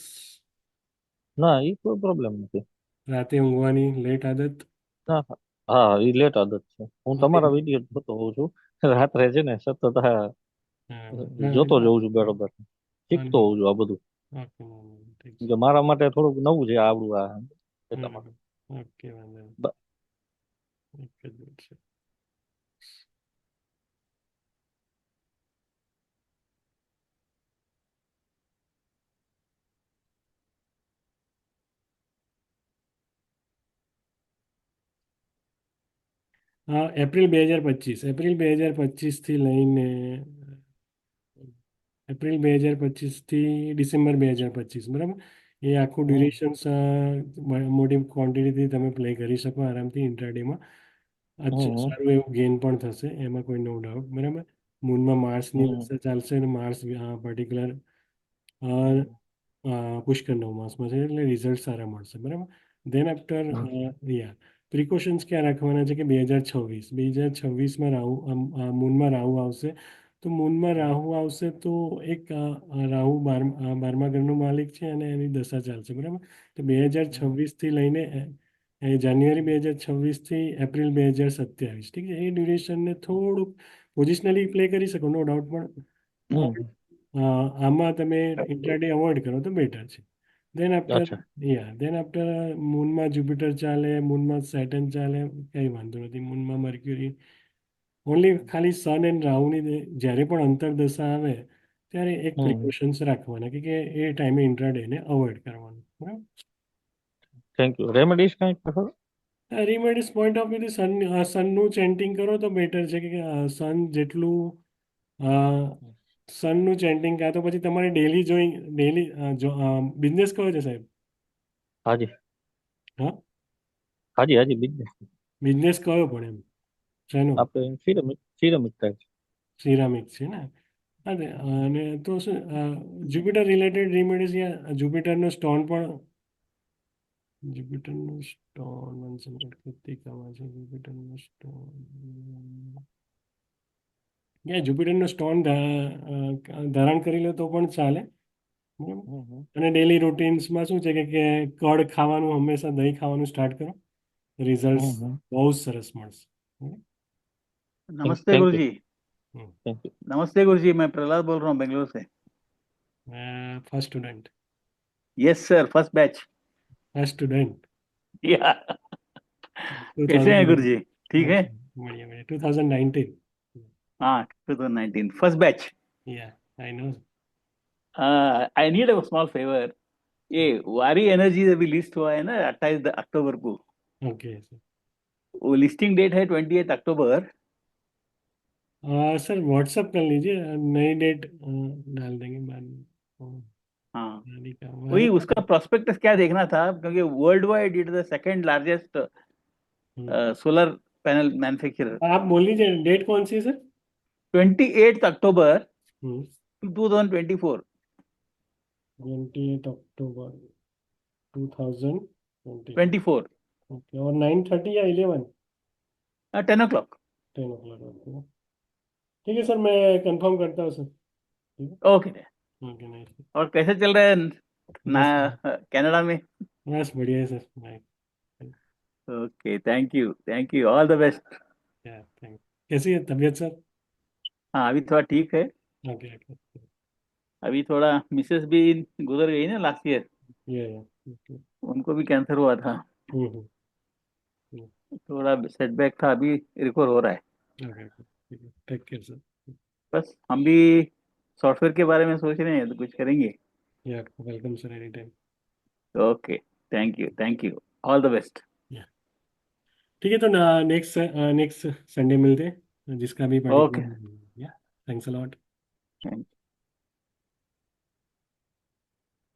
ના એ કોઈ પ્રોબ્લેમ નથી. રાતે ઊંઘવાની લેટ આદત? ના હા એ લેટ આદત છે. હું ઓકે, તમારા વિડીયો જોતો હોઉં છું રાત્રે છે ને સતત હા, જોતો જઉં છું બરોબર, શીખતો હોઉં છું આ બધું. ઓકે, ઠીક કે છે, મારા માટે થોડુંક નવું છે આવડું આ એટલા માટે. બરાબર, ઓકે, વાંધો નહીં. બ- એક જ મિનિટ છે. હા, એપ્રિલ 2025 થી લઈને એપ્રિલ 2025 થી ડિસેમ્બર 2025, બરાબર. એ આખું હમ ડ્યુરેશન્સ મોટી ક્વોન્ટિટીથી તમે પ્લે કરી શકો આરામથી ઇન્ટ્રાડેમાં. અચ્છા, હમ સારું એવું ગેઇન પણ થશે, એમાં કોઈ નો ડાઉટ, બરાબર. મૂનમાં માર્સની હમ દશા ચાલશે અને માર્સ પર્ટિક્યુલર હમ પુષ્કર 9 માસમાં છે એટલે રિઝલ્ટ સારા મળશે, બરાબર. ધેન આફ્ટર હમ પ્રિકોશન્સ ક્યાં રાખવાના છે કે 2026માં રાહુ મૂનમાં રાહુ આવશે. તો મૂનમાં રાહુ આવશે તો એક રાહુ 12મા ઘરનું માલિક છે અને એની દશા ચાલશે, બરાબર. તો 2026થી લઈને જાન્યુઆરી 2026 થી એપ્રિલ 2027, ઠીક છે. એ ડ્યુરેશનને થોડુંક પોઝિશનલી પ્લે કરી શકો, નો ડાઉટ, પણ હમ આમાં તમે ઇન્ટ્રાડે અવોઇડ કરો તો બેટર છે. દેન આફ્ટર અચ્છા દેન આફ્ટર મૂનમાં જુપિટર ચાલે, મૂનમાં સેટર્ન ચાલે, કંઈ વાંધો નથી. મૂનમાં મર્ક્યુરી, ઓનલી ખાલી સન એન્ડ રાહુની જ્યારે પણ અંતરદશા આવે ત્યારે એક હમ પ્રિકોશન્સ રાખવાના કે એ ટાઈમે ઇન્ટ્રાડેને અવોઇડ કરવાનું, બરાબર. Thank you. રેમેડીઝ કાંઈક કહો. રેમેડીઝ પોઈન્ટ ઓફ વ્યૂથી સનનું ચેન્ટિંગ કરો તો બેટર છે કે સન જેટલું સનનું ચેન્ટિંગ, કાં તો પછી તમારે ડેલી બિઝનેસ કયો છે સાહેબ? હાજી હા, હાજી હાજી બિઝનેસ બિઝનેસ કયો પણ એમ શેનો? આપણે સિરામિક સિરામિક ટાઈપ. સિરામિક છે ને? અરે, અને તો શું જુપિટર રિલેટેડ રેમેડીઝ, યા જુપિટરનો સ્ટોન કૃતિકામાં છે. જુપિટરનો સ્ટોન, જુપિટરનો સ્ટોન ધારણ કરી લો તો પણ ચાલે, બરાબર. હમ હમ અને ડેલી રૂટીન્સમાં શું છે કે કડ ખાવાનું, હંમેશા દહીં ખાવાનું સ્ટાર્ટ કરો, રિઝલ્ટ હમ બહુ જ સરસ મળશે. नमस्ते thank you Guruji. Thank you. नमस्ते गुरुजी, मैं प्रहलाद बोल रहा हूँ बेंगलोर से। First student. Yes sir, first batch. First student. या ટુ कैसे हैं થાઉઝન્ડ गुरुजी? ठीक है। बढ़िया बढ़िया, 2019. हाँ, 2019 first batch. Yeah, I know. I need a small favour. ये वारी एनर्जी अभी लिस्ट हुआ है ना 28 अक्टूबर को। Okay sir. वो लिस्टिंग डेट है 28 अक्टूबर। सर व्हाट्सअप कर लीजिए, नई डेट डाल देंगे बाद में। हाँ वारी का वही वारी उसका प्रोस्पेक्टस क्या देखना था, क्योंकि world wide it is the second largest solar panel manufacturer. आप बोल लीजिए डेट कौन सी है सर? 28 अक्टूबर हम्म 2024। 28 अक्टूबर 2024। 24 ओके, और 9:30 या 11? 10 o'clock। 10 o'clock। ओके, ठीक है सर, मैं कंफर्म करता हूँ सर। ठीक ओके। है, ओके नाइस। और कैसे चल रहा है ना बस कनाडा में? बस बढ़िया है sir. Bye. Okay, thank you, all the best. या थैंक। कैसी है तबीयत सर? हाँ अभी थोड़ा ठीक है। Okay okay. अभी थोड़ा मिसेस भी गुजर गई ना लास्ट ईयर, ये ओके। उनको भी कैंसर हुआ था। हम्म थोड़ा सेटबैक था, अभी रिकवर हो रहा है। ओके ओके, ठीक है, टेक केयर सर। बस हम भी सॉफ्टवेयर के बारे में सोच रहे हैं, तो कुछ करेंगे। या welcome sir, any time. Okay, thank you, all the best. या ठीक है, तो नेक्स्ट नेक्स्ट संडे मिलते हैं, जिसका भी ओके, पर्टिकुलर। या थैंक्स अ लॉट। थैंक